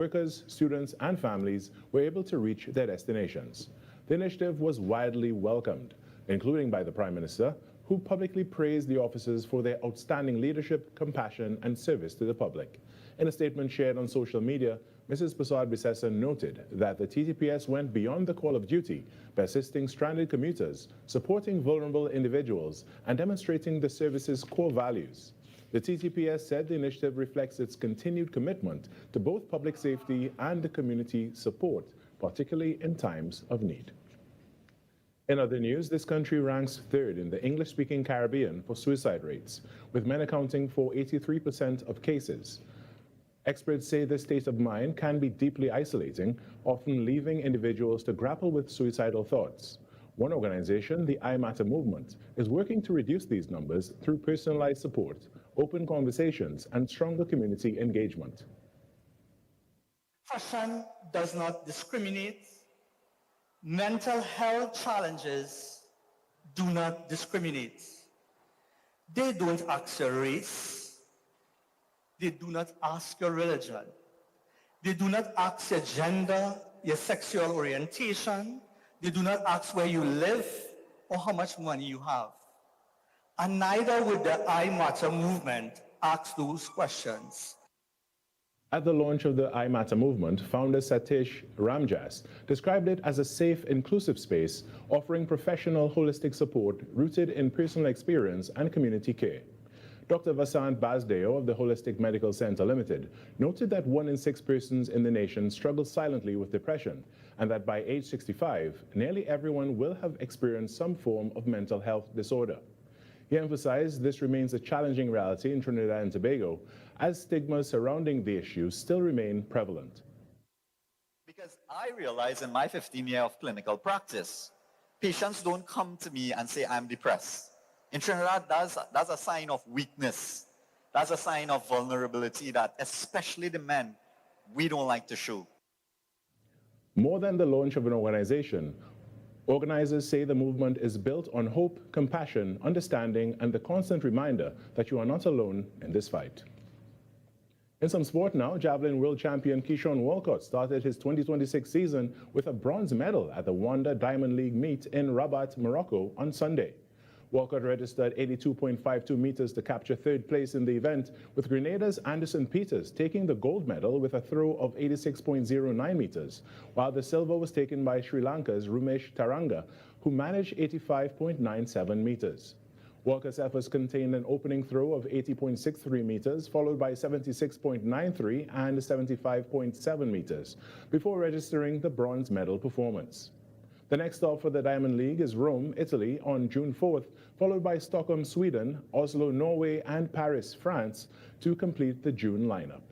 Workers, students, and families were able to reach their destinations. The initiative was widely welcomed, including by the Prime Minister, who publicly praised the officers for their outstanding leadership, compassion, and service to the public. In a statement shared on social media, Mrs. Prasad-Bisesa noted that the TTPS went beyond the call of duty by assisting stranded commuters, supporting vulnerable individuals, and demonstrating the service's core values. The TTPS said the initiative reflects its continued commitment to both public safety and the community support, particularly in times of need. In other news, this country ranks third in the English-speaking Caribbean for suicide rates, with men accounting for 83% of cases. Experts say this state of mind can be deeply isolating, often leaving individuals to grapple with suicidal thoughts. One organization, the I Matter movement, is working to reduce these numbers through personalized support, open conversations, and stronger community engagement. Fashion does not discriminate. Mental health challenges do not discriminate. They don't ask your race. They do not ask your religion. They do not ask your gender, your sexual orientation. They do not ask where you live or how much money you have. And neither would the I Matter movement ask those questions. At the launch of the I Matter movement, founder Satish Ramjas described it as a safe, inclusive space offering professional, holistic support rooted in personal experience and community care. Dr. Vasant Basdeo of the Holistic Medical Center Limited noted that 1 in 6 persons in the nation struggle silently with depression, and that by age 65, nearly everyone will have experienced some form of mental health disorder. He emphasized this remains a challenging reality in Trinidad and Tobago, as stigmas surrounding the issue still remain prevalent. Because I realize in my 15 years of clinical practice, patients don't come to me and say, I'm depressed. In Trinidad, that's a sign of weakness. That's a sign of vulnerability that especially the men, we don't like to show. More than the launch of an organization, organizers say the movement is built on hope, compassion, understanding, and the constant reminder that you are not alone in this fight. In some sport now, javelin world champion Keyshawn Walcott started his 2026 season with a bronze medal at the Wanda Diamond League meet in Rabat, Morocco on Sunday. Walcott registered 82.52 meters to capture third place in the event, with Grenada's Anderson Peters taking the gold medal with a throw of 86.09 meters, while the silver was taken by Sri Lanka's Rumesh Taranga, who managed 85.97 meters. Walcott's efforts contained an opening throw of 80.63 meters, followed by 76.93 and 75.7 meters, before registering the bronze medal performance. The next stop for the Diamond League is Rome, Italy on June 4th, followed by Stockholm, Sweden, Oslo, Norway, and Paris, France, to complete the June lineup.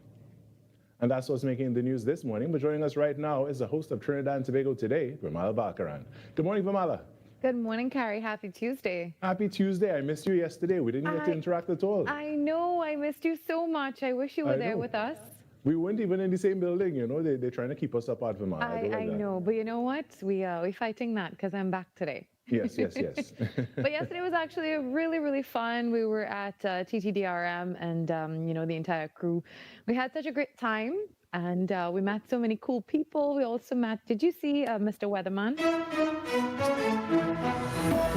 And that's what's making the news this morning. But joining us right now is the host of Trinidad and Tobago Today, Vimala Bakaran. Good morning, Vimala. Good morning, Carrie. Happy Tuesday. Happy Tuesday. I missed you yesterday. We didn't get to interact at all. I know. I missed you so much. I wish you were there with us. We weren't even in the same building, you know. They're trying to keep us apart from I know, but you know what? We're fighting that because I'm back today. Yes, yes, yes. But yesterday was actually really, really fun. We were at TTDRM and, you know, the entire crew. We had such a great time and we met so many cool people. We also met, did you see Mr. Weatherman?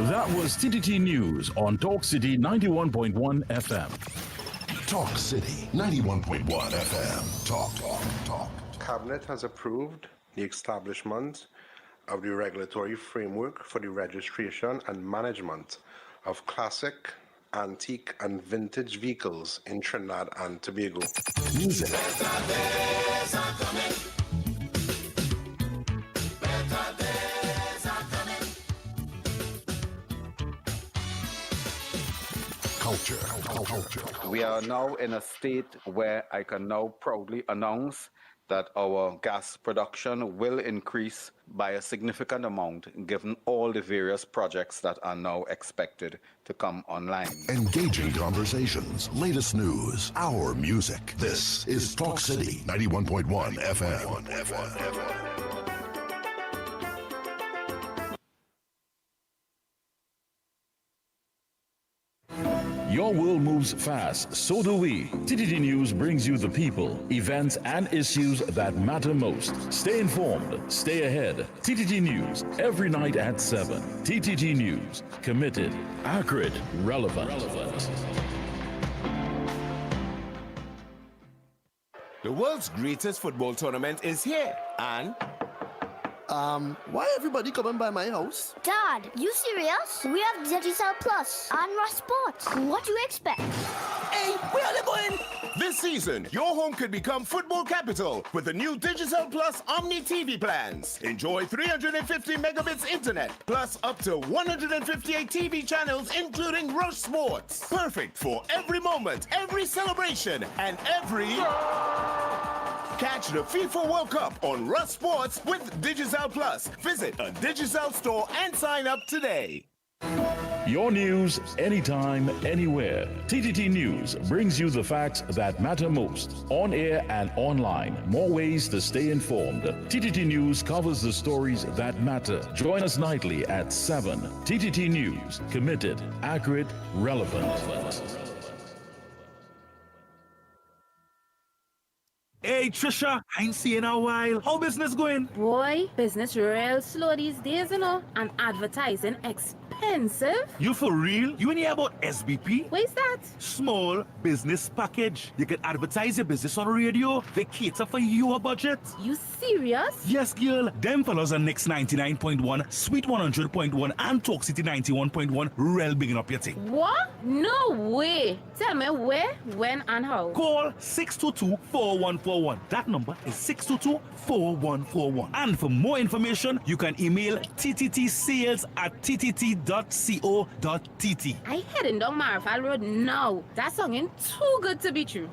That was TTT News on Talk City 91.1 FM. Talk City 91.1 FM. Talk. Cabinet has approved the establishment of the regulatory framework for the registration and management of classic, antique, and vintage vehicles in Trinidad and Tobago. Music. Culture. We are now in a state where I can now proudly announce that our gas production will increase by a significant amount given all the various projects that are now expected to come online. Engaging conversations, latest news, our music. This is Talk City 91.1 FM. Your world moves fast, so do we. TTT News brings you the people, events, and issues that matter most. Stay informed, stay ahead. TTT News, every night at 7. TTT News, committed, accurate, relevant. The world's greatest football tournament is here, and why everybody coming by my house? Dad, you serious? We have Digicel Plus and Rush Sports. What do you expect? hey, where are they going? This season, your home could become football capital with the new Digicel Plus Omni TV plans. Enjoy 350 megabits internet, plus up to 158 TV channels, including Rush Sports. Perfect for every moment, every celebration, and every... Catch the FIFA World Cup on Rush Sports with Digicel Plus. Visit a Digicel store and sign up today. Your news, anytime, anywhere. TTT News brings you the facts that matter most. On air and online. More ways to stay informed. TTT News covers the stories that matter. Join us nightly at 7. TTT News. Committed, accurate, relevant. Hey Trisha, I ain't seen you in a while. How business going? Boy, business real slow these days, you know, and advertising expensive. You for real? You ain't hear about SBP? What is that? Small business package. You can advertise your business on radio. They cater for your budget. You serious? Yes, girl. Them fellas are Next 99.1, Sweet 100.1, and Talk City 91.1. Real bigging up your thing. What? No way. Tell me where, when, and how. Call 622-4141. That number is 622-4141. And for more information, you can email tttsales@ttt.co.tt. I heading down Marfal Road now. That songing too good to be true.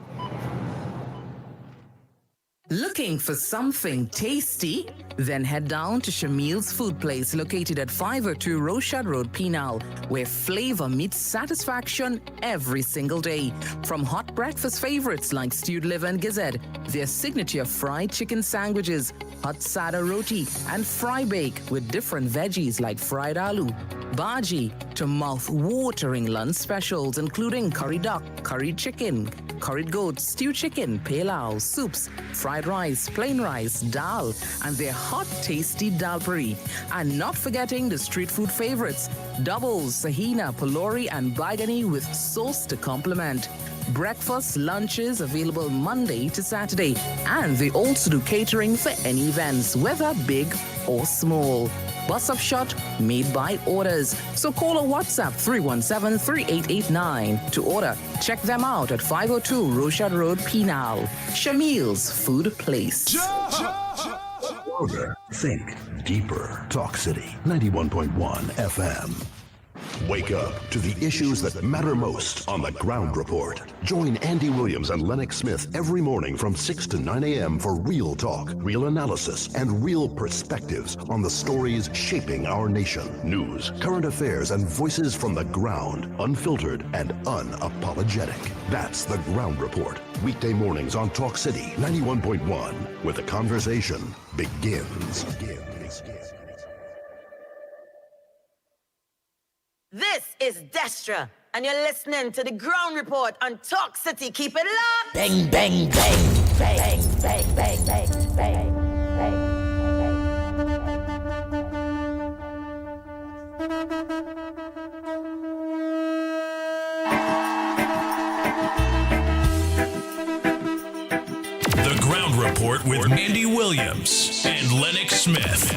Looking for something tasty? Then head down to Shamil's Food Place located at 502 Rochad Road, Penal, where flavor meets satisfaction every single day. From hot breakfast favorites like stewed liver and gizzard, their signature fried chicken sandwiches, hot sada roti, and fry bake with different veggies like fried aloo, bhaji, to mouth-watering lunch specials including curry duck, curried chicken, curried goat, stewed chicken, pilau, soups, fried rice, plain rice, dal, and their hot, tasty dal puri. And not forgetting the street food favorites, doubles, sahina, palori, and baigani with sauce to complement. Breakfast, lunches available Monday to Saturday. And they also do catering for any events, whether big or small. Bus of shot made by orders. So call or WhatsApp 317-3889 to order. Check them out at 502 Rochad Road, Penal. Shamil's Food Place. Further, think deeper. Talk City 91.1 FM. Wake up to the issues that matter most on the Ground Report. Join Andy Williams and Lennox Smith every morning from 6 to 9 a.m. for real talk, real analysis, and real perspectives on the stories shaping our nation. News, current affairs, and voices from the ground, unfiltered and unapologetic. That's the Ground Report. Weekday mornings on Talk City 91.1, where the conversation begins. This is Destra, and you're listening to the Ground Report on Talk City. Keep it locked. Bang, bang, bang, bang, bang, bang, bang, bang, The Ground Report with Andy Williams and Lennox Smith.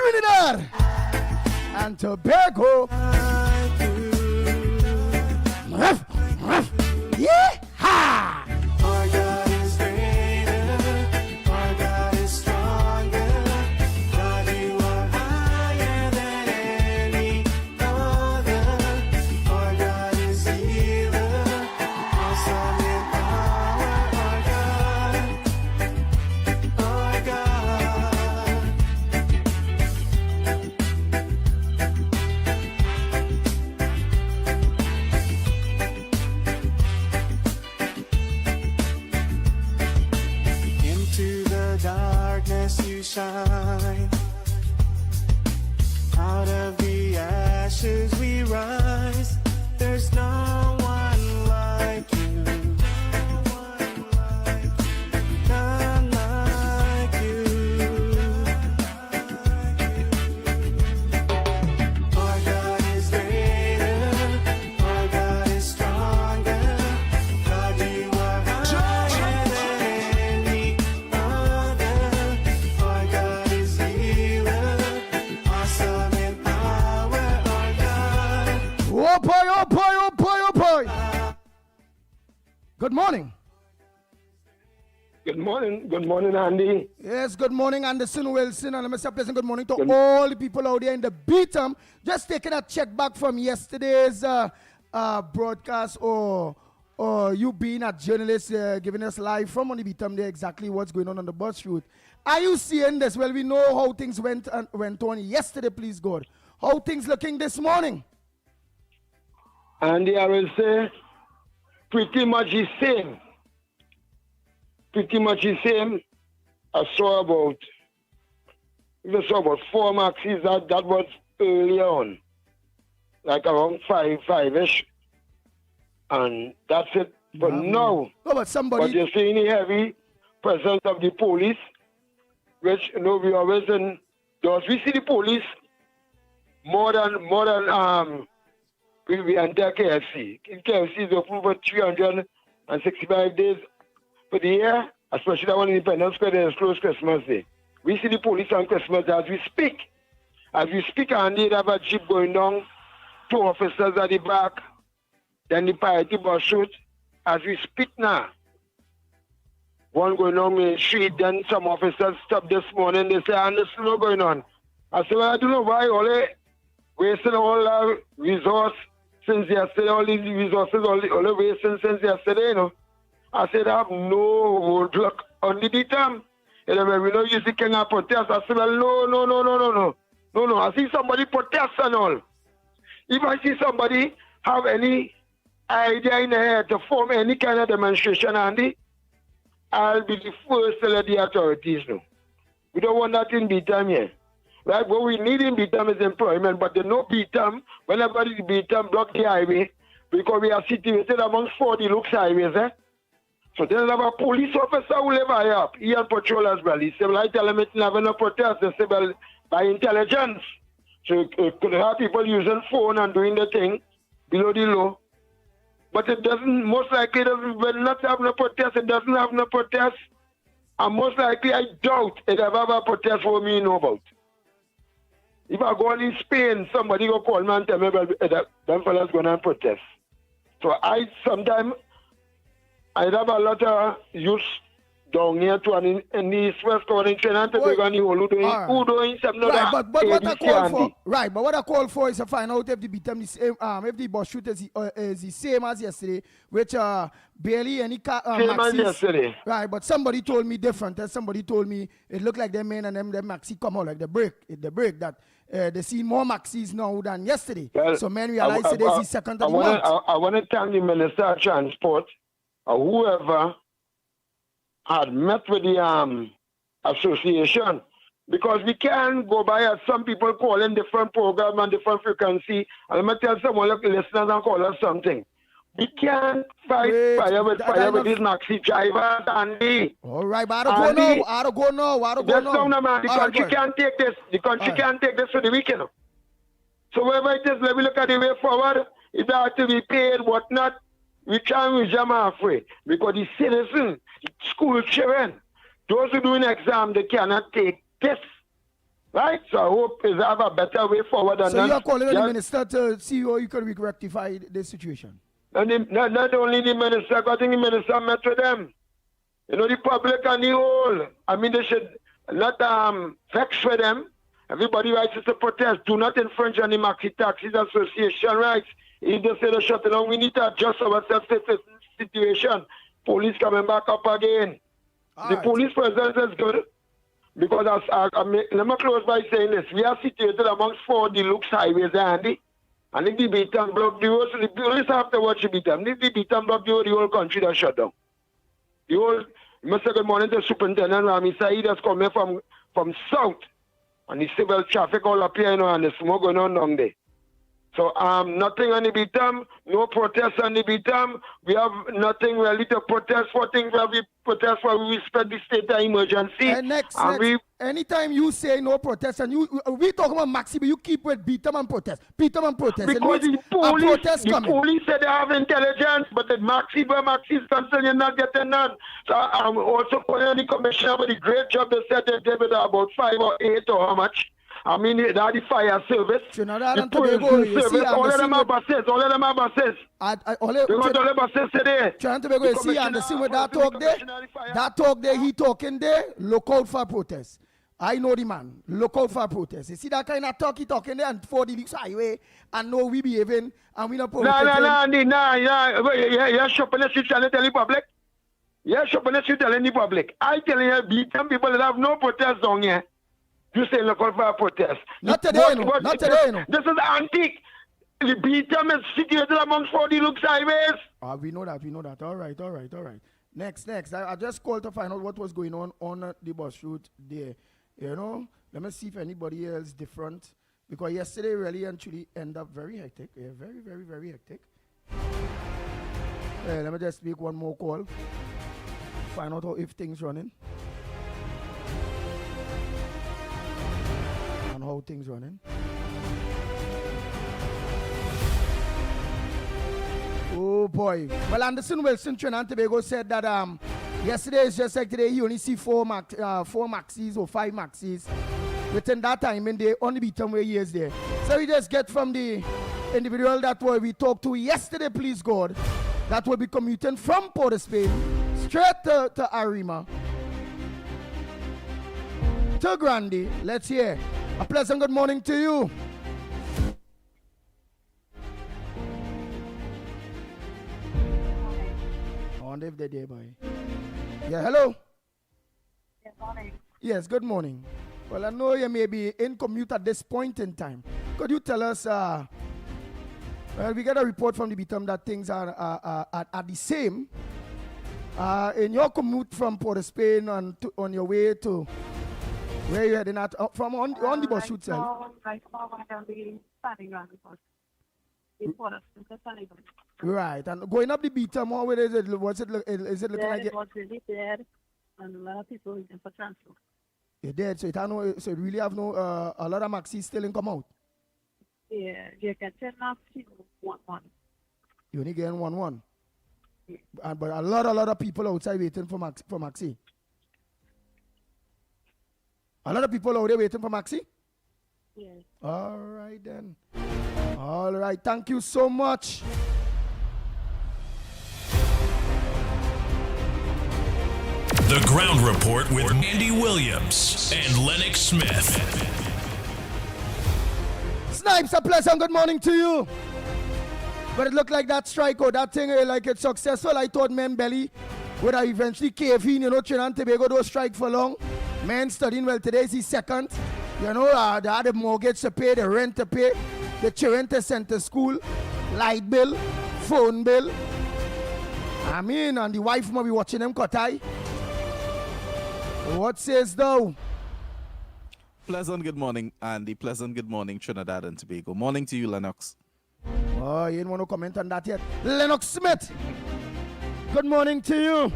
Trinidad and Tobago. Yeah! Our God is greater, our God is stronger. God, you are higher than any other. Our God is healer, awesome in power. Our God. Into the darkness you shine. Out of the ashes we rise. There's no one like you. None like you. Our God is greater. Our God is stronger. God, you are higher than any other. Our God is healer. Awesome in power. Our God. Oh boy, oh boy, oh boy, oh boy. Good morning. Good morning, Andy. Yes, good morning, Anderson Wilson, and Mr. Pleasant. Good morning to all the people out there in the beat. Just taking a check back from yesterday's broadcast, or you being a journalist giving us live from on the beat there exactly what's going on the bus route. Are you seeing this? Well, we know how things went on yesterday, please God. How things looking this morning? Andy, I will say pretty much the same. Pretty much the same. I saw about 4 maxis that was early on, like around 5-ish, and that's it for now. No, but somebody. But you're seeing the heavy presence of the police, which we always in. We see the police more than we enter KFC. In KFC is open for 365 days for the year, especially that one Independence Square that is closed Christmas Day. We see the police on Christmas Day as we speak. As we speak, and they have a jeep going down, 2 officers at the back, then the priority bus shoot. As we speak now, one going on Main Street, then some officers stopped this morning, they say, and this is not going on. I said, well, I don't know why all they wasting all our resource since yesterday, all these resources, all the wasting since yesterday, I said, I have no roadblock on the beat. And when we don't use the king of protest, I said, well, no. I see somebody protest and all. If I see somebody have any idea in their head to form any kind of demonstration, Andy, I'll be the first to let the authorities know. We don't want that in Beatam here. Right? What we need in Beatam is employment, but they know Beatam, whenever the Beatam block the highway, because we are situated amongst 40 looks highways, So then have a police officer who live high up. He on patrol as well. He said, well, I tell him it's never no protest. They say, well, by intelligence. So it could have people using phone and doing the thing below the law. But it doesn't, most likely, will not have no protest. It doesn't have no protest. And most likely, I doubt it ever have a protest for me know about. If I go on in Spain, somebody go call me and tell me, well, them fellas going to protest. So sometimes, I have a lot of youth down here too, and in the East West Corner in Trinidad and Tobago, who doing something right, but what I call for, right? But what I call for is to find out if the beatem the same, if the bus shoot is the same as yesterday, which barely any same as yesterday. Right, but somebody told me different. Somebody told me it looked like them men and them maxi come out like the break that. They see more maxis now than yesterday. Well, so men realize it is the second of the month. I want to thank the Minister of Transport or whoever had met with the association, because we can't go by as some people calling different program and different frequency. And I'm going to tell someone, look, listeners and call us something. We can't fight fire with these maxi drivers, Andy. All right, but I don't go now. The country can't take this. The country can't take this for the weekend. So wherever it is, let me look at the way forward. If they have to be paid, whatnot, we can't resume halfway. Because the citizens, school children, those who doing exam, they cannot take this. Right? So I hope is have a better way forward than So that. you are calling on the Just- minister to see how you can rectify this situation? And not only the minister, I think the minister met with them. You know, the public and the whole. I mean, they should not vex with them. Everybody rights is to protest. Do not infringe on the Maxi Taxis Association rights. If they say they shut it down, we need to adjust ourselves to this situation. Police coming back up again. The police presence is good. Because let me close by saying this. We are situated amongst 4 deluxe highways, Andy. And if the beaten block the road, so the police have to watch the beaten. If the beaten block the road, the whole country does shut down. The whole, Mr. Good morning to Superintendent Rami Saeed that's coming from south. And the civil traffic all up here, you know, and the smoke going on down there. So nothing on the beatum, no protest on the beatum. We have nothing really to protest for. Things where we protest for, we respect the state of emergency. And next, anytime you say no protest, and we talk about Maxi, but you keep with beat 'em and protest. Beat 'em and protest. Because the police said they have intelligence, but the Maxi is concerned, you're not getting none. So I'm also calling on the commissioner with the great job they said they did with about 5 or 8 or how much. I mean, that the fire service, the police service, all of them are buses, all of them are buses. Because all the buses today. Trying to you see, and the same with that talk there, he talking there, look out for protest. I know the man, look out for protest. You see that kind of talk he talking there and for the highway, and know we behaving, and we not protesting. You're shopping the street and tell the public. You're shopping the street telling the public. I telling you, beat them people that have no protest down here. You say look out for a protest. Not today, no. Not today, no. This is antique. The beatum is situated amongst 4 deluxe highways. We know that. All right. Next. I just called to find out what was going on the bus route there. You know, let me see if anybody else different. Because yesterday really and truly ended up very hectic. Yeah, very, very, very hectic. Let me just make one more call. Find out if things running. And how things running. Oh boy. Well, Anderson Wilson, Trinidad and Tobago said that yesterday is just like today. He only see 4 maxis or 5 maxis. Within that time, and they only be somewhere years there. So we just get from the individual that we talked to yesterday, please God, that will be commuting from Port of Spain straight to Arima to Grande. Let's hear. A pleasant good morning to you. I wonder if they're there, boy. Yeah, hello. Good morning. Yes, good morning. Well, I know you may be in commute at this point in time. Could you tell us, well, we get a report from the BTM that things are the same. In your commute from Port of Spain and on your way to where you're heading at, from on the bus route itself? Right now, I'm going to be standing on the bus. Right, and going up the BTM, how is it? Is it looking like it was really dead, and a lot of people waiting for transfer. You're dead, so it really have no a lot of maxis still in come out. Yeah, you can tell maxi 1-1. You only getting 1-1. Yeah. But a lot of people outside waiting for maxi. A lot of people out there waiting for maxi. Yeah. All right then. All right, thank you so much. The Ground Report with Andy Williams and Lennox Smith. Snipes, a pleasant good morning to you. But it looked like that strike or that thing, like it's successful. I thought Membelly would have eventually cave in, you know, Trinidad and Tobago don't strike for long. Men studying well, today is his second. You know, they had the mortgage to pay, the rent to pay, the children to send to school, light bill, phone bill. I mean, and the wife might be watching them cut eye. What says thou? Pleasant good morning, Andy. Pleasant good morning, Trinidad and Tobago. Morning to you, Lennox. Oh, you didn't want to comment on that yet. Lennox Smith, good morning to you.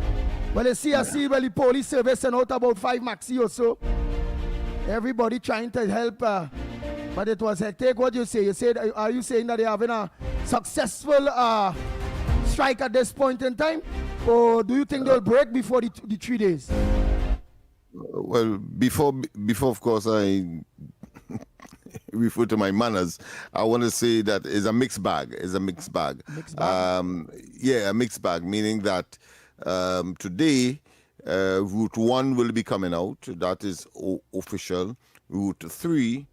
Well, you see, well, the police service sent out about 5 maxi or so. Everybody trying to help, but it was hectic. What do you say? Are you saying that they're having a successful strike at this point in time? Or do you think they'll break before the 3 days? Well, before of course, I refer to my manners, I want to say that is a mixed bag. Is a mixed bag. Mixed bag. Yeah, a mixed bag, meaning that today Route 1 will be coming out. That is official. Route 3,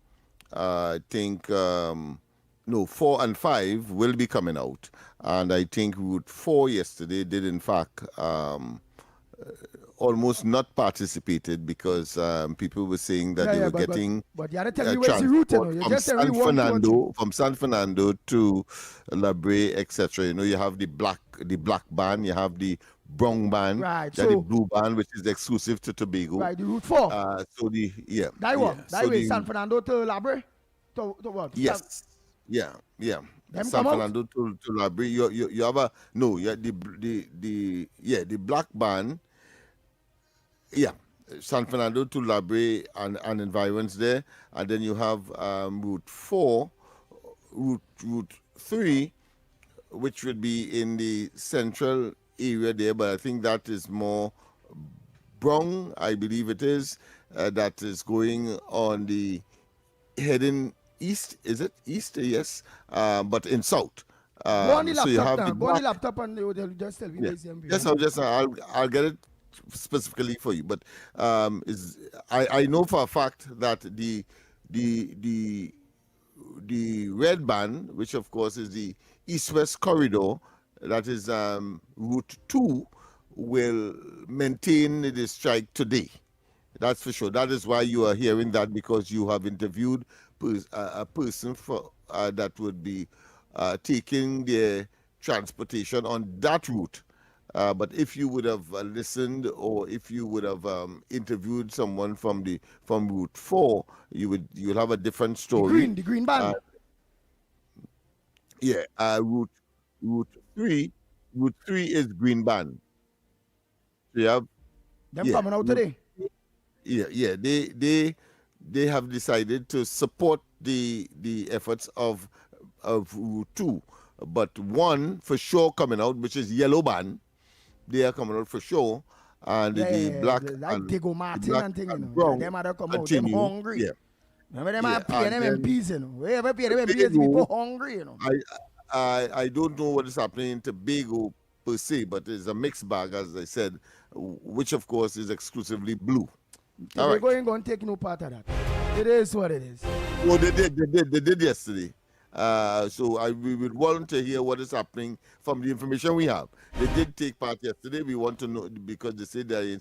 I think, no, 4 and 5 will be coming out. And I think Route 4 yesterday did, in fact, almost not participated because people were saying that they were getting but you gotta tell me where's the route, you know. You just say San Fernando, from San Fernando to La Brea, etc. You know, you have the black band, you have the brown band, right? So the blue band, which is exclusive to Tobago. Right, the Route 4. So the that one, that way, San Fernando to La Brea, to what? Yes, yeah. Them San come Fernando to La Brea. You have a no, yeah, the black band. Yeah, San Fernando to La Brea and environs there, and then you have Route 4, Route 3, which would be in the central area there, but I think that is more brown, I believe it is, that is going on the heading east, is it? East, yes, but in south. Go on the laptop so you have now. the Go on the laptop and they'll just tell me. Yeah. Yes, I'll get it specifically for you, but I know for a fact that the red band, which of course is the east-west corridor, that is Route 2, will maintain the strike today. That's for sure. That is why you are hearing that, because you have interviewed a person that would be taking their transportation on that route. But if you would have listened, or if you would have interviewed someone from Route 4, you'll have a different story. The green band. Route 3 is green band. So you have them coming out today. Yeah. They have decided to support the efforts of Route 2, but one for sure coming out, which is yellow band. They are coming out for sure, and the black like Diego Martin and thing, you know. Brown them are come out, continue. them hungry. Yeah. Remember them are paying them MPs, you know. Wherever pay them MPs, people hungry, you know. I don't know what is happening in Tobago per se, but it's a mixed bag, as I said, which of course is exclusively blue. Tobago ain't going to take no part of that. It is what it is. Well, they did yesterday. So we would want to hear what is happening from the information we have. They did take part yesterday. We want to know, because they say they're in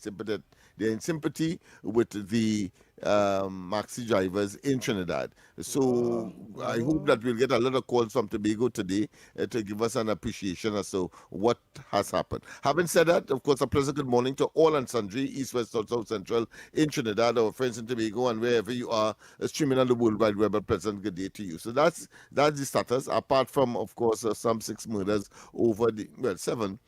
sympathy with the maxi drivers in Trinidad. So I hope that we'll get a lot of calls from Tobago today to give us an appreciation as to what has happened. Having said that, of course, a pleasant good morning to all and sundry, East, West, South, Central, in Trinidad, our friends in Tobago, and wherever you are streaming on the World Wide Web. A pleasant good day to you. So that's the status. Apart from, of course, some 6 murders over 7.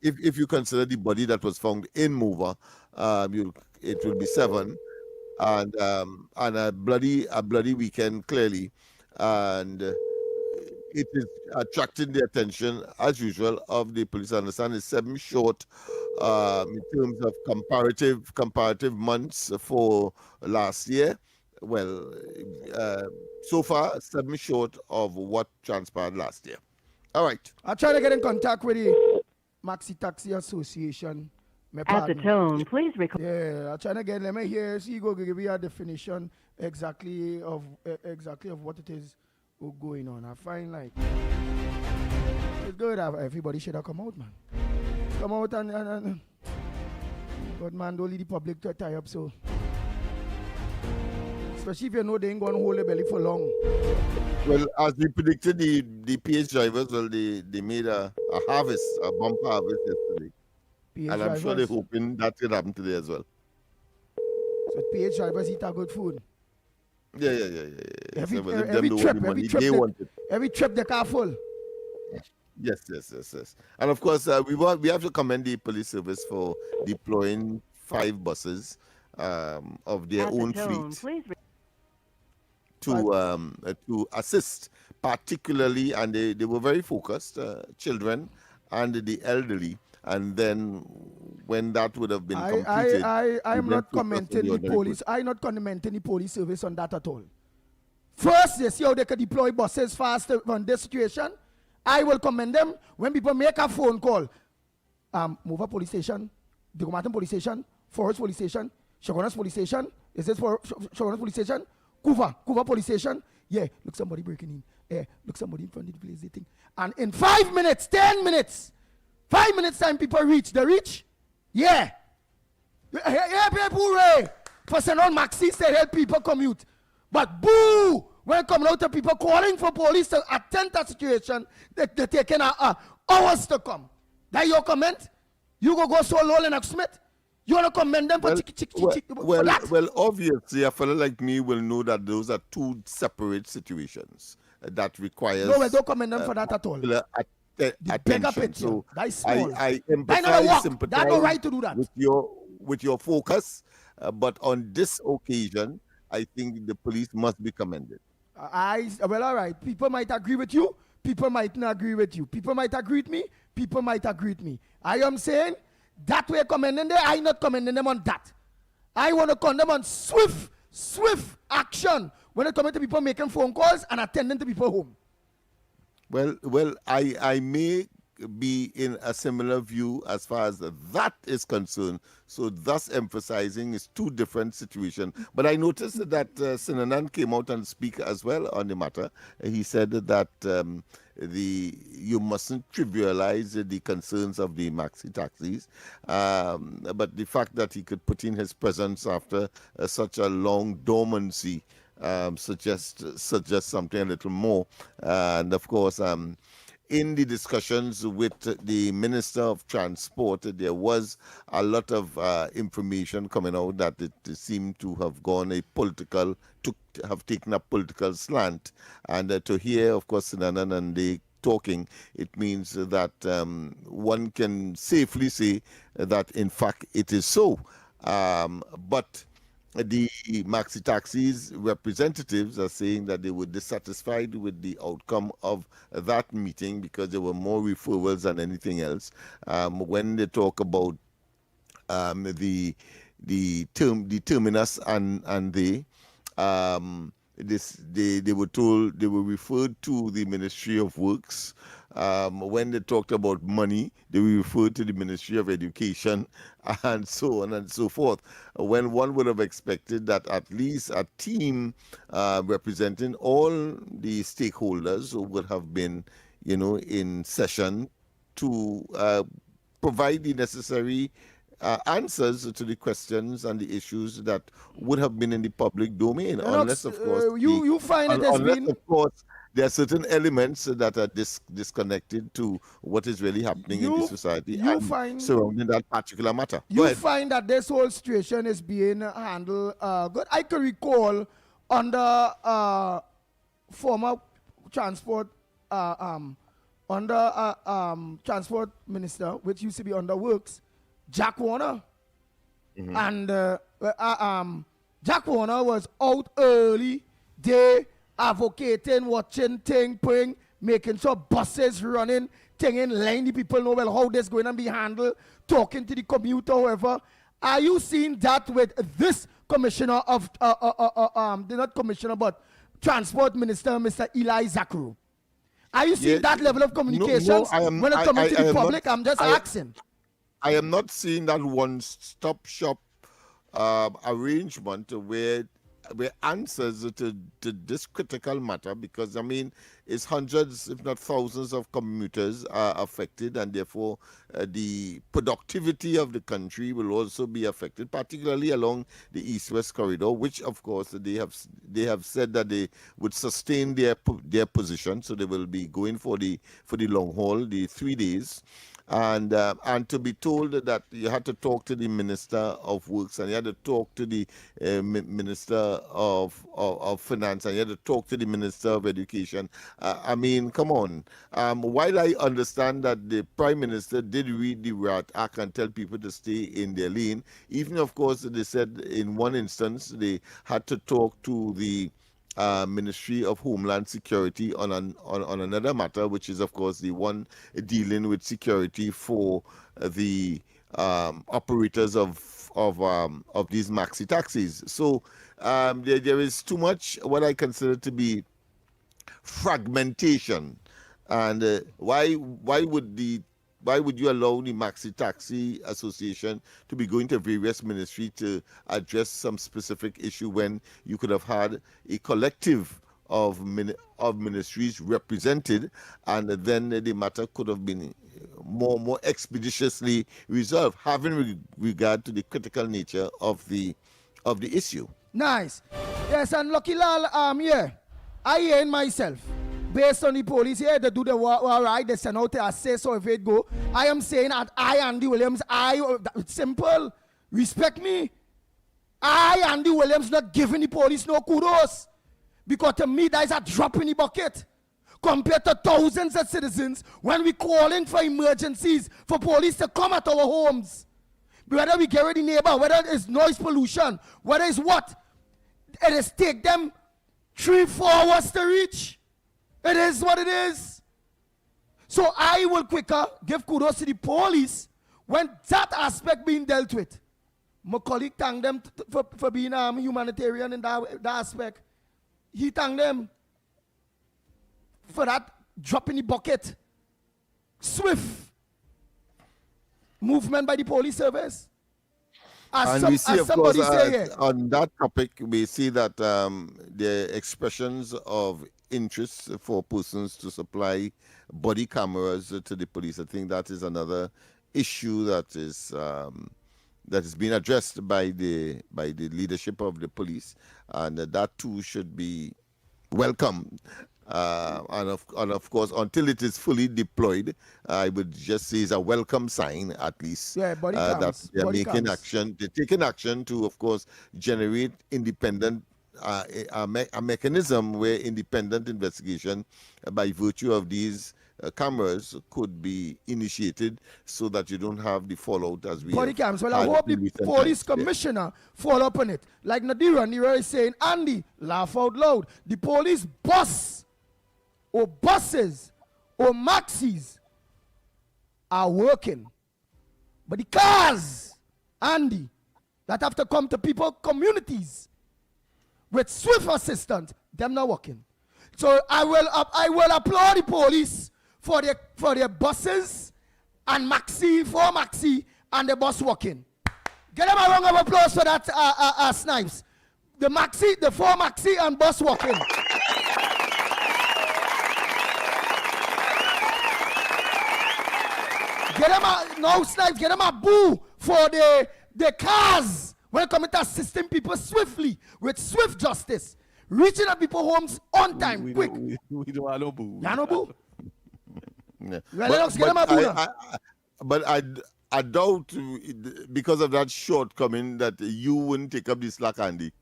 If you consider the body that was found in Mover, it will be 7, and a bloody weekend clearly, and it is attracting the attention as usual of the police. I understand it's 7 short in terms of comparative months for last year. Well, so far 7 short of what transpired last year. All right. I'll try to get in contact with the Maxi Taxi Association. At the tone, please record. Yeah, I'm trying to get, let me hear, see, go give you a definition exactly of what it is going on. I find like, it's good, everybody should have come out, man. Come out and but man, don't leave the public to tie up, so. Especially if you know they ain't going to hold the belly for long. Well, as we predicted, the PH drivers, they made a harvest, a bumper harvest yesterday. PH and I'm sure they're hoping that could happen today as well. So PH drivers eat a good food. Yeah. Every trip the car full. Yes. And of course, we have to commend the police service for deploying 5 buses of their own fleet to assist, particularly, and they were very focused, children and the elderly, and then when that would have been completed, I'm we then not focus on commenting the ordinary police. I'm not commenting the police service on that at all. First, they see how they can deploy buses fast on this situation. I will commend them when people make a phone call. Mova Police Station, Digomatin Police Station, Forest Police Station, Shogunas Police Station. Is this for Shogunas Police Station? Kuva Police Station. Yeah, look, somebody breaking in. Yeah, look, somebody in front of the place, they think. And in 5 minutes, 10 minutes, 5 minutes time, people reach. They reach. Yeah. Yeah, hooray. For send on Maxis, they help people commute. But boo! When coming out of people calling for police to attend that situation, they're taking hours to come. That your comment? You go so low, Lennox Smith? You want to commend them for well, obviously, a fellow like me will know that those are two separate situations that requires. No, we don't commend them for that at all. Attention. So that's small. I empathize, sympathize that no right to do that. with your focus, but on this occasion, I think the police must be commended. Well, all right. People might agree with you. People might not agree with you. People might agree with me. People might agree with me. I am saying that we're commending them. I'm not commending them on that. I want to condemn them on swift action when it comes to people making phone calls and attending to people home. Well, I may be in a similar view as far as that is concerned. So thus emphasizing is two different situations. But I noticed that Sinanan came out and speak as well on the matter. He said that you mustn't trivialize the concerns of the maxi taxis. But the fact that he could put in his presence after such a long dormancy suggests something a little more. And of course, in the discussions with the Minister of Transport, there was a lot of information coming out that it seemed to have gone have taken a political slant. And to hear, of course, Sinanan and they talking, it means that one can safely say that, in fact, it is so. But the maxi taxis representatives are saying that they were dissatisfied with the outcome of that meeting because there were more referrals than anything else. When they talk about the terminus and they were told, they were referred to the Ministry of Works. When they talked about money, they were referred to the Ministry of Education, and so on and so forth. When one would have expected that at least a team representing all the stakeholders would have been, in session to provide the necessary answers to the questions and the issues that would have been in the public domain, unless, of course, you find it has been. Of course, there are certain elements that are disconnected to what is really happening in the society surrounding that particular matter. You find that this whole situation is being handled good. I can recall under former transport transport minister, which used to be under Works, Jack Warner. Mm-hmm. And Jack Warner was out early day, advocating, watching, praying, making sure buses running, letting the people know how this going to be handled, talking to the commuter, however. Are you seeing that with this commissioner of, not commissioner, but transport minister, Mr. Eli Zachary? Are you seeing that level of communications when it comes to the public? I'm just asking. I am not seeing that one-stop shop arrangement where answers to this critical matter, because it's hundreds, if not thousands, of commuters are affected, and therefore the productivity of the country will also be affected, particularly along the east-west corridor, which of course they have said that they would sustain their position, so they will be going for the long haul, the 3 days. And to be told that you had to talk to the Minister of Works, and you had to talk to the Minister of Finance, and you had to talk to the Minister of Education. Come on. While I understand that the Prime Minister did read the RAT Act and tell people to stay in their lane, even, of course, they said in one instance they had to talk to the Ministry of Homeland Security on another matter, which is, of course, the one dealing with security for the operators of these maxi taxis. So there is too much what I consider to be fragmentation. And why would you allow the Maxi Taxi Association to be going to various ministries to address some specific issue when you could have had a collective of ministries represented, and then the matter could have been more expeditiously resolved, having regard to the critical nature of the issue. Nice. Yes, and Lucky Lal, I hear in myself, based on the police here, they do the all right, they send out a say so if it go. I am saying that I, Andy Williams, it's simple. Respect me. I, Andy Williams, not giving the police no kudos. Because to me, that is a drop in the bucket. Compared to thousands of citizens when we calling for emergencies for police to come at our homes. Whether we get rid of the neighbor, whether it's noise pollution, whether it's what, it is take them 3-4 hours to reach. It is what it is. So I will quicker give kudos to the police when that aspect being dealt with. My colleague thanked them for being humanitarian in that aspect. He thanked them for that drop in the bucket. Swift movement by the police service. And we see, of course, on that topic, we see that the expressions of interest for persons to supply body cameras to the police. I think that is another issue that is being addressed by the leadership of the police, and that too should be welcome. And of course, until it is fully deployed, I would just say it's a welcome sign, at least, that they are making action. They're taking action to, of course, generate independent a mechanism where independent investigation by virtue of these cameras could be initiated, so that you don't have the fallout as we body cams. Well, I hope the police commissioner follow up on it. Like Nadira is saying, Andy, laugh out loud. The police bus or buses or maxis are working. But the cars, Andy, that have to come to people, communities, with swift assistance, them not working. So I will applaud the police for their buses and four maxi and the bus working. Get them a round of applause for that, Snipes. The four maxi and bus working. Snipes, get them a boo for the cars. When it comes to assisting people swiftly, with swift justice, reaching at people's homes on time, quick. We don't have no boo. Yeah. Lennox, get them a boo. But I doubt, because of that shortcoming, that you wouldn't take up the slack, Andy.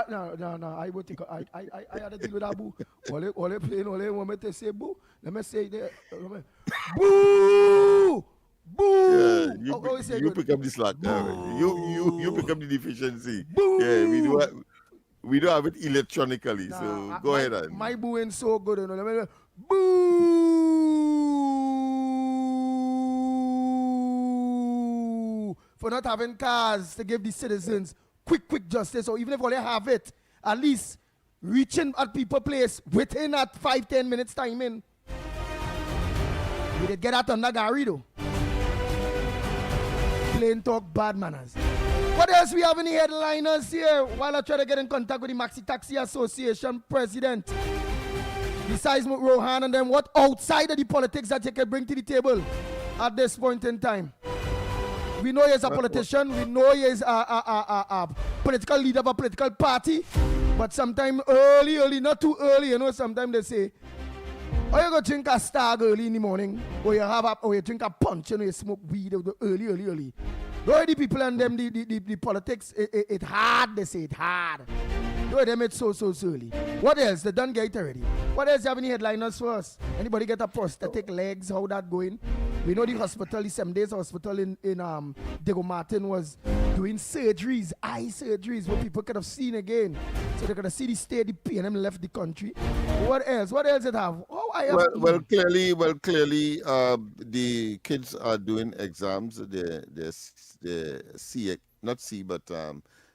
No. I would take. I had to deal with that boo. Ole playing. Ole want me to say boo. Let me say there. Boo. Boo! Yeah, you pick up the slack. You pick up the deficiency. Boo! Yeah, we don't have it electronically. So go ahead. My booing so good. Boo! For not having cars to give the citizens quick justice, or even if they have it, at least reaching at people's place within that 5-10 minutes time in. We did get out on that Gary though. Plain talk, bad manners. What else we have in the headliners here while I try to get in contact with the Maxi Taxi Association president? Besides Rohan and then what outside of the politics that you can bring to the table at this point in time? We know he is a politician. We know he is a political leader of a political party. But sometimes early, not too early, sometimes they say, or you go drink a stag early in the morning, or you drink a punch, you smoke weed early. Though the people and them, the politics, it hard, they say it hard. Though them it's so early. What else? They done get already. What else you have any headliners for us? Anybody get a prosthetic legs? How that going? We know the hospital, the 7 days hospital in Diego Martin was doing surgeries, eye surgeries, where people could have seen again. So they're gonna see the state, the pain, them left the country. What else? What else it have? Oh, I have. Well, clearly, the kids are doing exams. The C, not C, but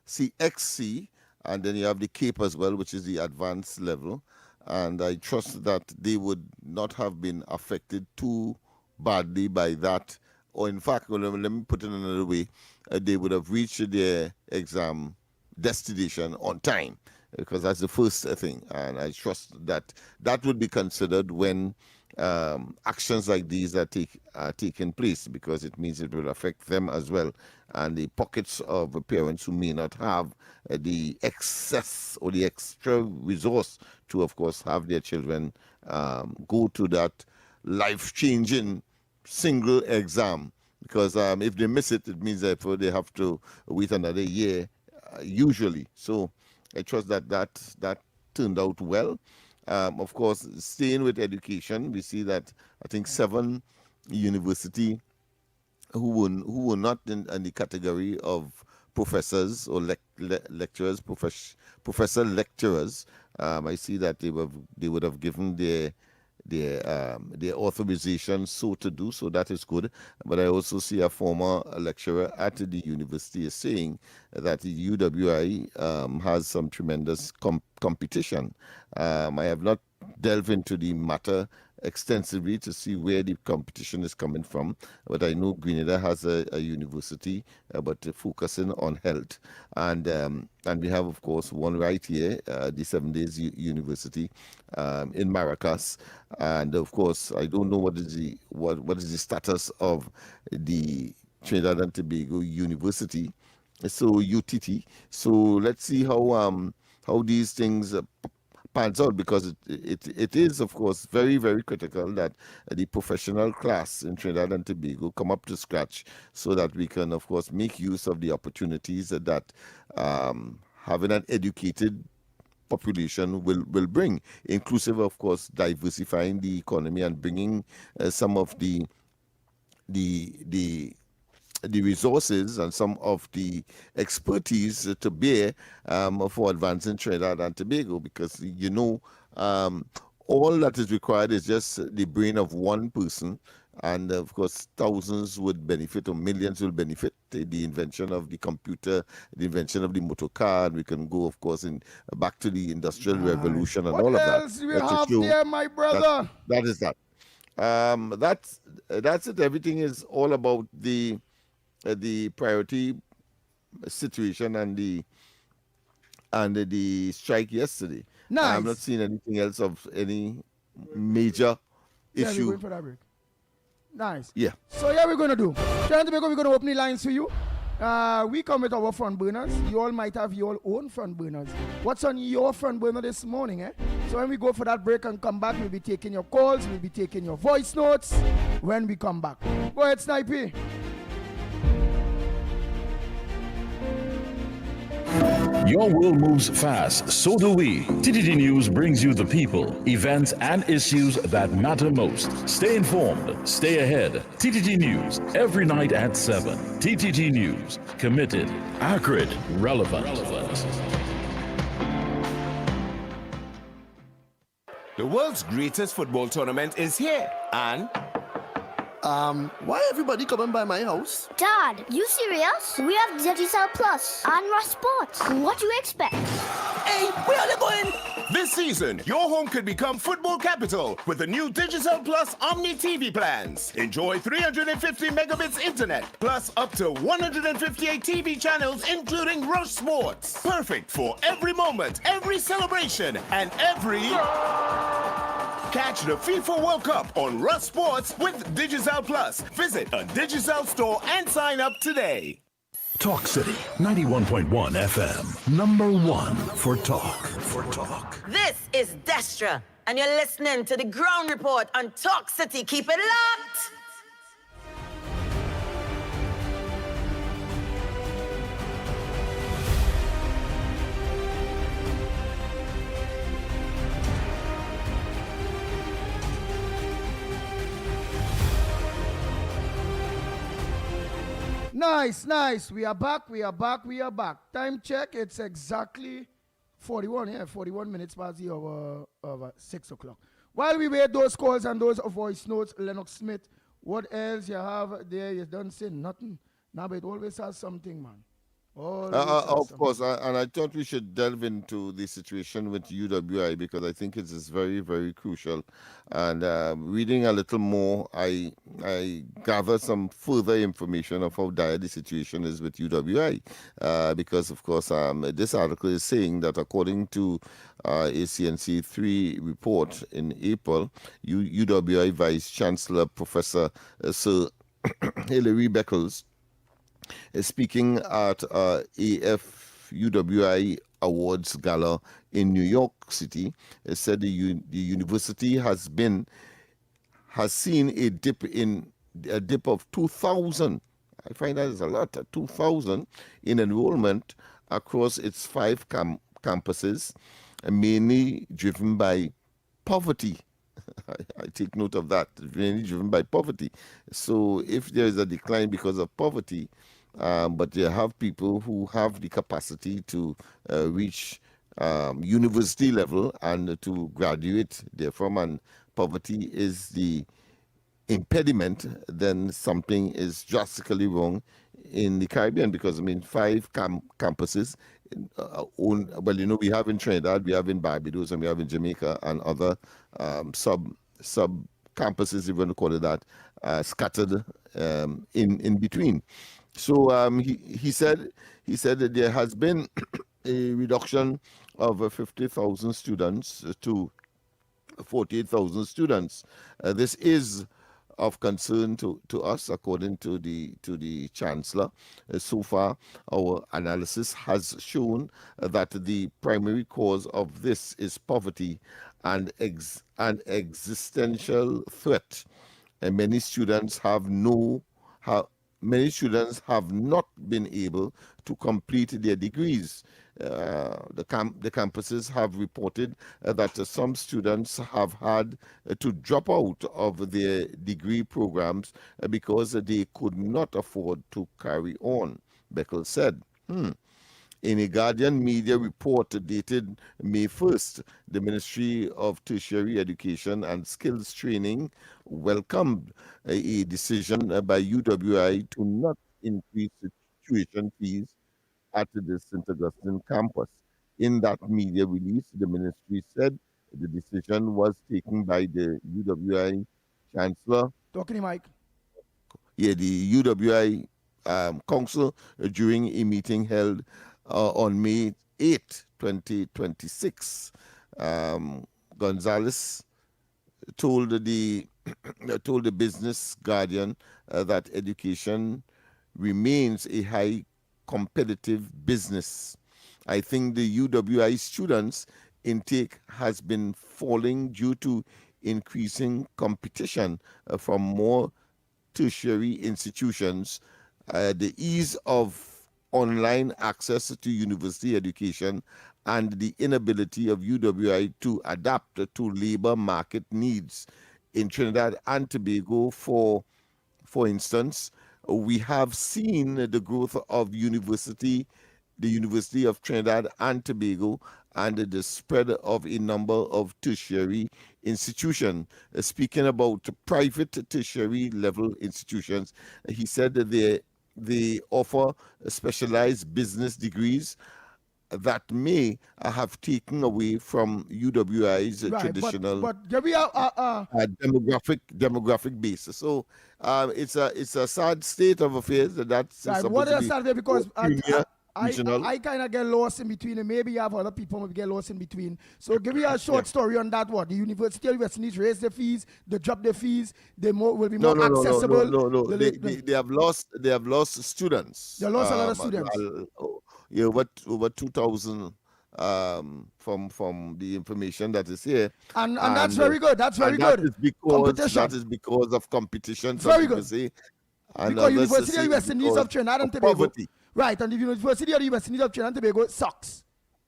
CXC, and then you have the CAPE as well, which is the advanced level. And I trust that they would not have been affected too badly by that. Or in fact, well, let me put it another way, they would have reached their exam destination on time, because that's the first thing. And I trust that that would be considered when actions like these are taking place, because it means it will affect them as well. And the pockets of parents who may not have the excess or the extra resource to, of course, have their children go to that life-changing single exam. Because if they miss it, it means that they have to wait another year, usually. So I trust that turned out well. Of course, staying with education, we see that I think 7 universities who were not in the category of professors or lecturers, professor lecturers. I see that they would have given their authorization so to do, so that is good. But I also see a former lecturer at the university is saying that the UWI has some tremendous competition. I have not delved into the matter extensively to see where the competition is coming from, but I know Grenada has a university, but focusing on health, and we have, of course, one right here, the 7 Days University in Maracas, and of course I don't know what is the status of the Trinidad and Tobago University, so UTT. So let's see how these things pans out, because it is, of course, very, very critical that the professional class in Trinidad and Tobago come up to scratch, so that we can, of course, make use of the opportunities that having an educated population will bring, inclusive, of course, diversifying the economy and bringing some of the resources and some of the expertise to bear for advancing Trinidad and Tobago, because all that is required is just the brain of one person, and of course thousands would benefit, or millions will benefit. The invention of the computer, the invention of the motor car, and we can go, of course, back to the Industrial Revolution and all of that. What else we have there, my brother? That is that. That's it. Everything is all about the priority situation and the strike yesterday. Nice. I'm not seeing anything else of any major Yeah, we're issue. going for that break. Nice. Yeah. So yeah, we're gonna do. Trying to make we're gonna open the lines for you. We come with our front burners. You all might have your own front burners. What's on your front burner this morning, eh? So when we go for that break and come back, we'll be taking your calls, we'll be taking your voice notes when we come back. Go ahead, Snipey. Your world moves fast, so do we. TTT News brings you the people, events, and issues that matter most. Stay informed, stay ahead. TTT News, every night at 7. TTT News, committed, accurate, relevant. The world's greatest football tournament is here, and why everybody coming by my house? Dad, you serious? We have Digicel Plus and Rush Sports. What do you expect? Hey, where are they going? This season, your home could become football capital with the new Digicel Plus Omni TV plans. Enjoy 350 megabits internet, plus up to 158 TV channels, including Rush Sports. Perfect for every moment, every celebration, and every... Catch the FIFA World Cup on Rush Sports with Digicel Plus. Visit a Digicel store and sign up today. Talk City 91.1 FM. Number 1 for talk. This is Destra, and you're listening to the Ground Report on Talk City. Keep it locked. Nice. We are back. Time check. It's exactly 41 minutes past the hour of 6 o'clock. While we wait those calls and those voice notes, Lennox Smith, what else you have there? You don't say nothing. Now, but it always has something, man. Of course, and I thought we should delve into the situation with UWI because I think it is very, very crucial. And reading a little more, I gather some further information of how dire the situation is with UWI. Because, of course, this article is saying that according to a CNC 3 report in April, UWI Vice Chancellor Professor Sir Hilary Beckles, speaking at AFUWI Awards Gala in New York City, said the university has seen a dip of 2,000. I find that is a lot, 2,000 in enrollment across its 5 campuses, mainly driven by poverty. I take note of that, mainly driven by poverty. So if there is a decline because of poverty, but you have people who have the capacity to reach university level and to graduate therefrom, and poverty is the impediment, then something is drastically wrong in the Caribbean, because 5 campuses we have in Trinidad, we have in Barbados, and we have in Jamaica, and other sub campuses, if you want to call it that, scattered in between. So he said that there has been a reduction of 50,000 students to 48,000 students. This is of concern to us, according to the Chancellor. So far, our analysis has shown that the primary cause of this is poverty and an existential threat. And many students have not been able to complete their degrees. The campuses have reported that some students have had to drop out of their degree programs because they could not afford to carry on, Beckles said. In a Guardian media report dated May 1st, the Ministry of Tertiary Education and Skills Training welcomed a decision by UWI to not increase the tuition fees at the St. Augustine campus. In that media release, the ministry said the decision was taken by the UWI Chancellor. Talking to Mike. Yeah, the UWI Council during a meeting held on May 8, 2026. Gonzalez told the Business Guardian that education remains a high competitive business. I think the UWI students' intake has been falling due to increasing competition from more tertiary institutions, the ease of online access to university education, and the inability of UWI to adapt to labor market needs. In Trinidad and Tobago, for instance, we have seen the growth of the University of Trinidad and Tobago, and the spread of a number of tertiary institutions. Speaking about private tertiary level institutions, he said that they offer specialized business degrees that may have taken away from UWI's traditional but there we are, demographic basis. So it's a sad state of affairs. That's right. What is sad there? Because I kind of get lost in between, and maybe you have other people maybe get lost in between. So give me a short story on that. What the University of West Indies raise their fees, they drop their fees, they will be more accessible. No. They have lost students. They lost a lot of students. Over 2,000 from the information that is here. And that's very good. That's very good. That is because of competition. Very good. Say, because University of West Indies of Trinidad and Tobago. Poverty. Right, and the University of the West Indies of Trinidad and Tobago sucks.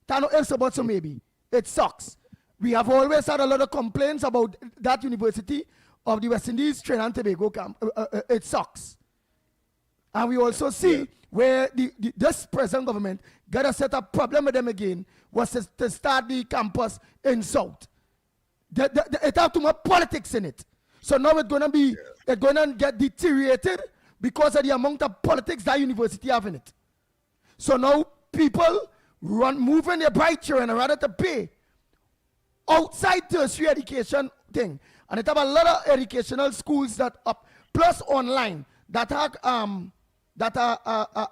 Cannot else about so maybe. It sucks. We have always had a lot of complaints about that University of the West Indies, Trinidad and Tobago camp. It sucks. And we also see where this present government got to set up problem with them again was to start the campus in South. It have too much politics in it. So now it's going to get deteriorated because of the amount of politics that university have in it. So now people moving their bright children rather to pay outside tertiary education thing. And it have a lot of educational schools that up plus online that are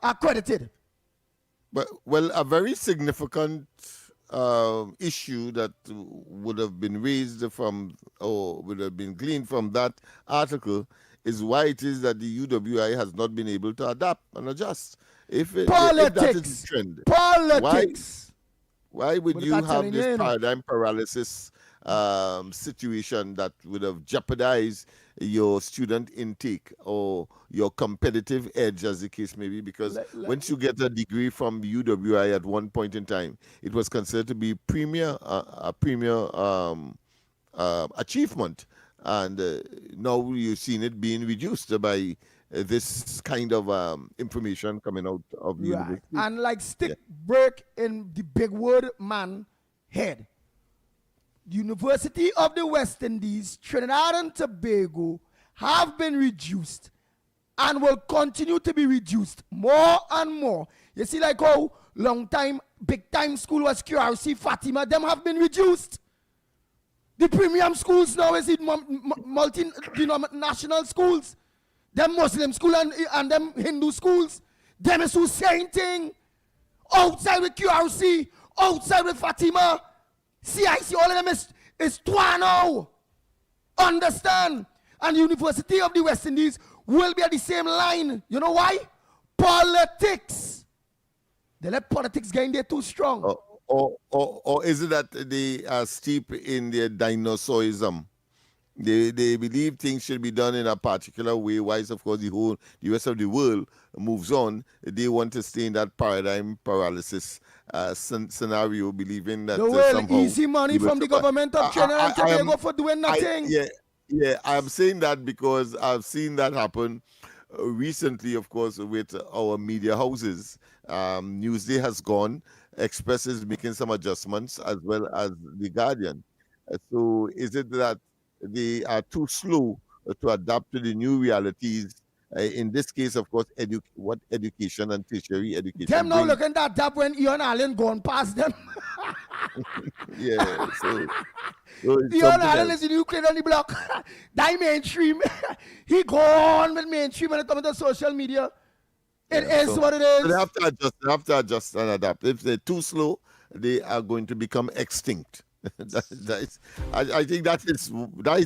accredited. But well, a very significant issue that would have been raised from or would have been gleaned from that article is why it is that the UWI has not been able to adapt and adjust. If that is the trend, politics. Why would you have this paradigm paralysis situation that would have jeopardized your student intake or your competitive edge, as the case may be? Because once you get a degree from UWI at one point in time, it was considered to be a premier achievement, and now you've seen it being reduced by this kind of information coming out of the university. And like stick break in the big word man head. University of the West Indies, Trinidad and Tobago have been reduced and will continue to be reduced more and more. You see like how long time, big time school was QRC, Fatima, them have been reduced. The premium schools now is in multinational schools. Them Muslim school and them Hindu schools. Them is who same thing. Outside with QRC, outside with Fatima. CIC, all of them is Tuano. Understand? And the University of the West Indies will be at the same line. You know why? Politics. They let politics get in there too strong. Or is it that they are steep in their dinosaurism? They believe things should be done in a particular way, whilst of course the rest of the world moves on. They want to stay in that paradigm paralysis scenario, believing that the will somehow easy money from the government of Trinidad and Tobago for doing nothing. I'm saying that because I've seen that happen recently, of course, with our media houses. Newsday has gone, Express is making some adjustments, as well as the Guardian. So is it that they are too slow to adapt to the new realities? In this case, of course, what education and tertiary education. Them now looking at that when Ian Allen gone past them. So Ian Allen is in Ukraine on the block. That mainstream. He gone with mainstream when it comes to social media. It is what it is. They have to adjust and adapt. If they're too slow, they are going to become extinct. I think that is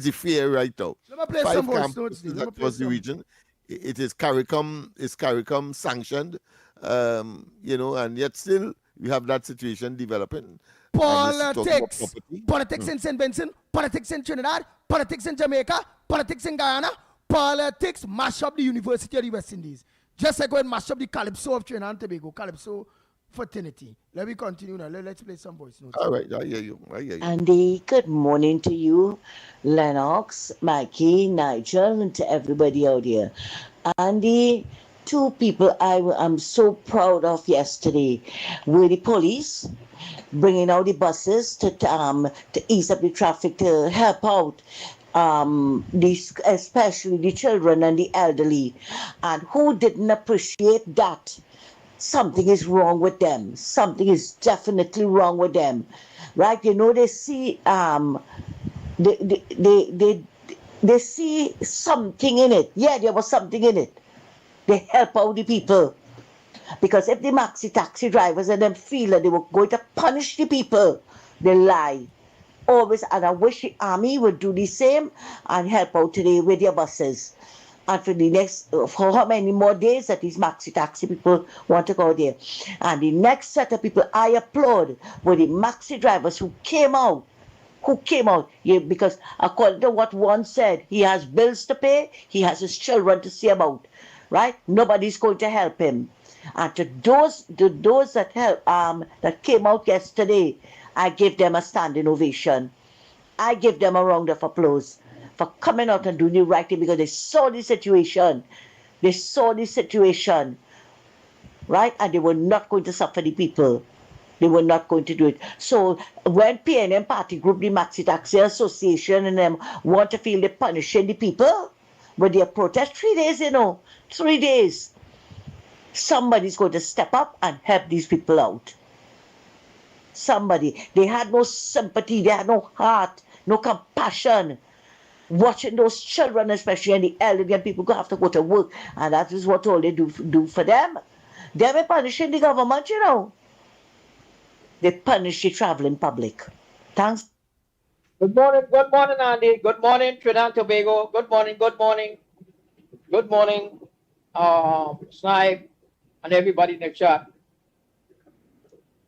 the fear right now. Let me play 5 some voice campuses across the region. It is CARICOM sanctioned, and yet still we have that situation developing. Politics in St. Vincent, politics in Trinidad, politics in Jamaica, politics in Guyana. Politics mash up the University of the West Indies. Just like when mash up the Calypso of Trinidad and Tobago, Calypso fraternity. Let me continue now. Let's play some voice notes. All right, I hear you. Andy, good morning to you, Lennox, Mikey, Nigel, and to everybody out here. Andy, 2 people I am so proud of yesterday were the police bringing out the buses to ease up the traffic, to help out especially the children and the elderly. And who didn't appreciate that? Something is wrong with them. Something is definitely wrong with them, right? They see they see something in it. Yeah, there was something in it. They help out the people, because if the maxi taxi drivers and them feel that they were going to punish the people, they lie. Always, and I wish the army would do the same and help out today with their buses. And for the next, for how many more days that these maxi taxi people want to go there. And the next set of people I applaud were the maxi drivers who came out. Because according to what one said, he has bills to pay, he has his children to see about, right? Nobody's going to help him. And to those that help, that came out yesterday, I give them a standing ovation. I give them a round of applause for coming out and doing the right thing, because they saw the situation. They saw the situation, right? And they were not going to suffer the people. They were not going to do it. So when PNM Party Group, the Maxi Taxi Association and them want to feel they're punishing the people with their protest, 3 days, 3 days. Somebody's going to step up and help these people out. Somebody. They had no sympathy. They had no heart, no compassion. Watching those children, especially, and the elderly and people who have to go to work. And that is what all they do for them. They're punishing the government, They punish the traveling public. Thanks. Good morning, Andy. Good morning, Trinidad and Tobago. Good morning. Snipe and everybody in the chat.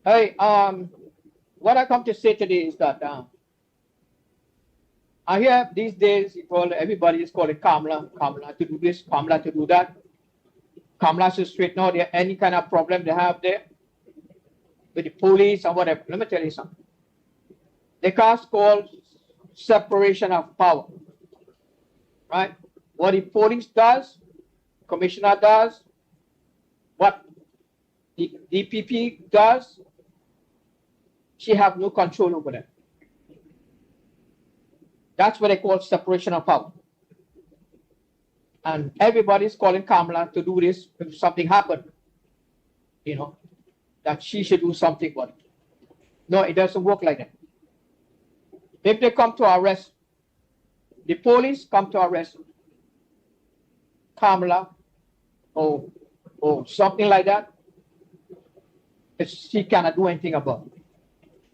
Hey, what I come to say today is that I hear these days everybody is calling Kamala to do this, Kamala to do that. Kamala to straighten out any kind of problem they have there with the police or whatever. Let me tell you something. They can't call separation of power, right? What the police does, commissioner does, what the DPP does, she have no control over them. That's what they call separation of power. And everybody's calling Kamala to do this if something happened, that she should do something about it. No, it doesn't work like that. If they come to arrest, the police come to arrest Kamala or something like that, she cannot do anything about it.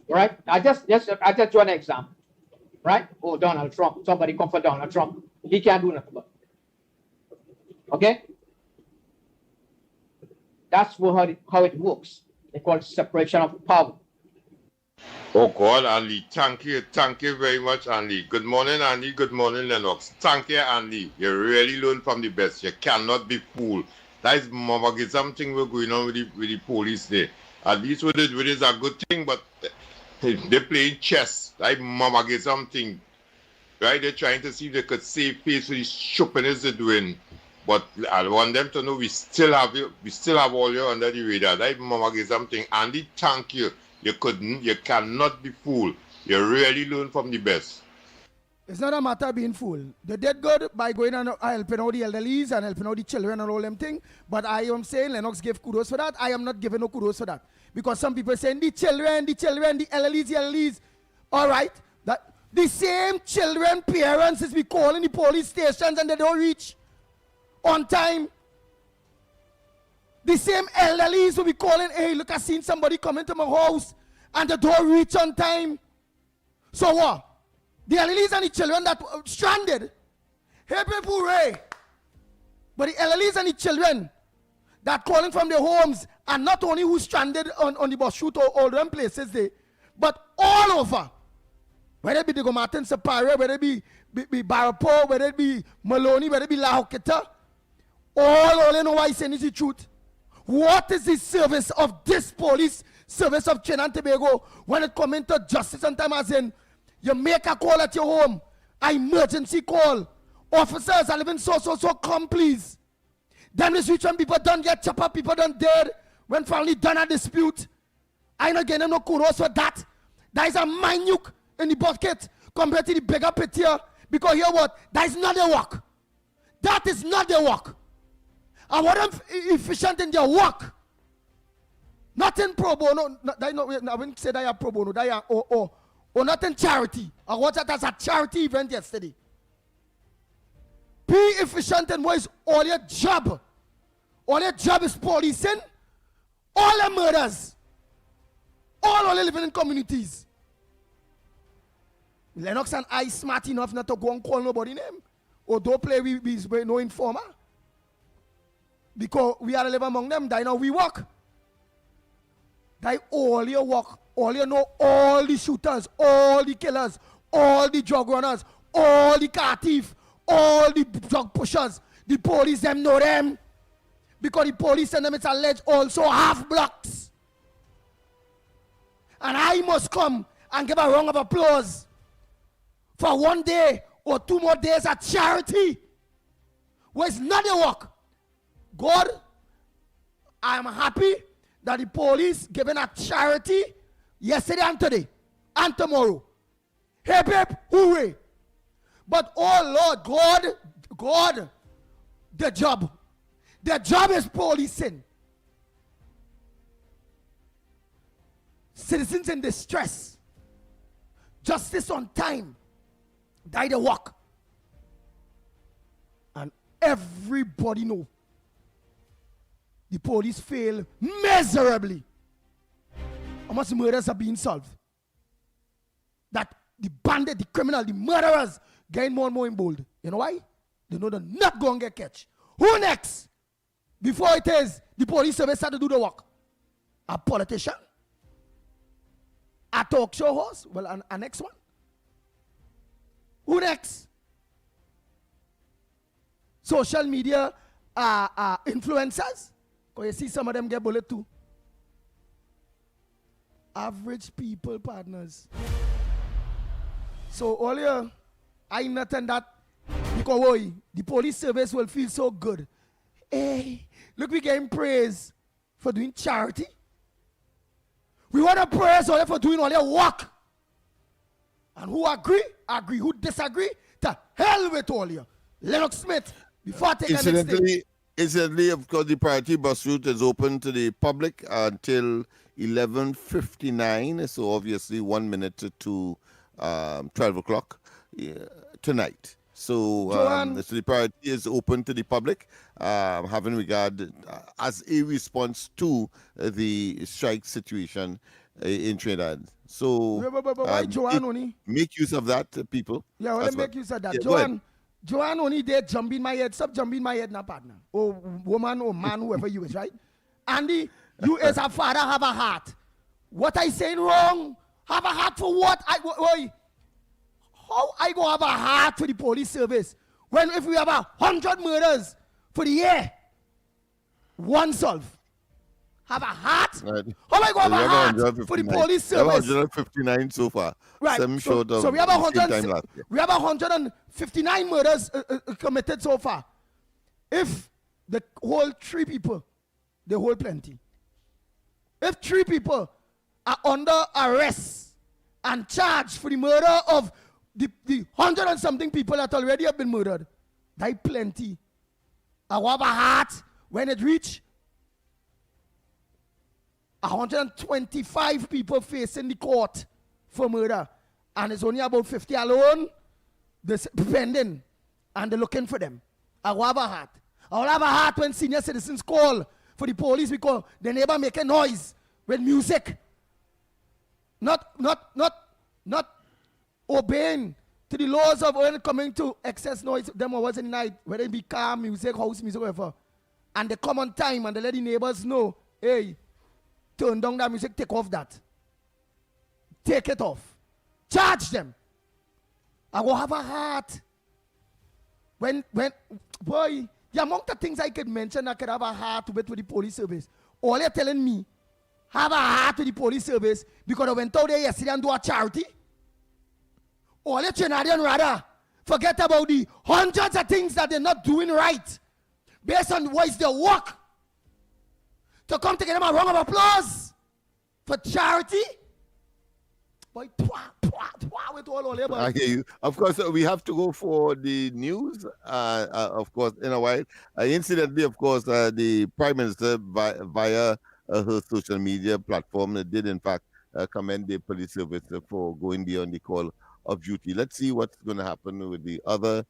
Right? I just draw an example. Right? Oh, Donald Trump. Somebody come for Donald Trump. He can't do nothing about it. Okay? That's how it works. They call it separation of power. Oh God, Andy, thank you very much, Andy. Good morning, Andy. Good morning, Lennox. Thank you, Andy. You really learn from the best. You cannot be fooled. That is something we're going on with the police there. At least with it is a good thing, but they're playing chess. Like mama get something. Right? They're trying to see if they could save face for the stupidness they're doing. But I want them to know we still have all you under the radar. Like mama get something. Andy, thank you. You cannot be fooled. You really learn from the best. It's not a matter of being fooled. They did good by going and helping out the elderlies and helping out the children and all them things. But I am saying Lennox gave kudos for that. I am not giving no kudos for that. Because some people saying the children, the elderlies. All right. That the same children, parents is be calling the police stations and they don't reach on time. The same elderlies will be calling, hey, look, I seen somebody come into my house and they don't reach on time. So what? The elderlies and the children that were stranded, hey, people, hooray. But the elderlies and the children that calling from their homes, and not only who stranded on the bus route or all them places there, but all over. Whether it be the Gomartin Sapare, whether it be Barapo, whether it be Maloney, whether it be La Hoqueta, all you know why saying is the truth. What is the service of this police service of Trinidad and Tobago when it comes into justice and time, as in you make a call at your home, an emergency call, officers are living so come please. Then this which when people don't get chop up, people don't dead, when finally done a dispute. I not getting no kudos for that. That is a minute in the bucket compared to the bigger pit here. Because here what? That is not their work. That is not their work. And what them efficient in their work. Not in pro bono. I wouldn't say that are pro bono. That are or not in charity. I watched that as a charity event yesterday. Be efficient in what is all your job. All your job is policing. All the murders. All living in communities. Lennox and I smart enough not to go and call nobody name. Or don't play with no informer. Because we are live among them, they know we work. They all your work, all you know, all the shooters, all the killers, all the drug runners, all the car thieves, all the drug pushers. The police them know them. Because the police and them it's alleged also have blocks. And I must come and give a round of applause for 1 day or 2 more days at charity. Where it's not their work. God, I am happy that the police given a charity yesterday and today and tomorrow. Hip hip, hooray. But oh Lord, God, the job is policing. Citizens in distress. Justice on time. Die the work. And everybody know the police fail miserably. How much murders are being solved? That the bandit, the criminal, the murderers getting more and more emboldened. You know why? They know they're not going to get catch. Who next? Before it is the police service start to do the work. A politician? A talk show host? Well, a next one? Who next? Social media influencers? Because you see some of them get bullet too. Average people, partners. So earlier, I nothing that because the police service will feel so good. Hey, look, we getting praise for doing charity. We want to praise all for doing all their work. And who agree? Agree. Who disagree? To hell with all you. Lennox Smith, before I take the next thing. Incidentally, of course, the priority bus route is open to the public until 11:59. So obviously 1 minute to 12 o'clock tonight. So, so the priority is open to the public, having regard as a response to the strike situation in Trinidad. So make use of that, people. Yeah, well, make use of that. Joanne only did jump in my head. Stop jumping in my head now, partner. Or woman or man, whoever you is, right? Andy, you as a father have a heart. What I saying wrong? Have a heart for what? How I go have a heart for the police service when if we have 100 murders for the year, one solve? Have a heart? Right. How I go have a heart for the police service? 159 so far. Right. Some short of so we have we have 159 murders committed so far. If the whole 3 people, they hold plenty. If 3 people are under arrest and charged for the murder of the 100 and something people that already have been murdered, die plenty. I have a heart when it reach 125 people facing the court for murder, and it's only about 50 alone this pending, and they're looking for them. I will have a heart. I will have a heart when senior citizens call for the police because the neighbor make a noise with music, not obeying to the laws of when coming to excess noise. Them hours in the night, whether it be car music, house music, whatever, and they come on time and they let the neighbors know, hey, turn down that music, take off that. Take it off. Charge them. I will have a heart. When boy, the amount of things I could mention, I could have a heart with the police service. All you're telling me, have a heart with the police service because I went out there yesterday and do a charity. All you're Trinidadian rather forget about the hundreds of things that they're not doing right based on what is their work. To come to get them a round of applause for charity. Boy, with all labor. I hear you. Of course, we have to go for the news, of course, in a while. Incidentally, of course, the Prime Minister, via her social media platform, did, in fact, commend the police service for going beyond the call of duty. Let's see what's going to happen with the other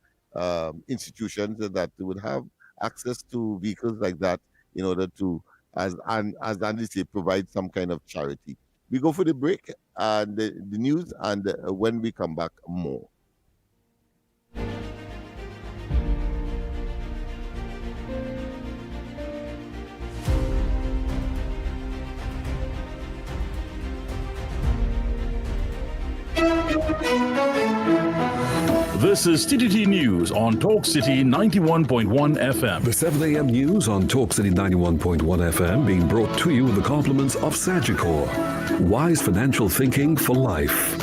institutions that would have access to vehicles like that in order to, as Andy said, provide some kind of charity. We go for the break and the news, and when we come back, more. This is TTT News on Talk City 91.1 FM. The 7 a.m. news on Talk City 91.1 FM being brought to you with the compliments of Sagicor. Wise financial thinking for life.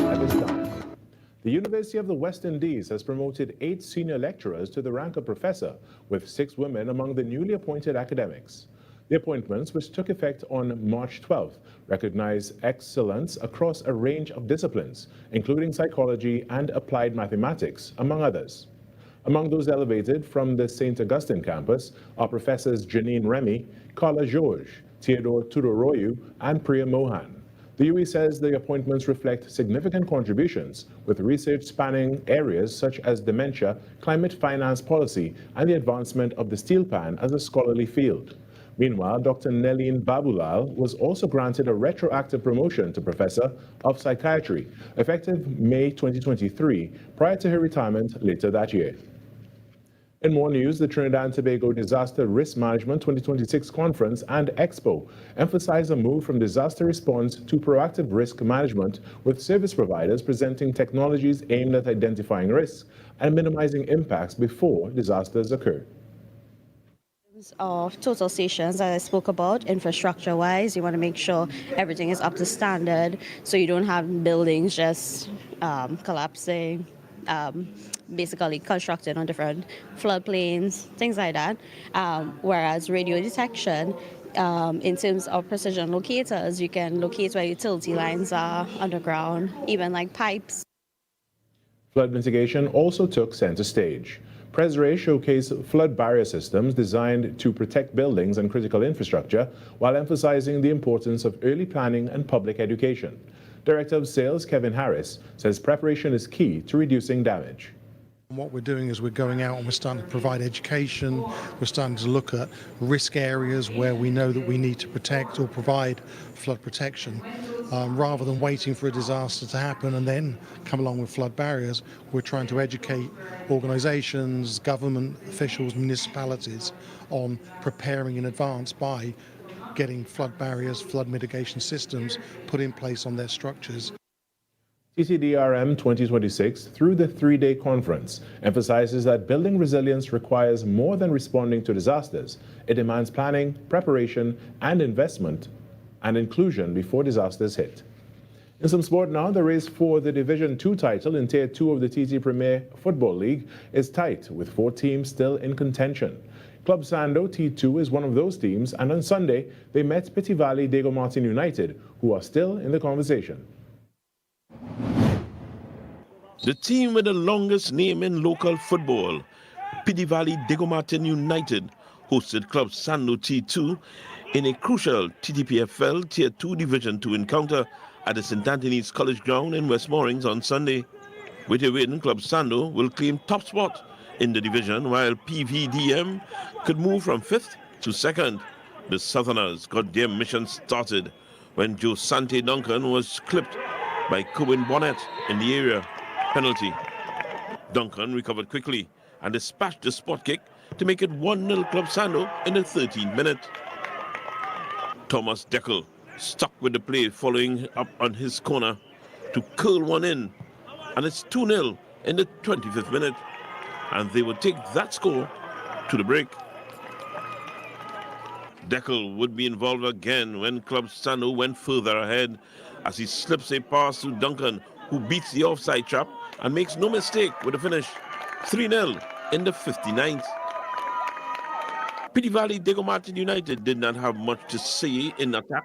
The University of the West Indies has promoted 8 senior lecturers to the rank of professor, with 6 women among the newly appointed academics. The appointments, which took effect on March 12th, recognize excellence across a range of disciplines, including psychology and applied mathematics, among others. Among those elevated from the St. Augustine campus are Professors Janine Remy, Carla George, Theodore Tudoroyu, and Priya Mohan. The UE says the appointments reflect significant contributions, with research spanning areas such as dementia, climate finance policy, and the advancement of the steel pan as a scholarly field. Meanwhile, Dr. Nelline Babulal was also granted a retroactive promotion to Professor of Psychiatry, effective May 2023, prior to her retirement later that year. In more news, the Trinidad and Tobago Disaster Risk Management 2026 Conference and Expo emphasize a move from disaster response to proactive risk management, with service providers presenting technologies aimed at identifying risks and minimizing impacts before disasters occur. Of total stations that I spoke about, infrastructure wise, you want to make sure everything is up to standard so you don't have buildings just collapsing, basically constructed on different floodplains, things like that. Whereas radio detection, in terms of precision locators, you can locate where utility lines are underground, even like pipes. Flood mitigation also took center stage. Presray showcased flood barrier systems designed to protect buildings and critical infrastructure, while emphasizing the importance of early planning and public education. Director of Sales Kevin Harris says preparation is key to reducing damage. What we're doing is we're going out and we're starting to provide education. We're starting to look at risk areas where we know that we need to protect or provide flood protection. Rather than waiting for a disaster to happen and then come along with flood barriers, we're trying to educate organisations, government officials, municipalities on preparing in advance by getting flood barriers, flood mitigation systems put in place on their structures. TCDRM 2026, through the 3-day conference, emphasizes that building resilience requires more than responding to disasters. It demands planning, preparation, and investment and inclusion before disasters hit. In some sport now, the race for the Division 2 title in Tier 2 of the TT Premier Football League is tight, with 4 teams still in contention. Club Sando T2 is one of those teams, and on Sunday, they met Pity Valley Diego Martin United, who are still in the conversation. The team with the longest name in local football, Pity Valley Diego Martin United, hosted Club Sando T2 in a crucial TTPFL Tier 2 Division 2 encounter at the St. Anthony's College Ground in West Moorings on Sunday. With a win, Club Sando will claim top spot in the division, while PVDM could move from 5th to 2nd. The Southerners got their mission started when Joe Sante Duncan was clipped by Cohen Bonnet in the area. Penalty. Duncan recovered quickly and dispatched the spot kick to make it 1-0 Club Sando in the 13th minute. Thomas Deckel stuck with the play, following up on his corner to curl one in, and it's 2-0 in the 25th minute, and they would take that score to the break. Deckel would be involved again when Club Sando went further ahead as he slips a pass to Duncan, who beats the offside trap and makes no mistake with the finish. 3-0 in the 59th. Pity Valley Diego Martin United did not have much to say in attack,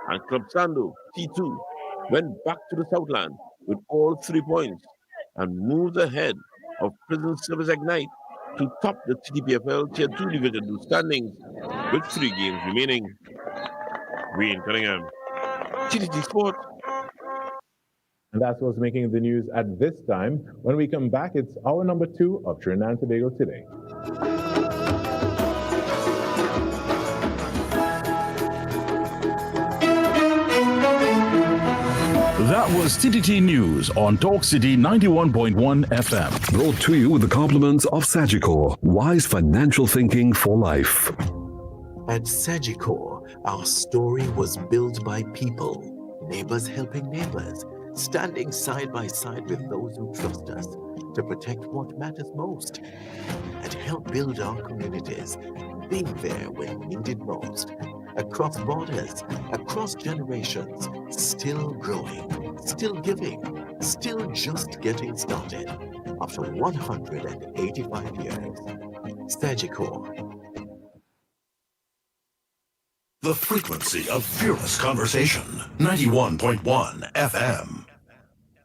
and Club Sando T2 went back to the Southland with all 3 points and moved ahead of Prison Service Ignite to top the TTPFL Tier 2 Division 2 standings with 3 games remaining. Wayne Cunningham, TTT Sport. And that's what's making the news at this time. When we come back, it's hour number 2 of Trinidad and Tobago Today. That was TTT News on Talk City 91.1 FM. Brought to you with the compliments of Sagicor, wise financial thinking for life. At Sagicor, our story was built by people, neighbors helping neighbors, standing side by side with those who trust us to protect what matters most and help build our communities, being there when needed most. across borders, across generations, still growing, still giving, still just getting started. After 185 years, Sagicor. The frequency of fearless conversation. 91.1 FM.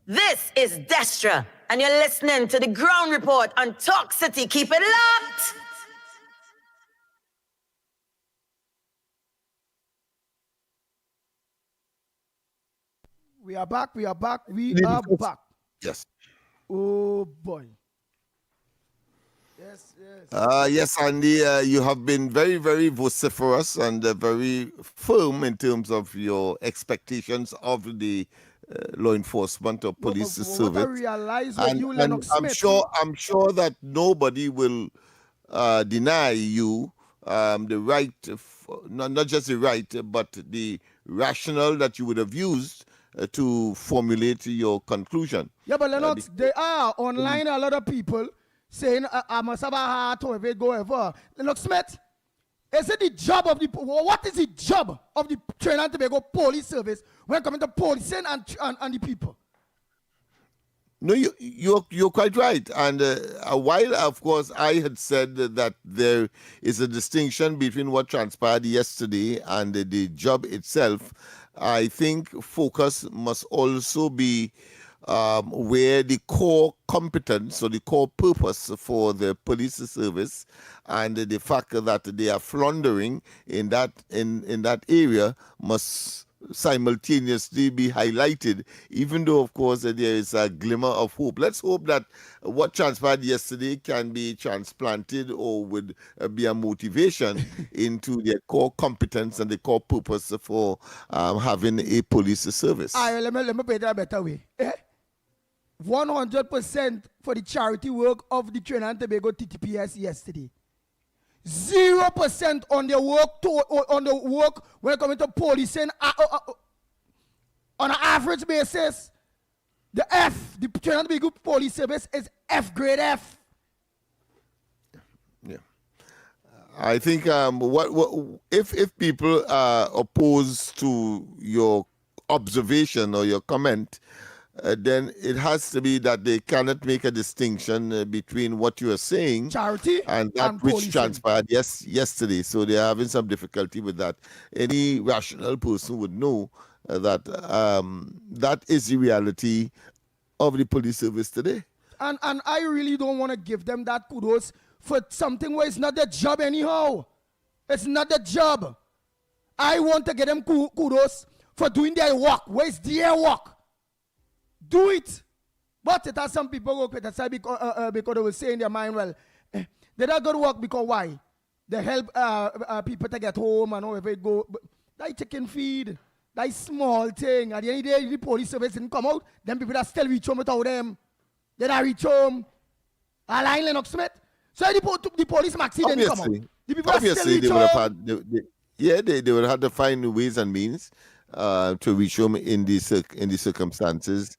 This is Destra, and you're listening to the Ground Report on Talk City. Keep it locked! We are back. We are back. Yes. Oh boy. Yes. Yes, Andy, you have been very, very vociferous and very firm in terms of your expectations of the law enforcement or police service. What I realize when you, Lennox I'm Smith, I'm sure that nobody will deny you the right, not just the right, but the rationale that you would have used to formulate your conclusion. Yeah, but Lennox, there are online a lot of people saying I must have a heart or if it go ever. Lennox Smith, is it the job of what is the job of the Trinidad and Tobago police service when coming to policing and the people? No, you're quite right. And a while, of course, I had said that there is a distinction between what transpired yesterday and the job itself. I think focus must also be where the core competence or the core purpose for the police service and the fact that they are floundering in that area must simultaneously be highlighted, even though, of course, there is a glimmer of hope. Let's hope that what transpired yesterday can be transplanted or would be a motivation into their core competence and the core purpose for having a police service. Let me put it a better way. 100% for the charity work of the Trinidad and Tobago TTPS yesterday. 0% on the work when it comes to policing on an average basis. The Trinidad and Tobago police service is F grade F. Yeah, I think if people are opposed to your observation or your comment, then it has to be that they cannot make a distinction between what you are saying charity and that which transpired yesterday. So they're having some difficulty with that. Any rational person would know that that is the reality of the police service today. And I really don't want to give them that kudos for something where it's not their job anyhow. It's not their job. I want to give them kudos for doing their work. Where's their work? Do it. But it has some people who criticize because they will say in their mind, well, they don't go to work because why? They help people to get home and wherever they go. But that chicken feed, that small thing. At the end of the day, the police service didn't come out. Then people that still reach home without them. They don't reach home. Align Lennox Smith. So the police maxi didn't come out. The people that still reach home. They would have to find ways and means to reach home in the circumstances,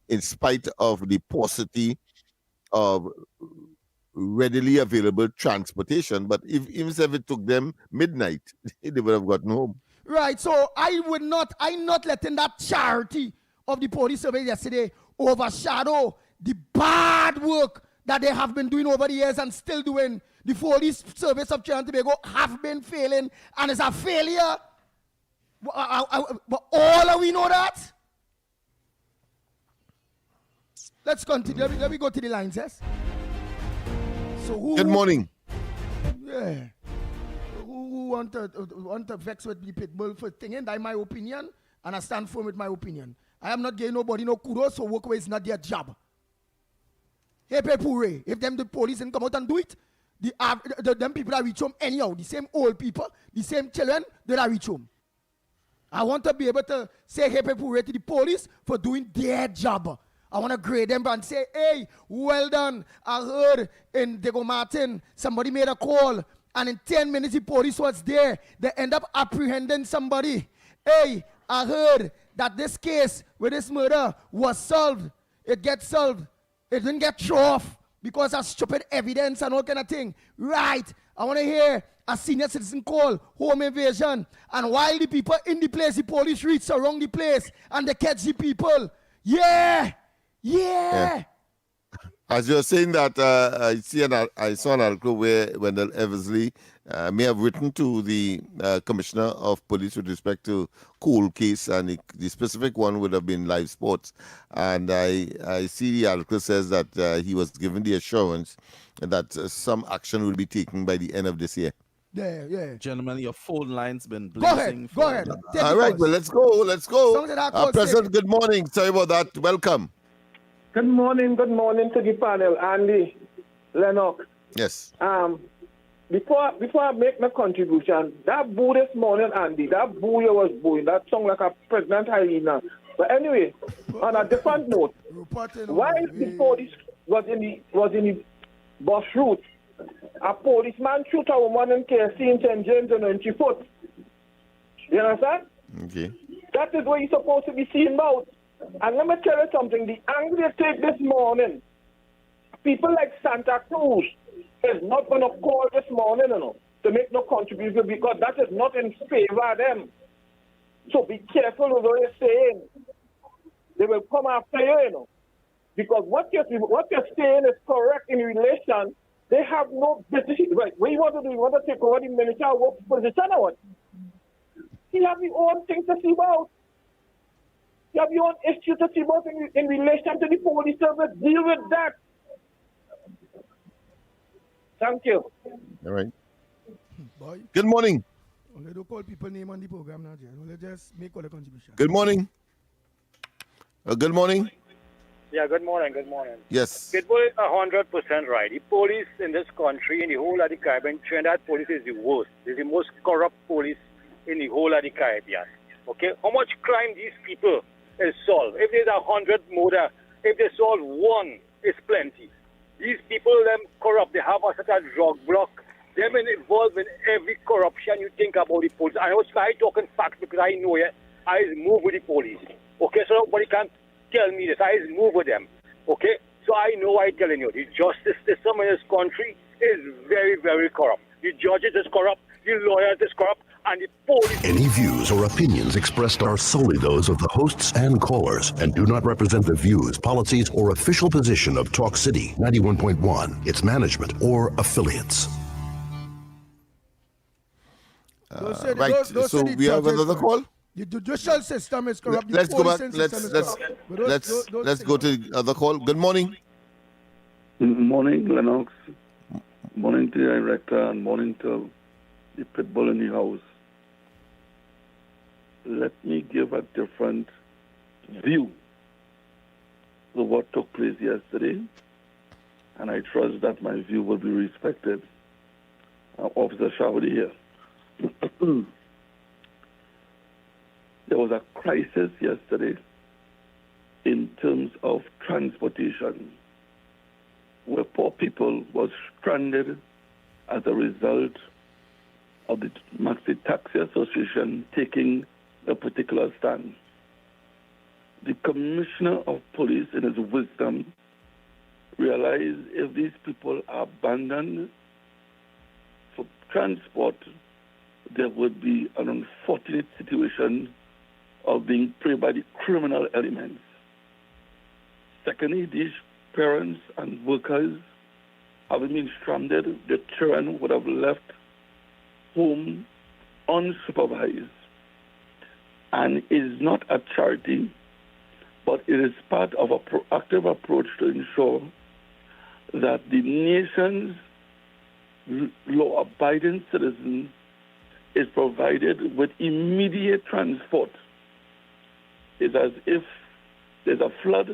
in spite of the paucity of readily available transportation. But even if it took them midnight, they would have gotten home. Right. So I'm not letting that charity of the police service yesterday overshadow the bad work that they have been doing over the years and still doing. The police service of Trinidad and Tobago have been failing and it's a failure. But all of we know that. Let's continue. Let me go to the lines, yes? So Good morning. Yeah. Who want to vex with the pitbull for thing? And that's my opinion, and I stand firm with my opinion. I am not giving nobody no kudos, so work away is not their job. Hey, pure. If them the police didn't come out and do it, them people that reach home anyhow, the same old people, the same children, they that reach home. I want to be able to say hey pure to the police for doing their job. I want to grade them and say, hey, well done. I heard in Diego Martin, somebody made a call, and in 10 minutes the police was there. They end up apprehending somebody. Hey, I heard that this case with this murder was solved. It gets solved. It didn't get thrown off because of stupid evidence and all kind of thing. Right. I want to hear a senior citizen call home invasion. And while the people in the place, the police reach around the place and they catch the people. Yeah. As you're saying that, I saw an article where Wendell Eversley may have written to the Commissioner of Police with respect to cool case, and the specific one would have been live sports. And I see the article says that he was given the assurance that some action will be taken by the end of this year. Yeah. Gentlemen, your phone line's been blazing. Go ahead. All right, well, let's go. President, good morning. Sorry about that. Welcome. Good morning to the panel, Andy, Lennox. Yes. Before I make my contribution, that boo this morning, Andy, that boo you was booing, that sound like a pregnant hyena. But anyway, on a different note, while the police was in the bus route, a policeman shoot a woman in KC in St. James and she foot. You understand? Okay. That is what you're supposed to be seeing about. And let me tell you something, the angle you take this morning, people like Santa Cruz is not going to call this morning, to make no contribution because that is not in favor of them. So be careful with what you're saying. They will come after you, because what you're saying is correct in relation. They have no business. Right, what you want to do? You want to take over the minister of work position or what? You have your own things to see about. You have your own issue to see about in relation to the police service. Deal with that. Thank you. All right. Boy. Good morning. Only don't call people name on the program now, Jay. Only just make all the contribution. Good morning. Good morning. Yeah, good morning. Yes. Pitbull is 100% right. The police in this country, in the whole of the Caribbean, Trinidad police is the worst. It's the most corrupt police in the whole of the Caribbean. Okay? How much crime these people is solved? If there's 100 murder, if they solve one, it's plenty. These people, them corrupt, they have such a drug block. They've been involved in every corruption you think about the police. I was talking facts because I know it. I move with the police. Okay, so nobody can tell me this. I move with them. Okay, so I know I'm telling you, the justice system in this country is very, very corrupt. The judges is corrupt, the lawyers is corrupt, and the police. Any views or opinions expressed are solely those of the hosts and callers and do not represent the views, policies, or official position of Talk City 91.1, its management, or affiliates. Right, so we have another call? The judicial system is corrupt. Let's go back. Let's go to the other call. Good morning. Good morning, Lennox. Morning to the director and morning to the Pitbull in the house. Let me give a different view of what took place yesterday, and I trust that my view will be respected. Officer Shawty here. There was a crisis yesterday in terms of transportation, where poor people was stranded as a result of the Maxi Taxi Association taking a particular stand. The Commissioner of Police, in his wisdom, realized if these people are abandoned for transport, there would be an unfortunate situation of being preyed by the criminal elements. Secondly, these parents and workers, having been stranded, the children would have left home unsupervised. And it is not a charity, but it is part of a proactive approach to ensure that the nation's law-abiding citizens is provided with immediate transport. It's as if there's a flood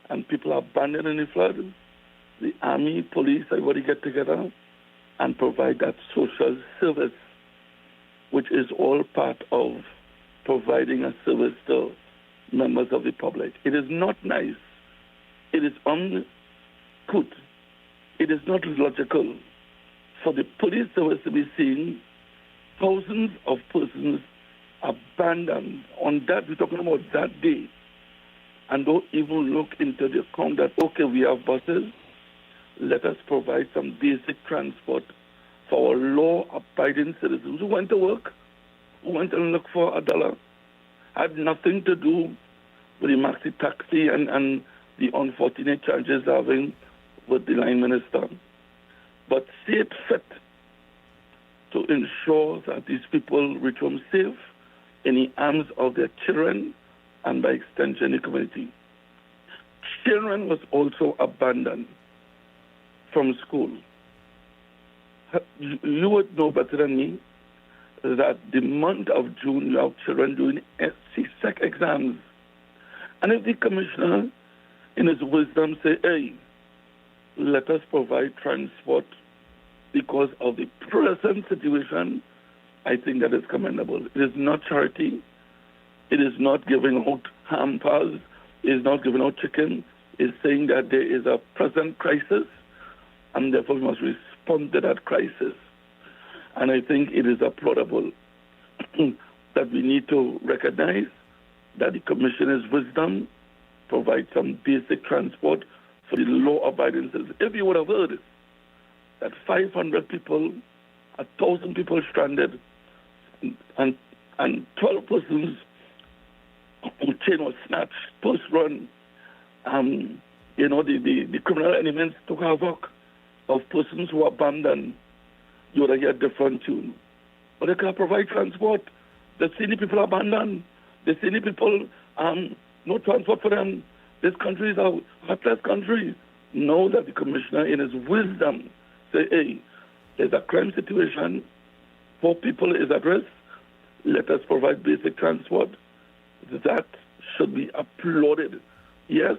and people are abandoned in the flood. The army, police, everybody get together and provide that social service, which is all part of providing a service to members of the public. It is not nice. It is uncouth. It is not logical for the police service to be seeing thousands of persons abandoned on that, we're talking about that day, and don't even look into the account that, okay, we have buses, let us provide some basic transport for our law-abiding citizens who went to work, who went and looked for $1. Had nothing to do with the maxi taxi and the unfortunate charges having with the line minister. But see it fit to ensure that these people reach home safe in the arms of their children and by extension the community. Children was also abandoned from school. You would know better than me that the month of June you have children doing CSEC exams. And if the commissioner in his wisdom say, hey, let us provide transport because of the present situation, I think that is commendable. It is not charity. It is not giving out hampers. It is not giving out chicken. It's saying that there is a present crisis and therefore we must respond to that crisis. And I think it is applaudable that we need to recognize that the commissioner's wisdom provides some basic transport for the law-abiding citizens. If you would have heard that 500 people, 1,000 people stranded, and 12 persons whose chain was snatched, post-run, the criminal elements took havoc of persons who were abandoned, you would hear a different tune. But they can't provide transport. They've seen the people abandoned. They've seen the people, no transport for them. This country is a heartless country. Know that the commissioner in his wisdom say, hey, there's a crime situation, 4 people is at risk, let us provide basic transport. That should be applauded. Yes,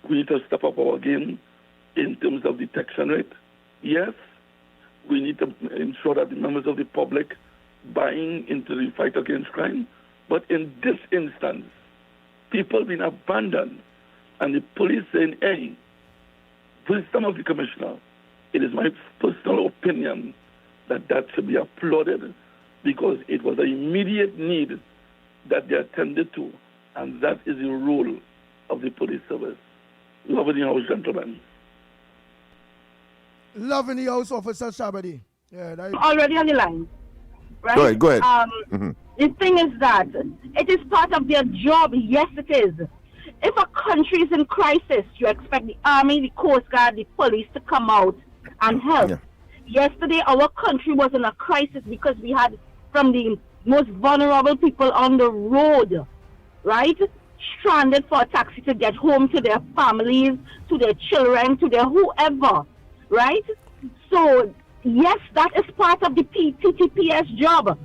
we need to step up our game in terms of detection rate. Yes, we need to ensure that the members of the public buying into the fight against crime. But in this instance, people being abandoned and the police saying, hey, wisdom of the commissioner, it is my personal opinion that that should be applauded because it was an immediate need that they attended to, and that is the role of the police service. Love in the house, gentlemen. Love in the house, Officer Shabadi. Yeah, already on the line, right? Go ahead. The thing is that it is part of their job. Yes, it is. If a country is in crisis, you expect the army, the coast guard, the police to come out and help. Yeah. Yesterday, our country was in a crisis because we had from the most vulnerable people on the road, right? Stranded for a taxi to get home to their families, to their children, to their whoever, right? So, yes, that is part of the TTPS job.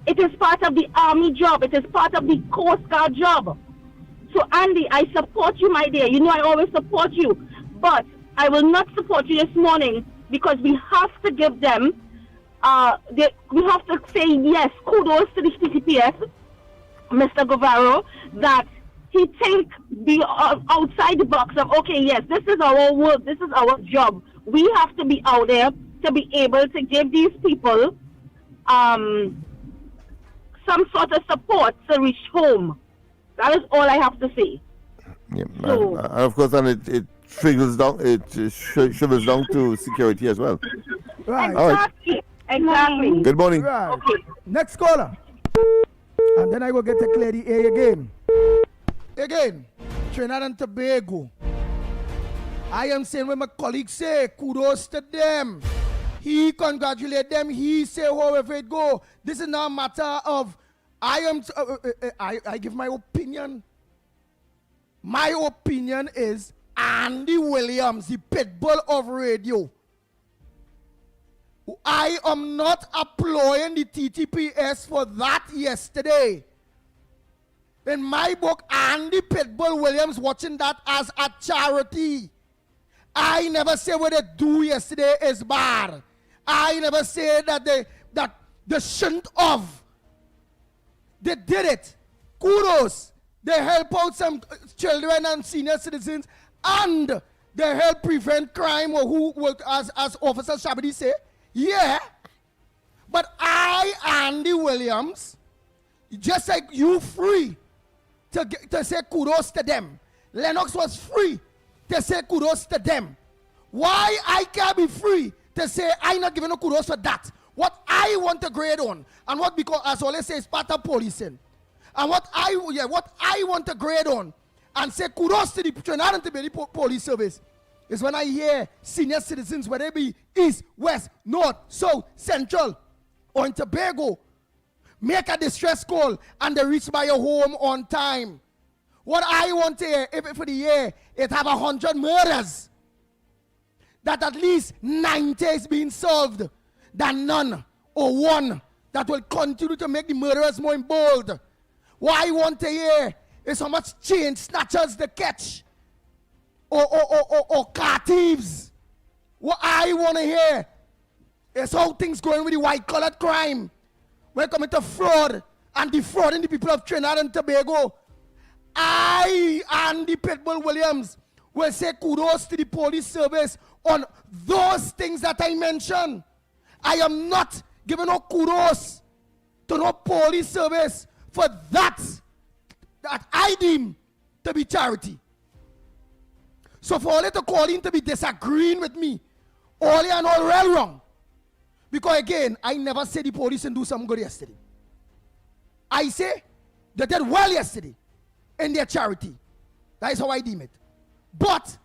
It is part of the Army job. It is part of the Coast Guard job. So, Andy, I support you, my dear. You know I always support you. But I will not support you this morning because we have to give them, we have to say, yes, kudos to the TTPS, Mr. Guevara, that he think be outside the box of, okay, yes, this is our work, this is our job. We have to be out there to be able to give these people some sort of support to reach home. That is all I have to say. Yeah, so, and of course, and it trickles down, it shovels down to security as well. Right. Exactly. Right. Exactly. Good morning. Right. Okay. Next caller. And then I will get to clear the A again. Again, Trinidad and Tobago. I am saying when my colleagues say, kudos to them. He congratulate them. He say, however it go. This is not a matter of, I give my opinion. My opinion is Andy Williams, the pitbull of radio. I am not applauding the TTPS for that yesterday. In my book, Andy Pitbull Williams watching that as a charity. I never say what they do yesterday is bad. I never say that they shouldn't have. They did it. Kudos. They help out some children and senior citizens, and they help prevent crime, or as Officer Shabadi say. Yeah. But Andy Williams, just like you, free to say kudos to them. Lennox was free to say kudos to them. Why I can't be free to say I not giving no kudos for that? What I want to grade on, and what, because as always say, is part of policing, and what I want to grade on and say kudos to the Trinidad and Tobago Police Service is when I hear senior citizens, whether it be east, west, north, south, central, or in Tobago, make a distress call and they reach by your home on time. What I want to hear, if for the year it have 100 murders, that at least 90 is being solved, than none or one that will continue to make the murderers more bold. What I want to hear is how much chain snatchers they catch, or car thieves. What I want to hear is how things going with the white-collar crime. When coming to fraud and defrauding the people of Trinidad and Tobago, I, Andy Pitbull Williams, will say kudos to the police service on those things that I mentioned. I am not giving no kudos to no police service for that I deem to be charity. So for all it to call in to be disagreeing with me, all and all real wrong. Because again, I never said the police didn't do something good yesterday. I say they did well yesterday in their charity. That is how I deem it. But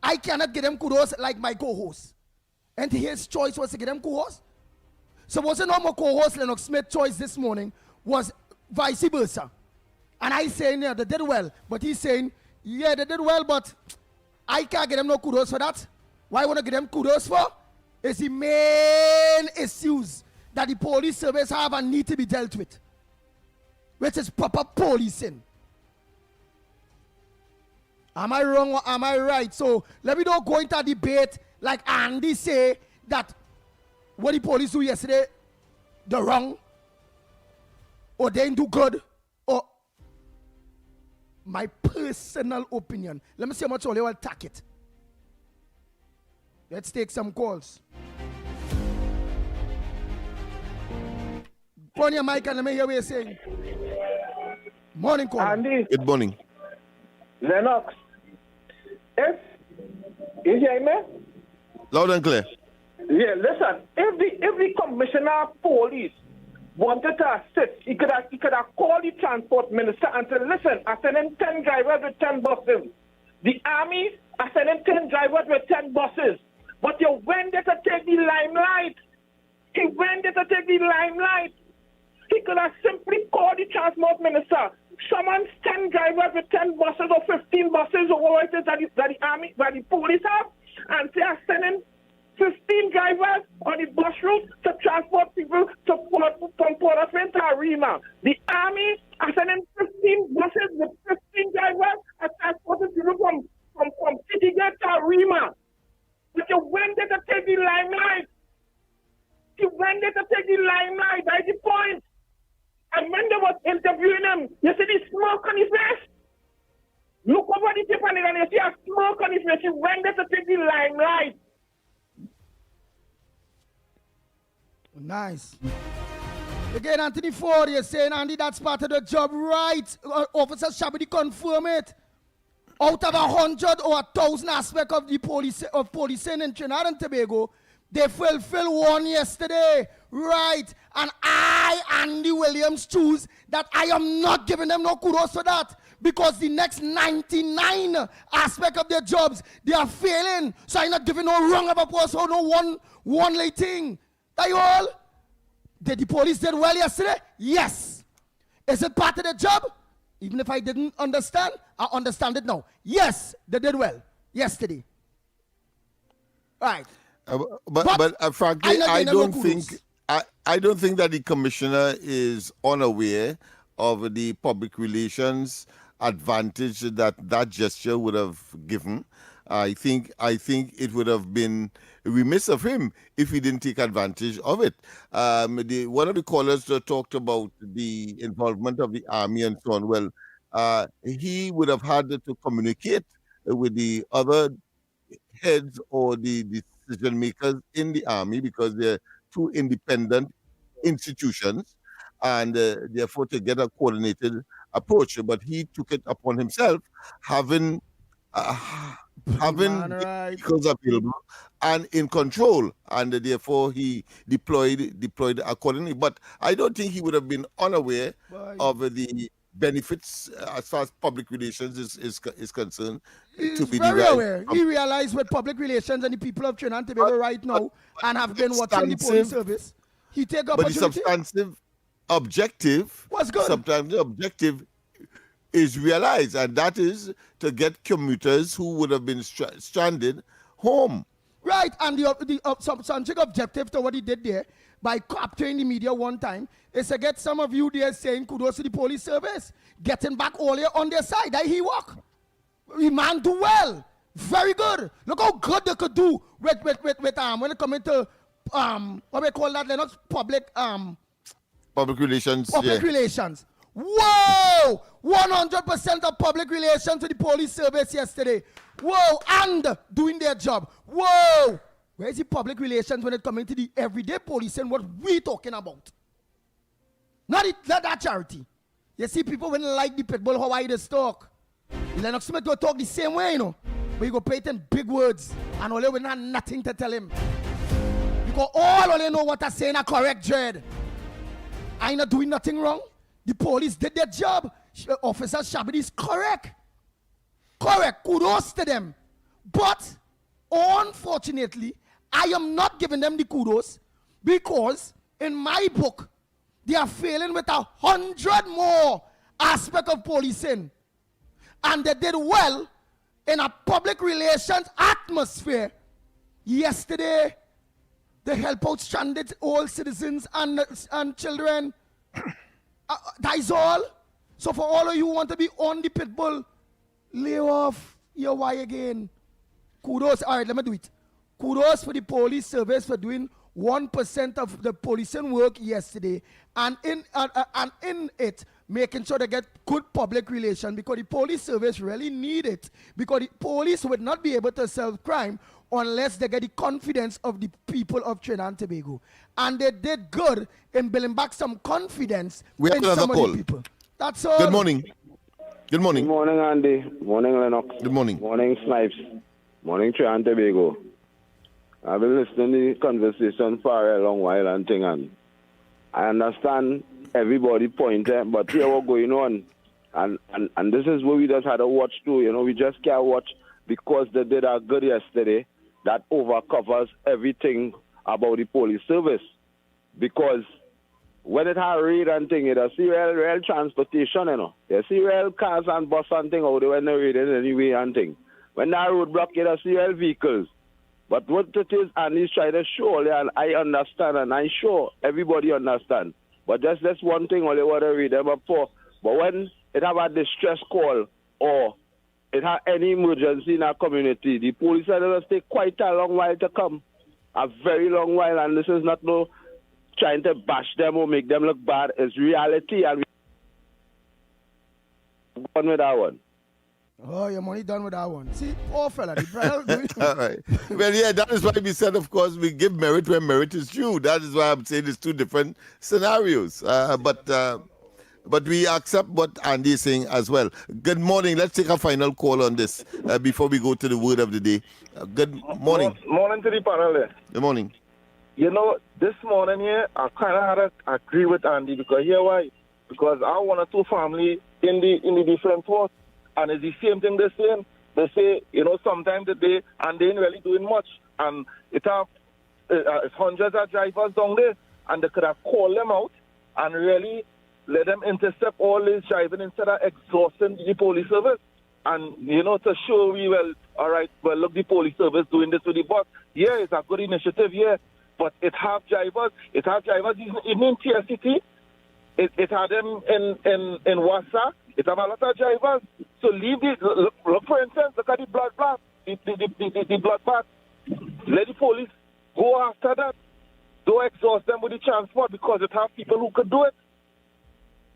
I cannot give them kudos like my co-host. And his choice was to give them kudos. Suppose no more co-host Lennox Smith's choice this morning was vice versa. And I saying, yeah, they did well. But he's saying, yeah, they did well, but I can't give them no kudos for that. Why I want to give them kudos for? Is the main issues that the police service have and need to be dealt with, which is proper policing. Am I wrong or am I right? So let me not go into a debate like Andy say that what the police do yesterday, the wrong, or they didn't do good, or my personal opinion. Let me see how much all you will attack it. Let's take some calls. Put on your mic and let me hear what you're saying. Morning, call. Andy. Good morning. Lennox. If you hear me? Loud and clear. Yeah, listen. If the commissioner of police wanted to assist, he could have called the transport minister and said, listen, I sent in 10 drivers with 10 buses. The army, I sent in 10 drivers with 10 buses. But you went there to take the limelight. He went there to take the limelight. He could have simply called the transport minister. Someone's 10 drivers with 10 buses or 15 buses or what it is that the army, that the police have, and say, I'm sending 15 drivers on the bus route to transport people from Port-au-Prince to Arima. The army are sending 15 buses with 15 drivers and transporting people from City Gate to Arima. But you went there to take the limelight. You went there to take the limelight. That's the point. And when they was interviewing him, you see the smoke on his face. Look over the tip on it and you see a smoke on his face. You went there to take the limelight. Nice. Again, Anthony Ford, you're saying, Andy, that's part of the job, right? Officer Shabby confirm it. Out of 100 or 1,000 aspects of the policing in Trinidad and Tobago, they fulfilled one yesterday, right? And I, Andy Williams, choose that I am not giving them no kudos for that, because the next 99 aspect of their jobs, they are failing. So I'm not giving no wrong of a person, no one late thing. That you all? Did the police did well yesterday? Yes. Is it part of the job? Even if I didn't understand, I understand it now. Yes, they did well yesterday. Right. But frankly, I don't think that the commissioner is unaware of the public relations advantage that gesture would have given. I think it would have been remiss of him if he didn't take advantage of it. One of the callers talked about the involvement of the army and so on. Well, he would have had to communicate with the other heads or the decision makers in the army, because they're two independent institutions, and therefore to get a coordinated approach. But he took it upon himself, having having vehicles available and in control, and therefore he deployed accordingly. But I don't think he would have been unaware of the benefits as far as public relations is concerned. He's very aware. He realized with public relations and the people of Trinidad and Tobago right now and have been watching the police service, he take opportunity. But the substantive objective was good. Sometimes the objective is realized, and that is to get commuters who would have been stranded home. Right, and the substantive objective to what he did there by capturing the media one time is to get some of you there saying kudos to the police service, getting back all here on their side. That he walk. The man do well. Very good. Look how good they could do with when it comes to what we call that, Lennox, public relations. Public relations. Whoa! 100% of public relations to the police service yesterday. Whoa! And doing their job. Whoa! Where's the public relations when it comes to the everyday policing? What we talking about? Not that charity. You see, people when they like the pitbull, how I just talk. Lennox Smith go talk the same way, you know. But you go pay them big words, and all they will have nothing to tell him. Because all they know what I say are correct, Dread. I ain't not doing nothing wrong. The police did their job. Officer Shabby is correct. Correct. Kudos to them. But, unfortunately, I am not giving them the kudos because, in my book, they are failing with 100 more aspects of policing. And they did well in a public relations atmosphere. Yesterday, they help out stranded old citizens and children. That is all. So for all of you who want to be on the pit bull, lay off your why again. Kudos. All right, let me do it. Kudos for the police service for doing 1% of the policing work yesterday, and in it, making sure they get good public relations, because the police service really need it, because the police would not be able to solve crime unless they get the confidence of the people of Trinidad and Tobago. And they did good in building back some confidence in some of the people. That's all. Good morning. Good morning. Good morning, Andy. Morning, Lennox. Good morning. Morning, Snipes. Morning, Trinidad and Tobago. I've been listening to the conversation for a long while and thing, and I understand everybody pointing, but here what's going on. And this is what we just had to watch too. You know, we just can't watch because they did a good yesterday. That overcovers everything about the police service. Because when it had raid and thing, you see real transportation, you know. You see real cars and bus and thing out there when they're raiding anyway and thing. When that roadblock, you see real vehicles. But what it is, and he's trying to show, and I understand, and I'm sure everybody understand. But just that's one thing only what I read them up for. But when it have a distress call or it have any emergency in our community, the police will take quite a long while to come. A very long while, and this is not no trying to bash them or make them look bad. It's reality, and we're done with that one. Oh, your money done with that one. See, poor fella. The brother all right. Well, yeah, that is why we said, of course, we give merit where merit is due. That is why I'm saying it's two different scenarios. But we accept what Andy is saying as well. Good morning. Let's take a final call on this before we go to the word of the day. Good morning. Morning to the panel there. Good morning. You know, this morning here, I kind of had to agree with Andy because here why? Because I want a two family in the different ports. And it's the same thing they're saying. They say, you know, sometimes they ain't really doing much. And it's hundreds of drivers down there. And they could have called them out and really let them intercept all this driving instead of exhausting the police service. And, you know, to show all right, well, look, the police service doing this with the bus. Yeah, it's a good initiative, yeah. But it have drivers even in TSCT. It had them in Wassa. It have a lot of drivers. So leave this. Look for instance, look at the blood bath. The blood bath. Let the police go after that. Don't exhaust them with the transport because it have people who could do it.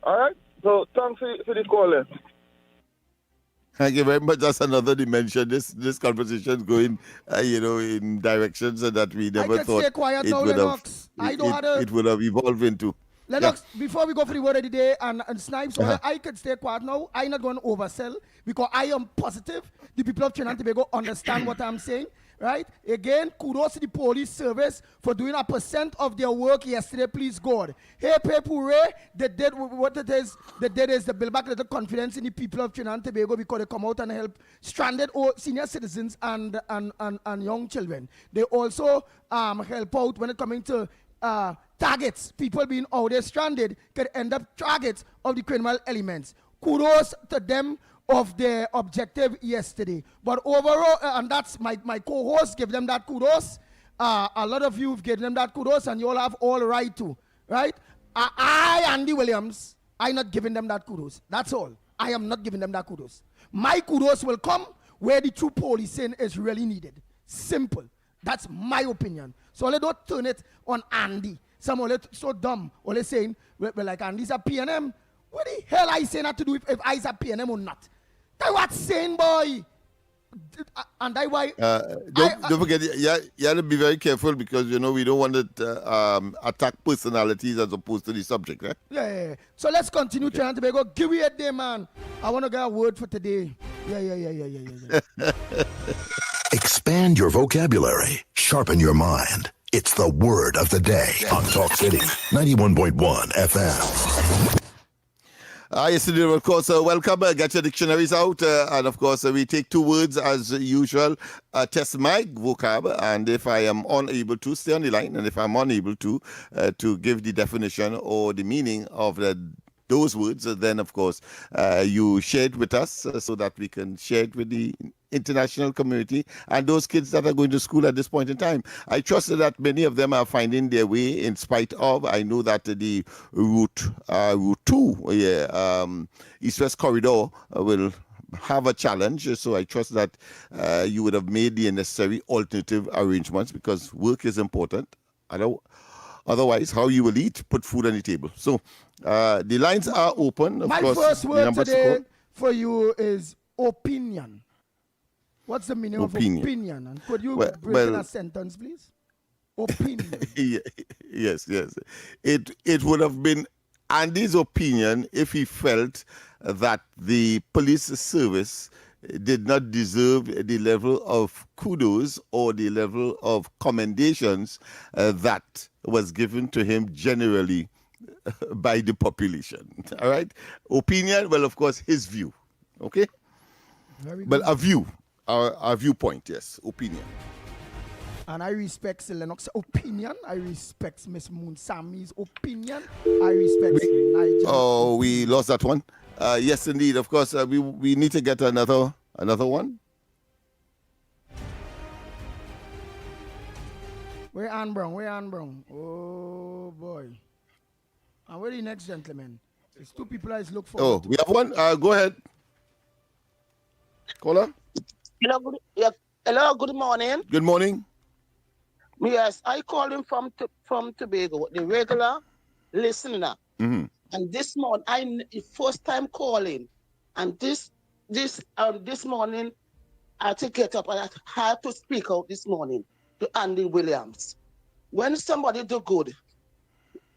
All right? So thanks for the call there. Thank you very much. That's another dimension. This conversation is going, in directions that we never thought stay quiet now, it would have evolved into. Lennox, before we go for the word of the day and Snipes, Uh-huh. I could stay quiet now. I'm not going to oversell because I am positive the people of Trinidad and Tobago understand what I'm saying. Right? Again, kudos to the police service for doing 1% of their work yesterday, please God. Hey, Pepure, they did what it is. They did is they build back a little confidence in the people of Trinidad and Tobago because they come out and help stranded or senior citizens and young children. They also help out when it coming to targets. People being out there stranded could end up targets of the criminal elements. Kudos to them of their objective yesterday. But overall, and that's my co-host, give them that kudos. A lot of you have given them that kudos, and you all have all right to, right? I, Andy Williams, I'm not giving them that kudos. That's all. I am not giving them that kudos. My kudos will come where the true policing is really needed. Simple. That's my opinion. So let's don't turn it on Andy. Some of it so dumb. All they saying, well, like Andy's a PNM. What the hell I saying that to do if I's a PNM or not? That's what saying, boy. And that's why. Don't forget, you have to be very careful because we don't want to attack personalities as opposed to the subject, right? Yeah. So let's continue trying to go. Give me a day, man. I want to get a word for today. Yeah. Expand your vocabulary, sharpen your mind. It's the word of the day on Talk City 91.1 FM. Yes, indeed, of course. Welcome. Get your dictionaries out. And of course, we take 2 words as usual. Test my vocab. And if I am unable to, stay on the line. And if I'm unable to give the definition or the meaning of those words, then of course, you share it with us so that we can share it with the international community and those kids that are going to school at this point in time. I trust that many of them are finding their way in spite of. I know that the Route 2 East-West Corridor will have a challenge, so I trust that you would have made the necessary alternative arrangements because work is important. Otherwise, how you will eat, put food on the table. So the lines are open. Of My course, first word today for you is opinion. What's the meaning of opinion? And could you break in a sentence, please? Opinion. Yes. It would have been Andy's opinion if he felt that the police service did not deserve the level of kudos or the level of commendations that was given to him generally by the population. All right? Opinion, well, of course, his view. Okay? Very well, good. a view. Our viewpoint, yes, opinion. And I respect Lennox's opinion. I respect Miss Moon Sammy's opinion. I respect Nigel. Oh, we lost that one. Yes, indeed. Of course, we need to get another one. Where Ann Brown? Oh boy. And where the next gentleman? It's 2 people I look for. Oh, we have one. Go ahead. Caller. Hello, good morning. Good morning. Yes, I called him from Tobago, the regular listener. Mm-hmm. And this morning, first time calling, and this morning, I had to get up and I had to speak out this morning to Andy Williams. When somebody do good,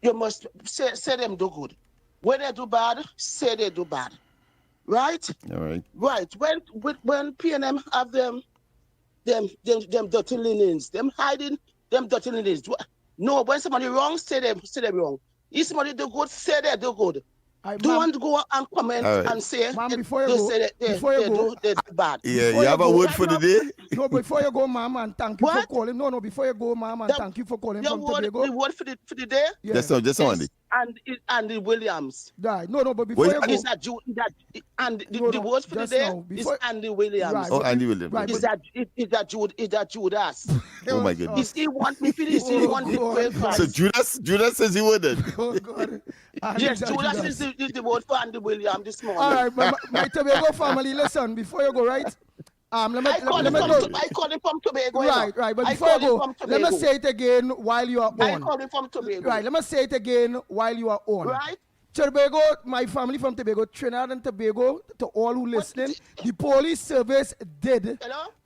you must say them do good. When they do bad, say they do bad. Right? All right. Right. When PNM have them dirty linens, them hiding them dirty linens. No, when somebody wrong, say them wrong. If somebody do good, say they do good. Don't go and comment and say before you go, they do bad. Yeah, you have a word for the day? No, before you go, ma'am, and thank you for calling. No, before you go, ma'am, and thank you for calling from Tobago. The word for the day? Yeah. Just Andy. Andy Williams. Right. No, but before you go. Is that the word for the day is Andy Williams. Right. Oh, Andy Williams. Right. Is that Judas? Oh my goodness. Is he want me finish? He want the great price. So Judas says he wouldn't. Oh God. Yes, Judas is the word for Andy Williams this morning. All right, my Tobago family, listen, before you go, right? I call him from Tobago. Right. But before you go, let me say it again while you are on. I call him from Tobago. Right, let me say it again while you are on. Right. Tobago, my family from Tobago, Trinidad and Tobago, to all who listening, the police service did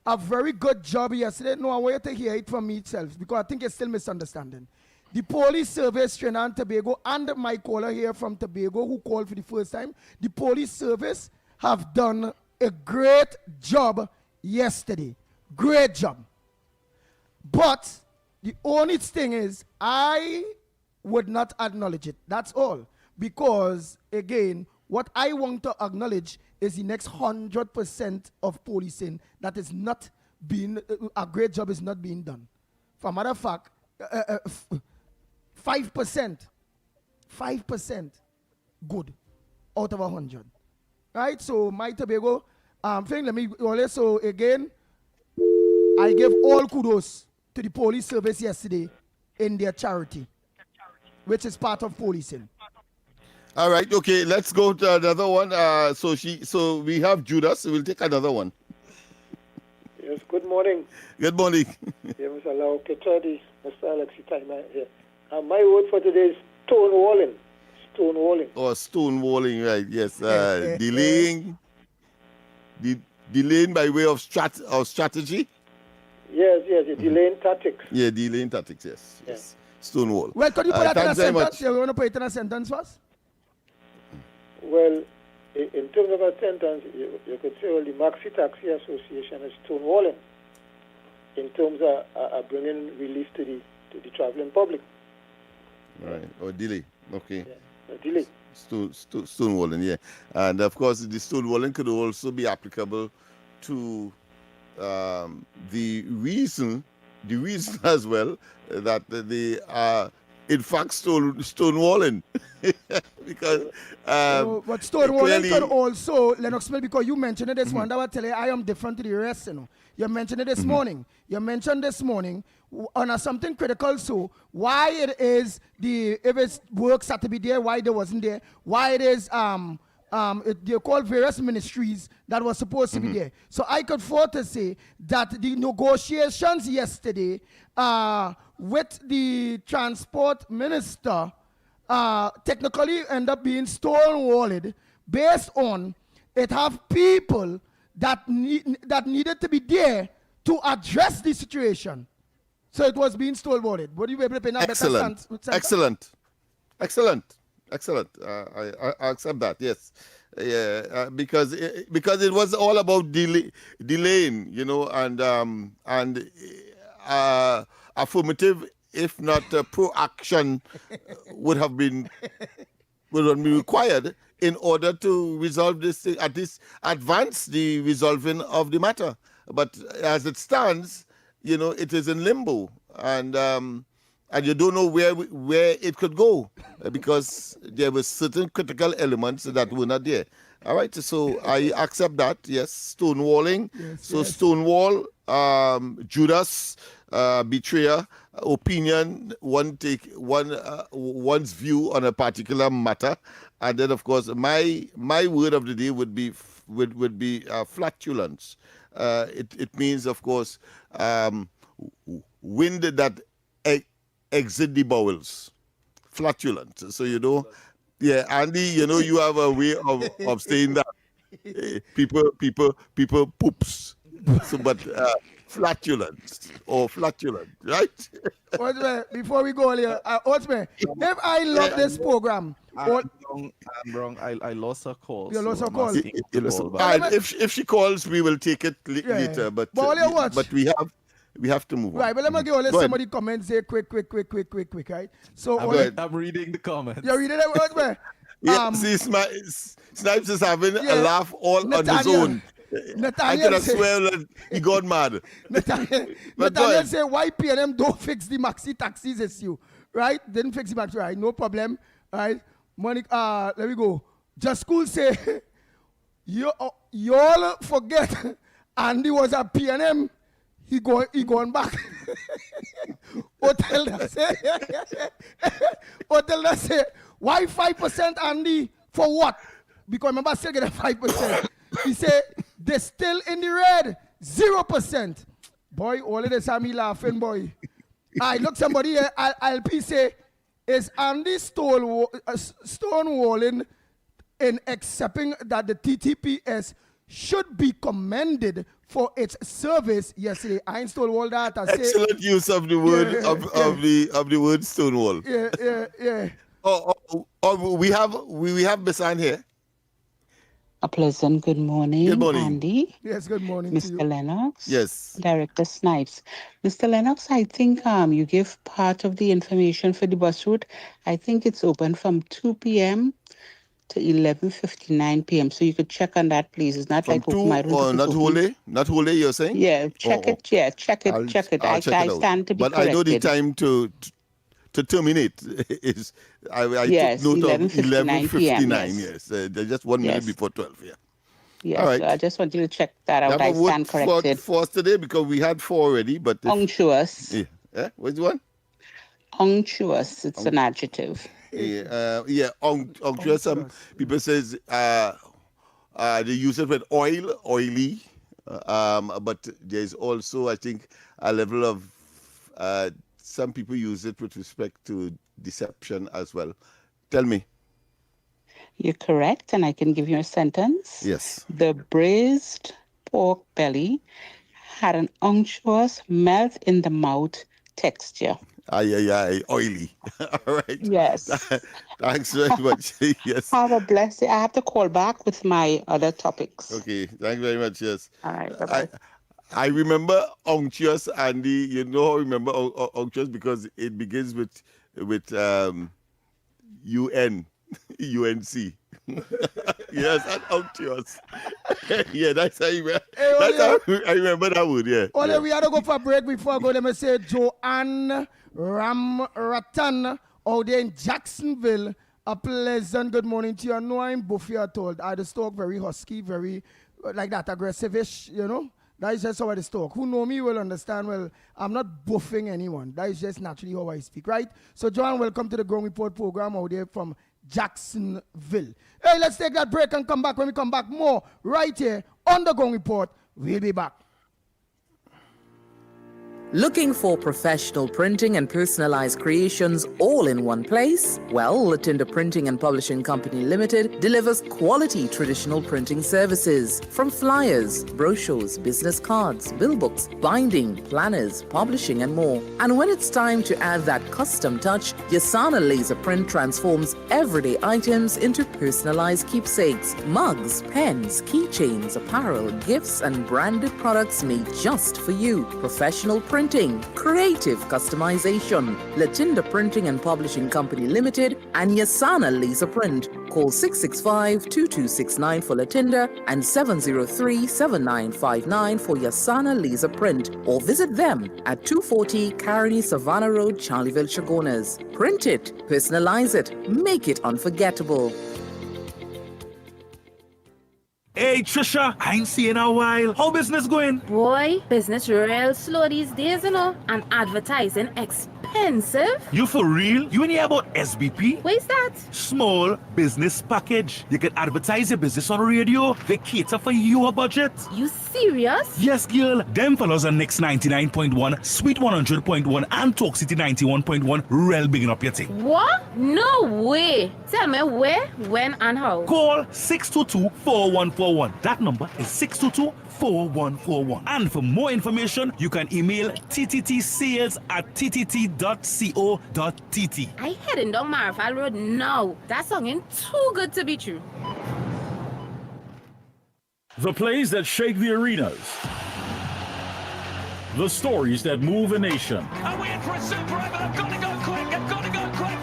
a very good job yesterday. No, I want you to hear it from me itself because I think it's still misunderstanding. the police service, Trinidad and Tobago, and my caller here from Tobago who called for the first time, the police service have done a great job yesterday. Great job. But the only thing is, I would not acknowledge it. That's all. Because, again, what I want to acknowledge is the next 100% of policing that is not being, a great job is not being done. For a matter of fact, 5% good out of 100. Right? So, my Tobago thing, let me always, so again, I give all kudos to the police service yesterday in their charity, which is part of policing. All right, okay, let's go to another one. So we have Judas, so we'll take another one. Yes, good morning. Good morning. Yeah, Mr. Lau Ketradi, Mr. Alexi Timer here. My word for today is stonewalling. Stonewalling. Oh, stonewalling, right, yes. Delaying by way of strategy? Yes, delaying tactics. Yeah, delaying tactics, yes. Yes. Stonewall. Well, could you put that in a sentence? You want to put it in a sentence first? Well, in terms of a sentence, you could say, well, the Maxi Taxi Association is stonewalling in terms of bringing relief to the traveling public. Right, or delay. Okay. Yeah, delay. Stonewalling, yeah. And of course, the stonewalling could also be applicable to the reason as well that they are in fact stonewalling. Because but stonewalling could also, Lennox, because you mentioned it this one, that will tell you I am different to the rest, you know. You mentioned it this morning. You mentioned this morning on something critical, so why it is if it's works had to be there, why there wasn't there, why it is they call various ministries that were supposed to be there. So I could afford to say that the negotiations yesterday with the transport minister technically end up being stonewalled based on it have people that needed to be there to address the situation. So it was being stonewalled. Would you be able to pay Excellent. Excellent. I accept that. Yes, yeah. Because it was all about delaying, you know, and affirmative, if not pro-action, would have been required in order to resolve this, at least advance the resolving of the matter. But as it stands, you know, it is in limbo, and you don't know where it could go because there were certain critical elements that were not there. All right, so I accept that. Yes, stonewalling. Yes, so yes. Stonewall, Judas, betrayer, opinion, one's view on a particular matter, and then of course my word of the day would be flatulence. It means, of course, wind that exit the bowels, flatulent. So you know, yeah, Andy, you know, you have a way of saying that people poops. So, but flatulence or flatulent, right? Before we go here, if I love this program, I'm wrong. I lost her call. You lost her call. If she calls, we will take it later. But we have to move on. Right, but let me go. Let somebody comment, say quick, right? So I'm reading the comments. You're reading it, yeah, see, Snipes is having a laugh all on his own. I could have swear that he got mad. Nathaniel say, why PNM don't fix the maxi taxis issue? Right? Didn't fix the maxi, right? No problem. Right? Monica, let me go. Just Cool say, you all forget Andy was at PNM. He going back. Hotel that say, why 5% Andy? For what? Because remember, I still get a 5%. He said, they're still in the red. 0%. Boy, all of this have me laughing, boy. I look somebody here, LP say, is Andy stonewalling in accepting that the TTPS should be commended for its service yesterday. I installed all that. I say, excellent use of the word of the word Stonewall. Yeah. We have Bisan here. A pleasant good morning, Good morning. Andy. Yes, good morning Mr. to you. Lennox. Yes. Director Snipes. Mr. Lennox, I think you give part of the information for the bus route. I think it's open from 2 p.m. to 11:59 p.m. So you could check on that, please. It's not From like open. I don't think not it's whole open. day? Not whole day, you're saying? Yeah, check it. Yeah, check it. I'll check it. I'll I check it out. stand to be But corrected. I know the time to terminate is I Yes, took note of 11:59 11:59. p.m., Yes, they're just 1 minute Yes. before 12. Yeah. Yes, All right. so I just want you to check that You out. have I a word stand corrected. for us today because we had 4 already. But Unctuous. Yeah. What's the one? Unctuous. It's an adjective. Unctuous. Some people says they use it with oily. But there's also, I think, a level of some people use it with respect to deception as well. Tell me. You're correct, and I can give you a sentence. Yes. The braised pork belly had an unctuous, melt in the mouth texture. Oily. All right. Yes. Thanks very much. Yes. Have a blessed day. I have to call back with my other topics. Okay. Thank you very much. Yes. All right. Bye-bye. I remember unctuous, Andy. You know how I remember unctuous because it begins with UN. UNC. Yes, and unctuous. Yeah, that's how I remember that word, yeah. We had to go for a break before I go. Let me say Joanne Ramratan out there in Jacksonville. A pleasant good morning to you. I know I'm buffy at all. I just talk very husky, very like that, aggressive-ish, you know. That is just how I just talk. Who know me will understand, well, I'm not buffing anyone. That is just naturally how I speak, right? So, Joanne, welcome to the Ground Report program out there from Jacksonville. Hey, let's take that break and come back. When we come back, more right here on the Ground Report. We'll be back. Looking for professional printing and personalized creations all in one place? Well, Latinda Printing and Publishing Company Limited delivers quality traditional printing services. From flyers, brochures, business cards, bill books, binding, planners, publishing, and more. And when it's time to add that custom touch, Yasana Laser Print transforms everyday items into personalized keepsakes, mugs, pens, keychains, apparel, gifts, and branded products made just for you. Professional printing, creative customization. Latinda Printing and Publishing Company Limited and Yasana Laser Print. Call 665-2269 for Latinda and 703-7959 for Yasana Laser Print, or visit them at 240 Caroni Savannah Road, Charleville, Chagonas. Print it, personalize it, make it unforgettable. Hey Trisha, I ain't seen a while. How business going? Boy, business real slow these days, you know, and advertising expensive. You for real? You ain't hear about SBP? What is that? Small Business Package. You can advertise your business on radio. They cater for your budget. You serious? Yes, girl. Them fellows are Next 99.1, Sweet 100.1, and Talk City 91.1. Real bigging up your thing. What? No way. Tell me where, when, and how. Call 622-4141. That number is 622-4141. And for more information, you can email tttsales@ttt.co.tt. I heading down Marfal Road now. That song ain't too good to be true. The plays that shake the arenas. The stories that move a nation. I'm waiting for a super over. I've got to go quick. I've got to go quick.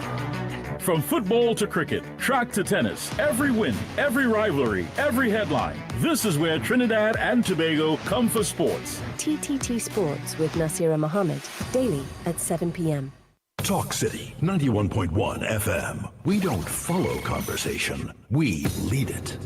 From football to cricket, track to tennis, every win, every rivalry, every headline. This is where Trinidad and Tobago come for sports. TTT Sports with Nasira Mohammed, daily at 7 p.m. Talk City 91.1 FM. We don't follow conversation, we lead it.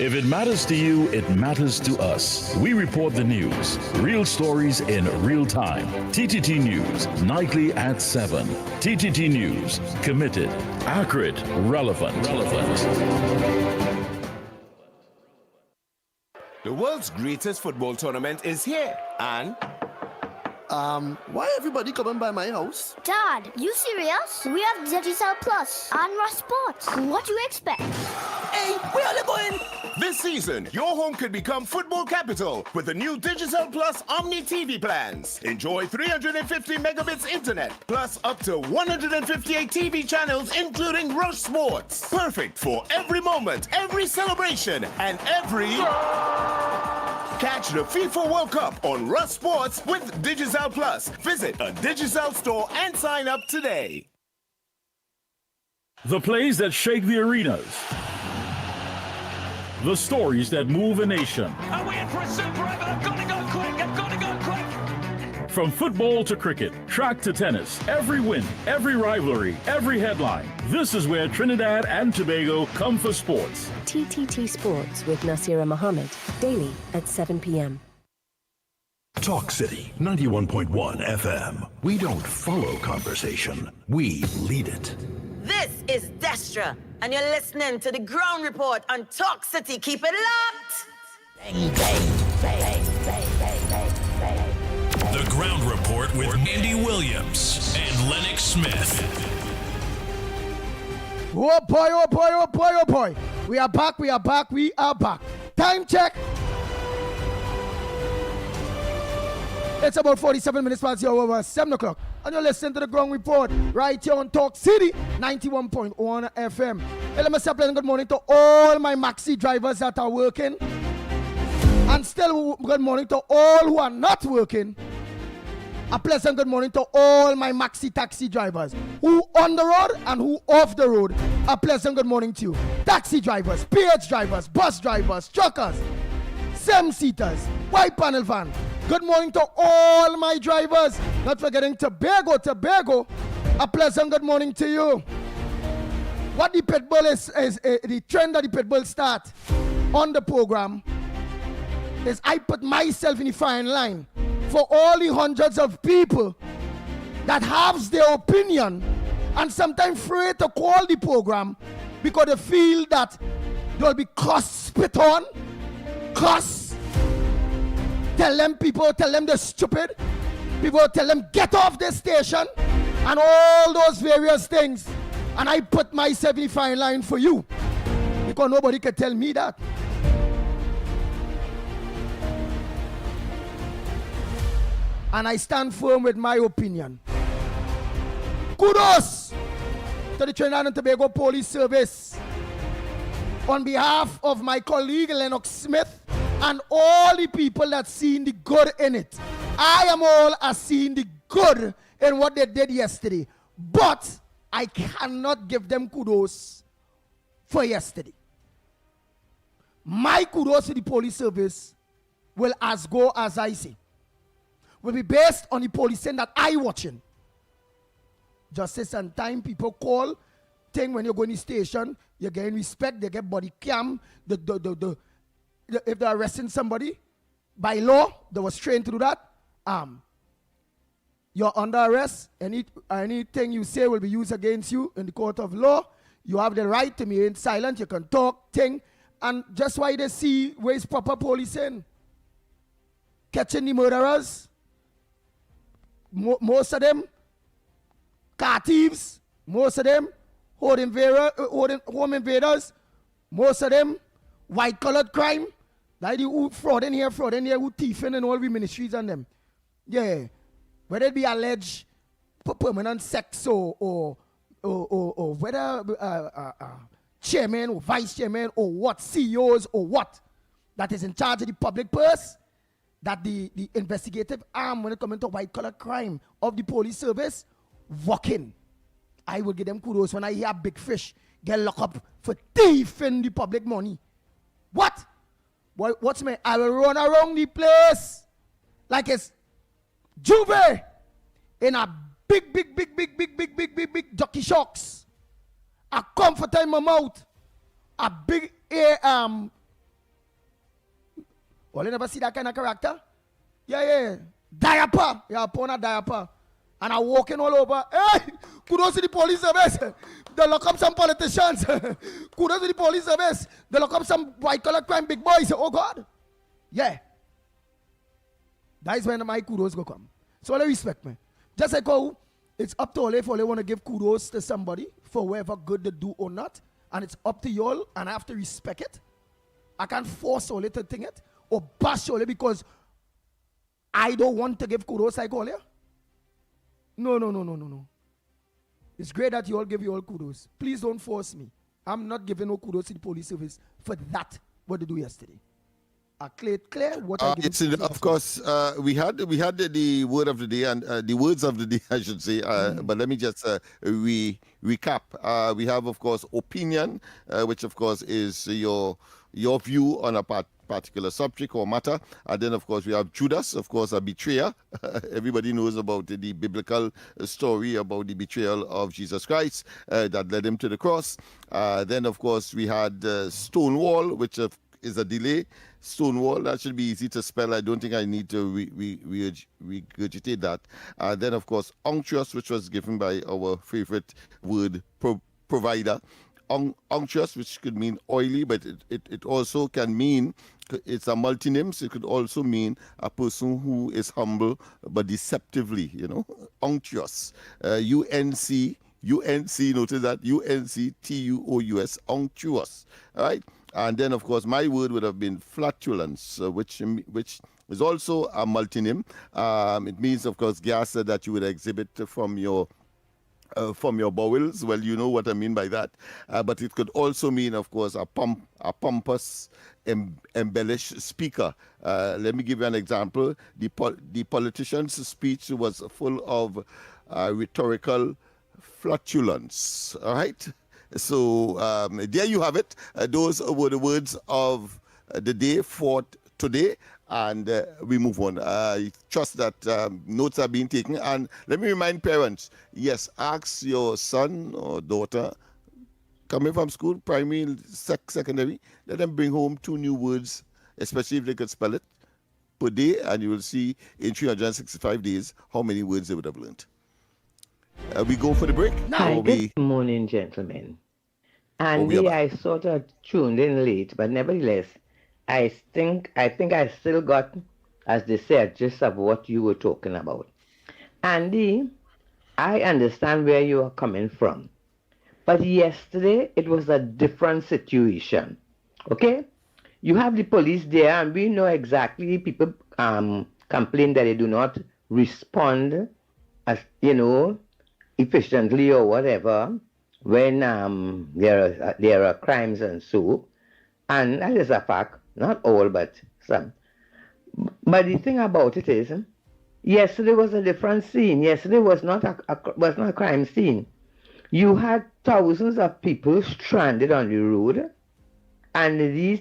If it matters to you, it matters to us. We report the news, real stories in real time. TTT News, nightly at 7. TTT News, committed, accurate, relevant. The world's greatest football tournament is here, and Why everybody coming by my house? Dad, you serious? We have Digicel Plus and Rush Sports. What do you expect? Hey, where are they going? This season, your home could become football capital with the new Digicel Plus Omni TV plans. Enjoy 350 megabits internet, plus up to 158 TV channels, including Rush Sports. Perfect for every moment, every celebration, and every... Catch the FIFA World Cup on Rush Sports with Digicel Plus. Visit a Digicel store and sign up today. The plays that shake the arenas. The stories that move a nation. Are we in for a super over? I've got to go quick. I've got to go quick. From football to cricket, track to tennis, every win, every rivalry, every headline. This is where Trinidad and Tobago come for sports. TTT Sports with Nasira Mohammed, daily at 7 p.m. Talk City 91.1 FM. We don't follow conversation, we lead it. This is Destra, and you're listening to the Ground Report on Talk City. Keep it locked. Bang, bang, bang, bang, bang, bang, bang. The Ground Report with Andy Williams and Lennox Smith. Oh boy, oh boy, oh boy, oh boy. We are back, we are back, we are back. Time check. It's about 47 minutes past the hour over 7 o'clock. And you're listening to the Ground Report right here on Talk City 91.1 FM. Hey, let me say a pleasant good morning to all my maxi drivers that are working. And still good morning to all who are not working. A pleasant good morning to all my maxi taxi drivers who on the road and who off the road. A pleasant good morning to you. Taxi drivers, PH drivers, bus drivers, truckers, seven-seaters, white panel van. Good morning to all my drivers. Not forgetting Tobago. A pleasant good morning to you. What the Pitbull is the trend that the Pitbull start on the program is I put myself in the fine line for all the hundreds of people that have their opinion and sometimes afraid to call the program because they feel that they'll be cussed, spit on, cuss. Tell them they're stupid. People tell them get off this station and all those various things. And I put myself in the fine line for you because nobody can tell me that. And I stand firm with my opinion. Kudos to the Trinidad and Tobago Police Service on behalf of my colleague Lennox Smith and all the people that seen the good in it. I am all as seeing the good in what they did yesterday. But I cannot give them kudos for yesterday. My kudos to the police service will as go as I say. Will be based on the policing that I watching. Justice and time, people call thing when you go in the station, you get respect, they get body cam. If they're arresting somebody, by law, they was trained to do that. You're under arrest. Anything you say will be used against you in the court of law. You have the right to remain silent. You can talk, think, and just why they see where is proper policing. Catching the murderers. Most of them car thieves, most of them home invaders, most of them white-collared crime, like the who fraud in here, who thieving and all the ministries and them. Yeah, whether it be alleged permanent sex or whether chairman or vice chairman or what, CEOs or what, that is in charge of the public purse, that the investigative arm when it comes to white-collar crime of the police service, working. I will give them kudos when I hear big fish get locked up for thieving the public money. What? Boy, what's me? I will run around the place like it's Juve in a big jockey shocks. A comforter in my mouth. A big well, you never see that kind of character? Yeah. Diaper. Yeah, upon a diaper. And I'm walking all over. Hey, kudos to the police service. They lock up some politicians. Kudos to the police service. They lock up some white-collar crime big boys. Oh, God. Yeah. That is when my kudos go come. So all respect me. Just like how it's up to all if all want to give kudos to somebody for whatever good they do or not, and it's up to y'all, and I have to respect it. I can't force all to think it or bash all because I don't want to give kudos like all. No. It's great that you all give you all kudos. Please don't force me. I'm not giving no kudos to the police service for that, what they do yesterday. I clear what I give. Of course, we had the word of the day and the words of the day, I should say. But let me just recap. We have, of course, opinion, which of course is your view on a particular subject or matter. And then, of course, we have Judas, of course, a betrayer. Everybody knows about the biblical story about the betrayal of Jesus Christ that led him to the cross. Then, of course, we had Stonewall, which is a delay. Stonewall, that should be easy to spell. I don't think I need to regurgitate that. Then, of course, unctuous, which was given by our favorite word provider. Unctuous, which could mean oily, but it also can mean, it's a multinym, so it could also mean a person who is humble but deceptively, unctuous. UNC, notice that, UNCTUOUS, unctuous, all right? And then, of course, my word would have been flatulence, which is also a multinym. It means, of course, gas that you would exhibit from your bowels. Well, you know what I mean by that. But it could also mean, of course, a pompous, embellished speaker. Let me give you an example. The politician's speech was full of rhetorical flatulence. All right? So there you have it. Those were the words of the day for today. And we move on. I trust that notes are being taken. And let me remind parents, yes, ask your son or daughter coming from school, primary, secondary, let them bring home 2 new words, especially if they could spell it, per day, and you will see in 365 days how many words they would have learned. We go for the break? Hi, good morning, gentlemen. Andy, I sort of tuned in late, but nevertheless, I think I still got, as they said, gist of what you were talking about. Andy, I understand where you are coming from. But yesterday, it was a different situation. Okay? You have the police there, and we know exactly people complain that they do not respond as, efficiently or whatever when there are crimes and so. And that is a fact. Not all, but some. But the thing about it is, yesterday was a different scene. Yesterday was not a crime scene. You had thousands of people stranded on the road, and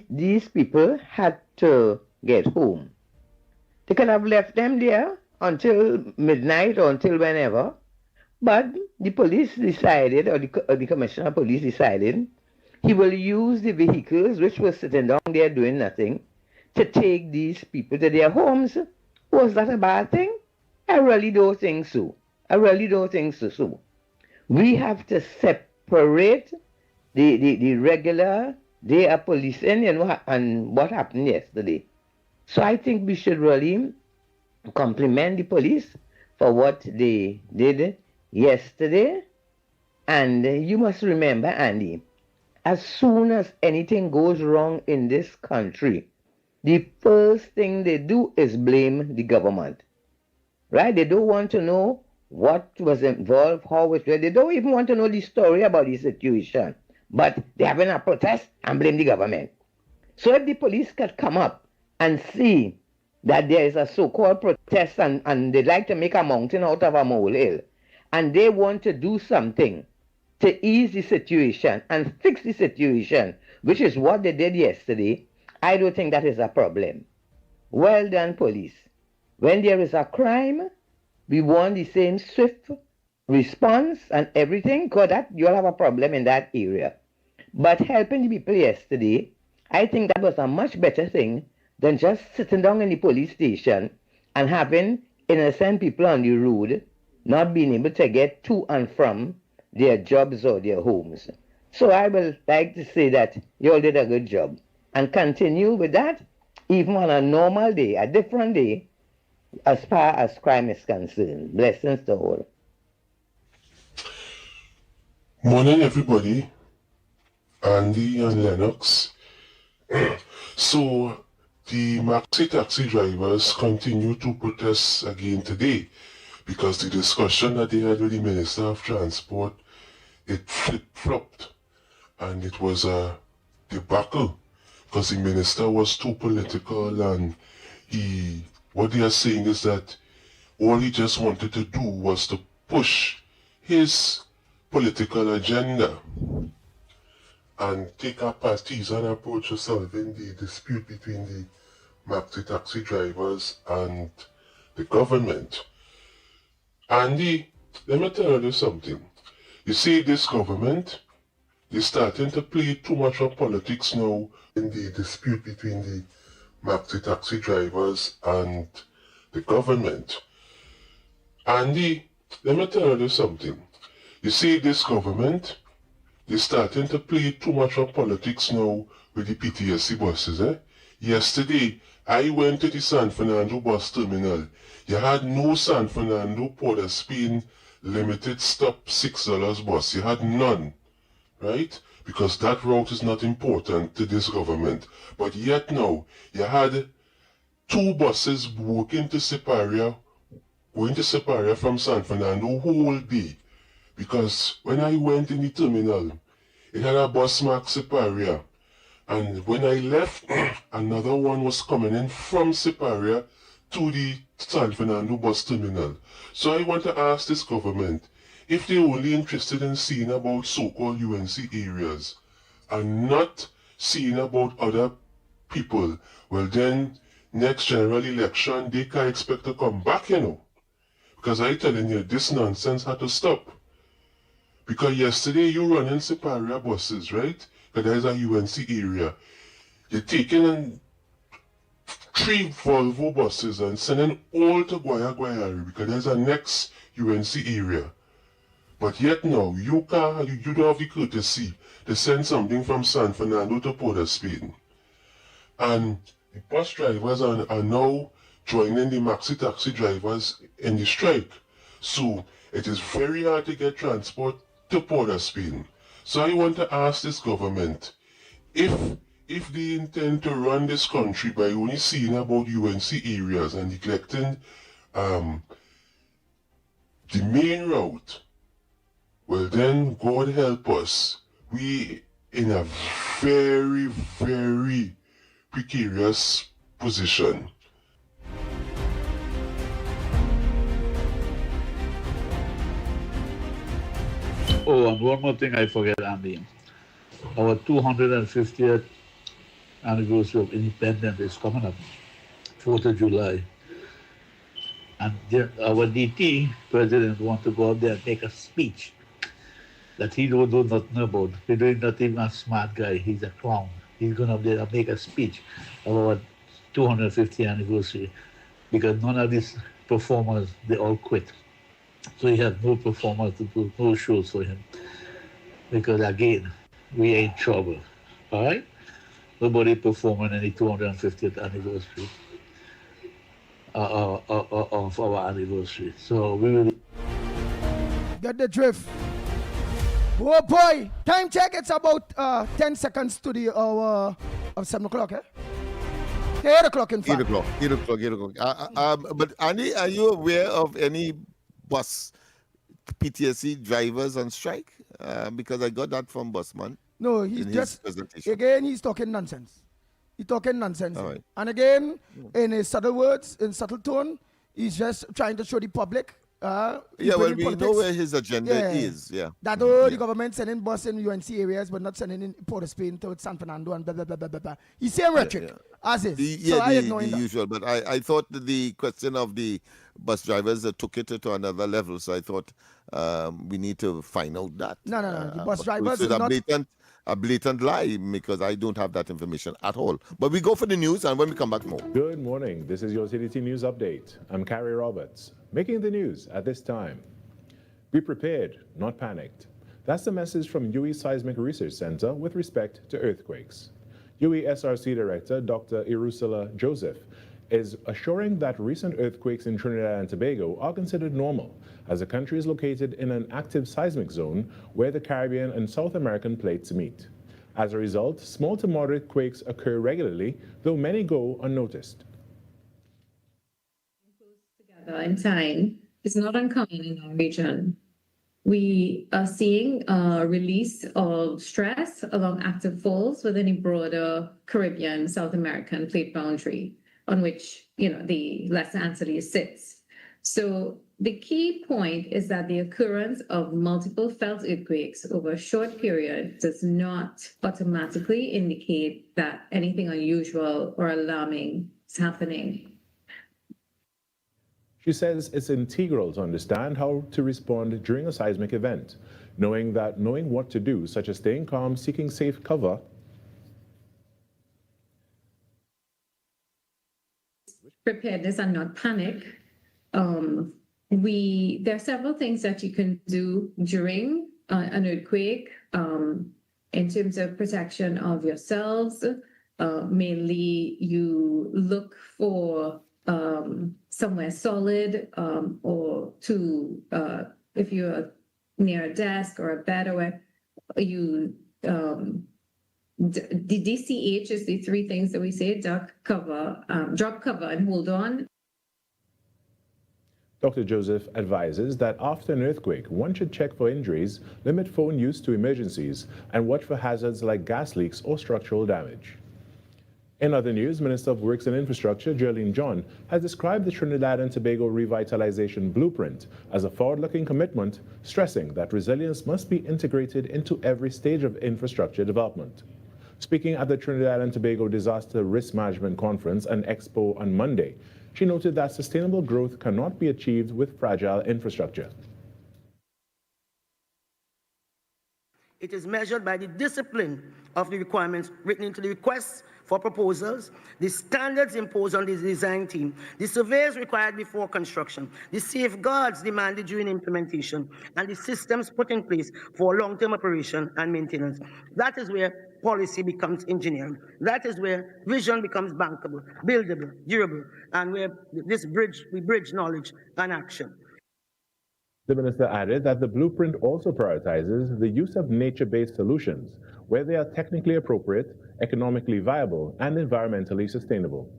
these people had to get home. They could have left them there until midnight or until whenever, but the police decided, or the commissioner of police decided, he will use the vehicles which were sitting down there doing nothing to take these people to their homes. Was that a bad thing? I really don't think so. We have to separate the regular day of policing, and what happened yesterday. So I think we should really compliment the police for what they did yesterday. And you must remember, Andy, as soon as anything goes wrong in this country, the first thing they do is blame the government. Right? They don't want to know what was involved, how it was. They don't even want to know the story about the situation. But they're having a protest and blame the government. So if the police could come up and see that there is a so-called protest and they like to make a mountain out of a molehill, and they want to do something to ease the situation and fix the situation, which is what they did yesterday, I don't think that is a problem. Well done, police. When there is a crime, we want the same swift response and everything, because that you'll have a problem in that area. But helping the people yesterday, I think that was a much better thing than just sitting down in the police station and having innocent people on the road not being able to get to and from their jobs or their homes. So I would like to say that you all did a good job. And continue with that, even on a normal day, a different day, as far as crime is concerned. Blessings to all. Morning, everybody. Andy and Lennox. So, the maxi taxi drivers continue to protest again today because the discussion that they had with the Minister of Transport, it flip-flopped, and it was a debacle because the minister was too political, and what they are saying is that all he just wanted to do was to push his political agenda and take a partisan approach to solving the dispute between the maxi taxi drivers and the government. Andy, let me tell you something. You see, this government, they're starting to play too much of politics now in the dispute between the maxi taxi drivers and the government. Andy, let me tell you something. You see, this government, they're starting to play too much of politics now with the PTSD buses. Yesterday, I went to the San Fernando bus terminal. You had no San Fernando Port of Spain limited stop $6 bus. You had none, right? Because that route is not important to this government. But yet now, you had 2 buses going to Siparia from San Fernando whole day. Because when I went in the terminal, it had a bus marked Siparia. And when I left, another one was coming in from Siparia to the San Fernando bus terminal. So I want to ask this government, if they're only interested in seeing about so-called UNC areas and not seeing about other people, well then, next general election, they can't expect to come back, you know. Because I telling you, this nonsense had to stop. Because yesterday you running Siparia buses, right? Because there's a UNC area. You're taking 3 Volvo buses and sending all to Guayari because there's a next UNC area. But yet now, you don't have the courtesy to send something from San Fernando to Port of Spain. And the bus drivers are now joining the maxi taxi drivers in the strike. So it is very hard to get transport to Port of Spain. So I want to ask this government, if they intend to run this country by only seeing about UNC areas and neglecting the main route, well then, God help us. We in a very, very precarious position. Oh, and one more thing I forget, Andy. Our 250th anniversary of independence is coming up, 4th of July. And our DT president wants to go out there and make a speech that he don't know nothing about. He's not even a smart guy. He's a clown. He's going up there and make a speech about 250th anniversary because none of these performers, they all quit. So he had no performers to do, no shows for him. Because again, we are in trouble. All right? Nobody performing any 250th anniversary of our anniversary. So we will get the drift. Oh boy, time check. It's about 10 seconds to the hour of 7 o'clock, 8 o'clock in fact. 8 o'clock. But Andy, are you aware of any bus PTSD drivers on strike? Because I got that from Busman. No, he's just, again, he's talking nonsense. He's talking nonsense. Right. And again, in his subtle words, in subtle tone, he's just trying to show the public. Well, we know where his agenda is. That the government sending bus in UNC areas, but not sending in Port of Spain to San Fernando and blah, blah, blah, blah, blah, blah. He's saying rhetoric, as is. So I ignore the that. usual. But I thought the question of the bus drivers took it to another level. So I thought we need to find out that. No. The bus drivers is not... a blatant lie because I don't have that information at all. But we go for the news, and when we come back, more. Good morning. This is your TDT News Update. I'm Carrie Roberts. Making the news at this time. Be prepared, not panicked. That's the message from UE Seismic Research Center with respect to earthquakes. UE SRC Director Dr. Irusula Joseph is assuring that recent earthquakes in Trinidad and Tobago are considered normal, as the country is located in an active seismic zone where the Caribbean and South American plates meet. As a result, small to moderate quakes occur regularly, though many go unnoticed. In time is not uncommon in our region. We are seeing a release of stress along active faults within a broader Caribbean, South American plate boundary on which, the Lesser Antilles sits. So the key point is that the occurrence of multiple felt earthquakes over a short period does not automatically indicate that anything unusual or alarming is happening. She says it's integral to understand how to respond during a seismic event, knowing what to do, such as staying calm, seeking safe cover, preparedness and not panic. There are several things that you can do during an earthquake in terms of protection of yourselves. Mainly, you look for somewhere solid, or to if you're near a desk or a bed, or you the DCH is the three things that we say: duck, cover, drop cover, and hold on. Dr. Joseph advises that after an earthquake, one should check for injuries, limit phone use to emergencies, and watch for hazards like gas leaks or structural damage. In other news, Minister of Works and Infrastructure, Geraldine John, has described the Trinidad and Tobago Revitalization Blueprint as a forward-looking commitment, stressing that resilience must be integrated into every stage of infrastructure development. Speaking at the Trinidad and Tobago Disaster Risk Management Conference and Expo on Monday, she noted that sustainable growth cannot be achieved with fragile infrastructure. It is measured by the discipline of the requirements written into the requests for proposals, the standards imposed on the design team, the surveys required before construction, the safeguards demanded during implementation, and the systems put in place for long-term operation and maintenance. That is where policy becomes engineering. That is where vision becomes bankable, buildable, durable, and where we bridge knowledge and action. The minister added that the blueprint also prioritizes the use of nature-based solutions where they are technically appropriate, economically viable, and environmentally sustainable.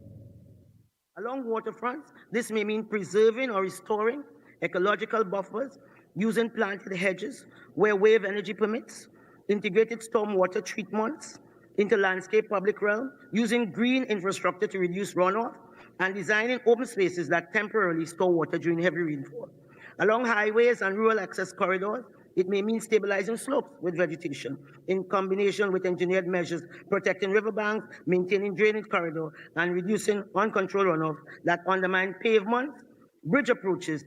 Along waterfronts, this may mean preserving or restoring ecological buffers, using planted hedges where wave energy permits, integrated stormwater treatments into landscape public realm, using green infrastructure to reduce runoff, and designing open spaces that temporarily store water during heavy rainfall. Along highways and rural access corridors, it may mean stabilizing slopes with vegetation, in combination with engineered measures protecting riverbanks, maintaining drainage corridor, and reducing uncontrolled runoff that undermine pavements, bridge approaches.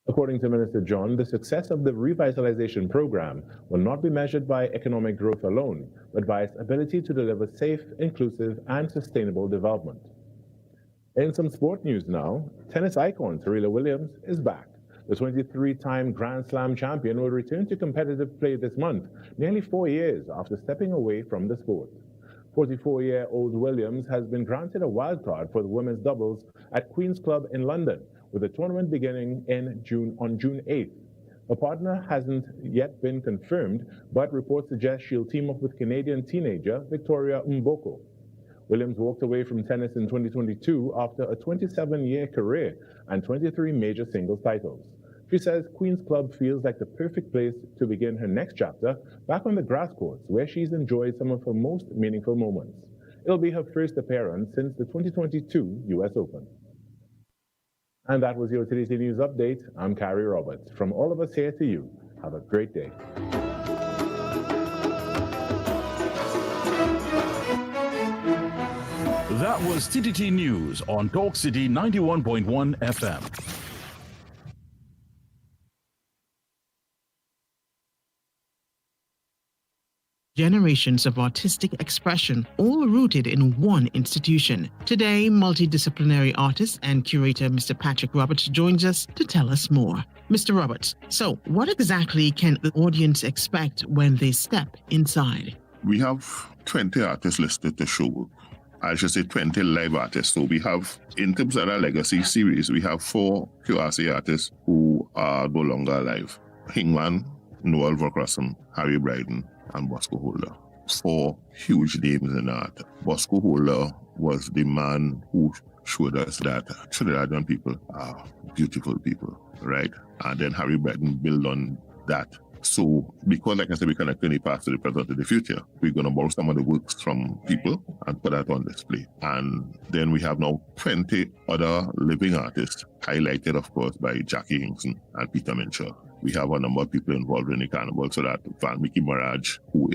According to Minister John, the success of the revitalization program will not be measured by economic growth alone, but by its ability to deliver safe, inclusive, and sustainable development. In some sport news now, tennis icon Serena Williams is back. The 23-time Grand Slam champion will return to competitive play this month, nearly 4 years after stepping away from the sport. 44-year-old Williams has been granted a wild card for the women's doubles at Queen's Club in London, with the tournament beginning on June 8th. Her partner hasn't yet been confirmed, but reports suggest she'll team up with Canadian teenager Victoria Mboko. Williams walked away from tennis in 2022 after a 27-year career and 23 major singles titles. She says Queen's Club feels like the perfect place to begin her next chapter back on the grass courts, where she's enjoyed some of her most meaningful moments. It'll be her first appearance since the 2022 U.S. Open. And that was your TDT News Update. I'm Carrie Roberts. From all of us here to you, have a great day. That was TTT News on Talk City 91.1 FM. Generations of artistic expression, all rooted in one institution. Today, multidisciplinary artist and curator Mr. Patrick Roberts joins us to tell us more. Mr. Roberts, so what exactly can the audience expect when they step inside? We have 20 artists listed to show work, I should say 20 live artists. So we have, in terms of our legacy series, we have 4 QRC artists who are no longer alive. Hingman, Noel Vorkrasum, Harry Bryden, and Bosco Holder. 4 huge names in art. Bosco Holder was the man who showed us that Trinidadian people are beautiful people, right? And then Harry Bryden built on that. So, because like I said, we connect the past to the present to the future, we're going to borrow some of the works from people and put that on display. And then we have now 20 other living artists, highlighted, of course, by Jackie Hinkson and Peter Minshaw. We have a number of people involved in the carnival, so that Valmiki Maraj, who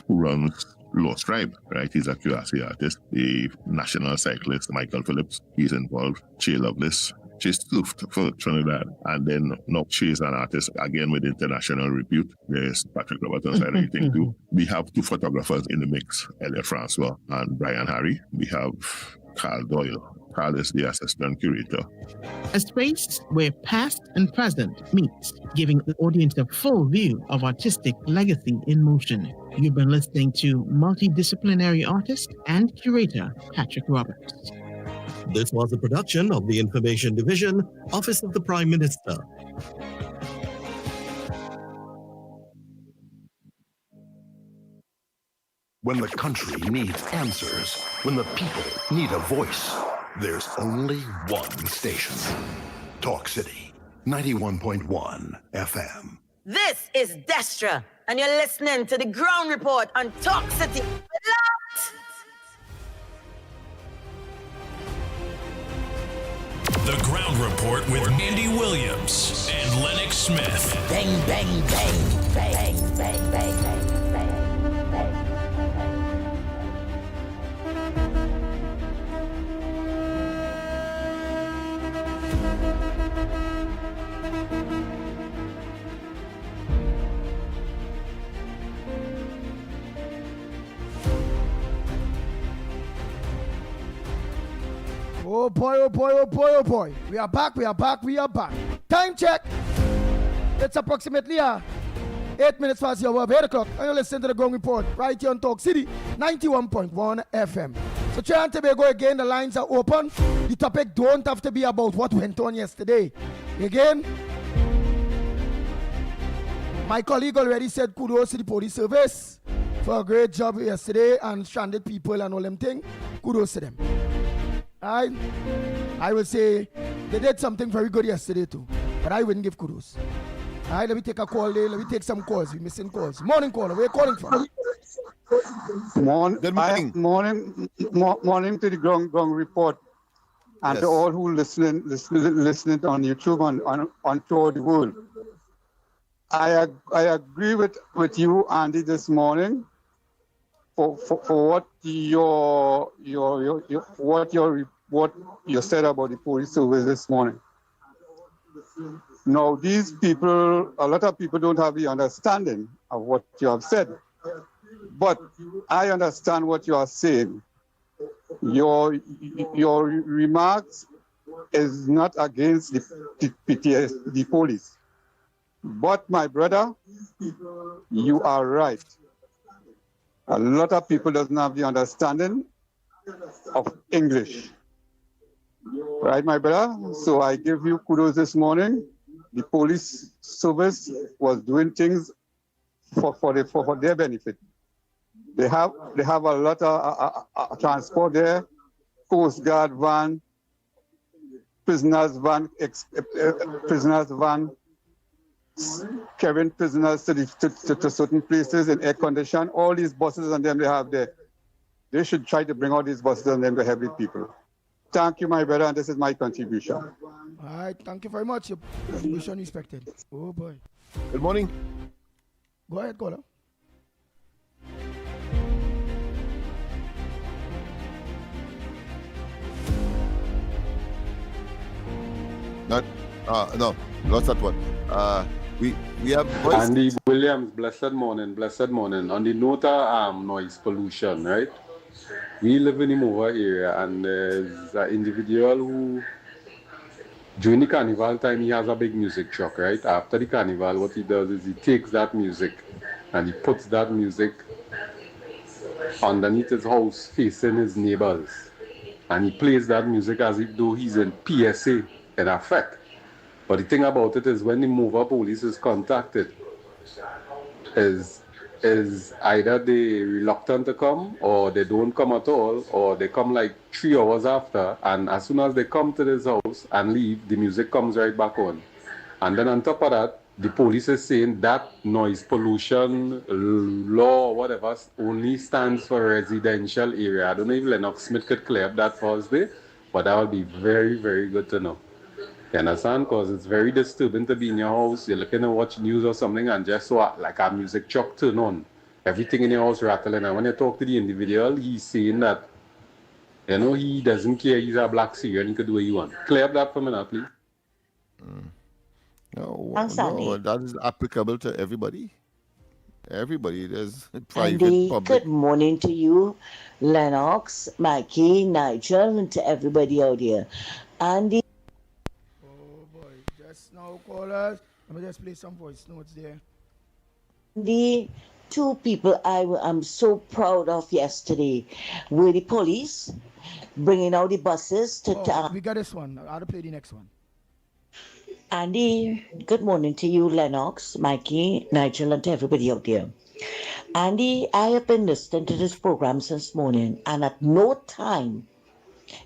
runs Lost Tribe, right? He's a QRC artist. The national cyclist, Michael Phillips, he's involved. Che Lovelace, she's toughed for Trinidad. And then now she's an artist, again, with international repute. There's Patrick Robertson's editing too. We have 2 photographers in the mix, Elliot Francois and Brian Harry. We have Carl Doyle. Carl is the assistant curator. A space where past and present meet, giving the audience a full view of artistic legacy in motion. You've been listening to multidisciplinary artist and curator Patrick Roberts. This was a production of the Information Division, Office of the Prime Minister. When the country needs answers, when the people need a voice, there's only one station. Talk City, 91.1 FM. This is Destra, and you're listening to the Ground Report on Talk City. The Ground Report with Andy Williams and Lennox Smith. Bang, bang, bang, bang, bang, bang, bang, bang, bang. Oh boy, oh boy, oh boy, oh boy. We are back, we are back, we are back. Time check. It's approximately 8 minutes past the hour of 8 o'clock. And you're listening to the Ground Report right here on Talk City, 91.1 FM. So Trinidad and Tobago again, the lines are open. The topic don't have to be about what went on yesterday. Again, my colleague already said kudos to the police service for a great job yesterday and stranded people and all them things. Kudos to them. I will say they did something very good yesterday too, but I wouldn't give kudos. All right, let me take a call there. Let me take some calls. We're missing calls. Morning caller, where are you calling from? Good morning. Morning to the Ground Report and to all who listening on YouTube on throughout the world. I agree with you, Andy, this morning for what you said about the police service this morning. Now, these people, a lot of people don't have the understanding of what you have said. But I understand what you are saying. Your remarks is not against the police. But my brother, you are right. A lot of people doesn't have the understanding of English. Right, my brother? So I give you kudos this morning. The police service was doing things for their benefit. They have a lot of transport there, Coast Guard van, prisoners van, carrying prisoners to certain places in air condition. All these buses and them they have there. They should try to bring all these buses and them to help the people. Thank you, my brother, and this is my contribution. All right, thank you very much. Your contribution respected. Oh boy. Good morning. Go ahead, caller. No, lost that one. We have voice. Andy Williams, blessed morning. On the note of noise pollution, right? We live in the Mova area, and there's an individual who, during the carnival time, he has a big music truck, right? After the carnival, what he does is he takes that music and he puts that music underneath his house facing his neighbors. And he plays that music as if though he's in PSA in effect. But the thing about it is when the Mova police is contacted, is either they reluctant to come or they don't come at all, or they come like 3 hours after, and as soon as they come to this house and leave, the music comes right back on. And then on top of that, the police is saying that noise pollution law or whatever only stands for residential area. I don't know if Lennox Smith could clear up that for us there, but that would be very, very good to know. You understand? Because it's very disturbing to be in your house, you're looking to watch news or something, and just so like a music truck turn on. Everything in your house rattling. And when you talk to the individual, he's saying that, you know, he doesn't care, he's a black Syrian, he could do what he wants. Clear up that for me now, please. No, Thanks, no, Andy. that is applicable to everybody. Everybody. There's private, Andy, public. good morning to you, Lennox, Mikey, Nigel, and to everybody out here. Andy. Oh boy, just now callers. Let me just play some voice notes there. The two people I am so proud of yesterday were the police bringing out the buses to. We got this one. I'll play the next one. Andy, good morning to you, Lennox, Mikey, Nigel, and to everybody out there. Andy, I have been listening to this program since morning, and at no time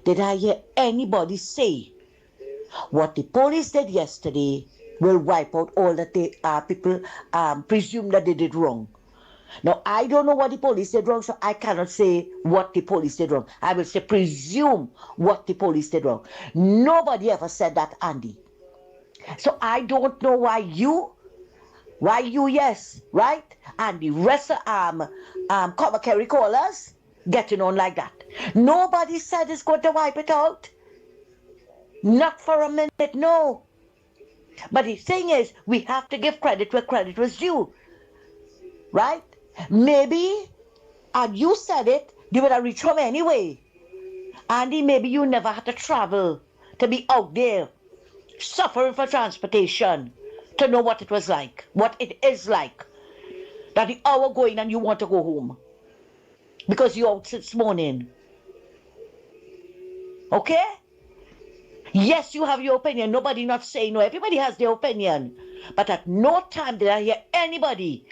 did I hear anybody say what the police did yesterday will wipe out all that people presume that they did wrong. Now, I don't know what the police did wrong, so I cannot say what the police did wrong. I will say presume what the police did wrong. Nobody ever said that, Andy. So I don't know why you yes, right? And the rest of commentary callers getting on like that. Nobody said it's going to wipe it out. Not for a minute, no. But the thing is, we have to give credit where credit was due. Right? Maybe, and you said it, they would have reached home anyway. Andy, maybe you never had to travel to be out there suffering for transportation to know what it was like, what it is like. That the hour going and you want to go home because you're out since morning. Okay? Yes, you have your opinion. Nobody not saying no. Everybody has their opinion. But at no time did I hear anybody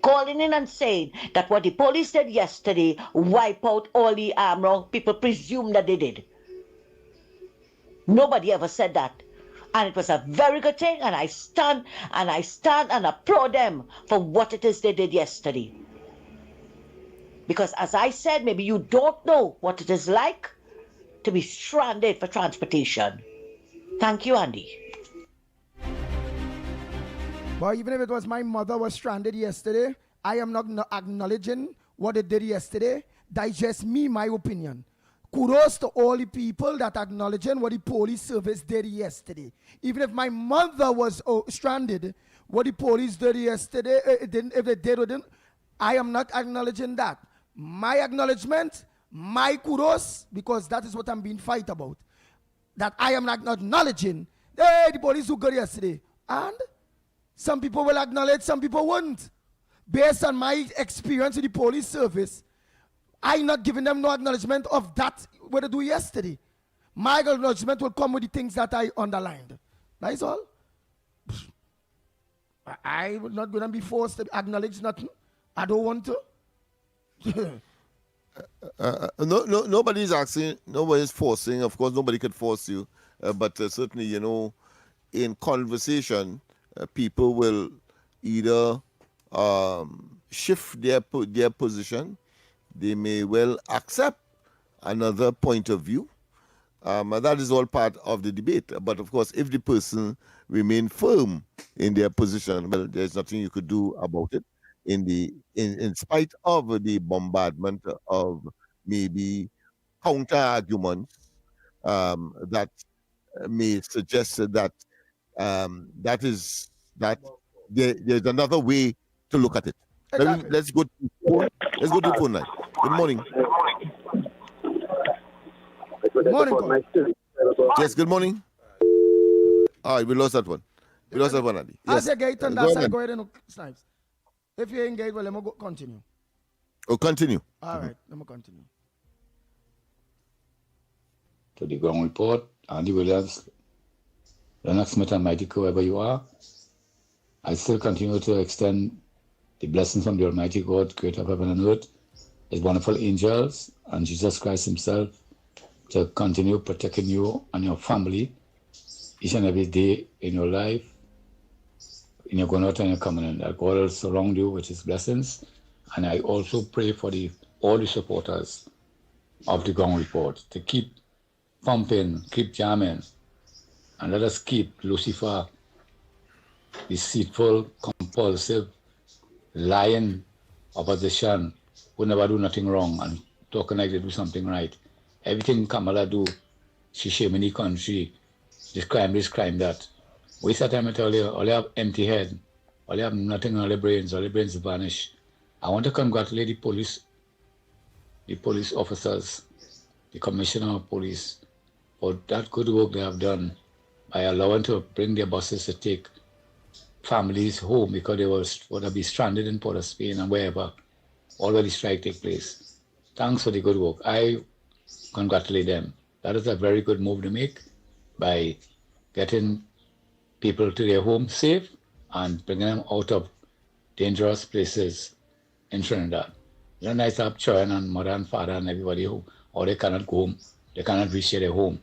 calling in and saying that what the police did yesterday wipe out all the wrong people presume that they did. Nobody ever said that. And it was a very good thing, and I stand and applaud them for what it is they did yesterday. Because as I said, maybe you don't know what it is like to be stranded for transportation. Thank you, Andy. But even if it was my mother was stranded yesterday, I am not acknowledging what they did yesterday. That's just me, my opinion. Kudos to all the people that acknowledging what the police service did yesterday. Even if my mother was stranded, what the police did yesterday, if they did or didn't, I am not acknowledging that. My acknowledgement, my kudos, because that is what I'm being fight about. That I am not acknowledging, hey, the police were good yesterday. And some people will acknowledge, some people won't. Based on my experience with the police service, I'm not giving them no acknowledgement of that, what they do yesterday. My acknowledgement will come with the things that I underlined. That is all. I'm not going to be forced to acknowledge nothing. I don't want to. Nobody's asking, nobody's forcing. Of course, nobody could force you. But certainly, you know, in conversation, people will either shift their position. They may well accept another point of view. And that is all part of the debate. But of course, if the person remain firm in their position, well, there's nothing you could do about it. In spite of the bombardment of maybe counter arguments that may suggest that there's another way to look at it. Exactly. Let's go to the phone line. Good morning. Good morning. Yes, good morning. All right, we lost that one. We lost that one, Andy. Yes. As you get on that side, go ahead and Snipes. If you engage, well, let me go continue. Oh, continue. All right, let me continue. To the ground report, Andy Williams, Lennox Smith and Mighty, whoever you are, I still continue to extend the blessings from the Almighty God, creator of heaven and earth, His wonderful angels, and Jesus Christ Himself to continue protecting you and your family each and every day in your life, in your going out and your coming in. That God will surround you with His blessings. And I also pray for all the supporters of the ground report to keep pumping, keep jamming, and let us keep Lucifer, deceitful, compulsive, lying opposition who never do nothing wrong and talking like they do something right. Everything Kamala do, she shame in the country, this, crime, that. Waste of time I tell you, all you have empty head, all you have nothing on the brains, all the brains vanish. I want to congratulate the police officers, the commissioner of police, for that good work they have done by allowing to bring their buses to take families home because they would have been stranded in Port of Spain and wherever all where the strike take place. Thanks for the good work. I congratulate them. That is a very good move to make by getting people to their home safe and bringing them out of dangerous places in Trinidad. It's nice to have children and mother and father and everybody who, or they cannot go home, they cannot reach their home.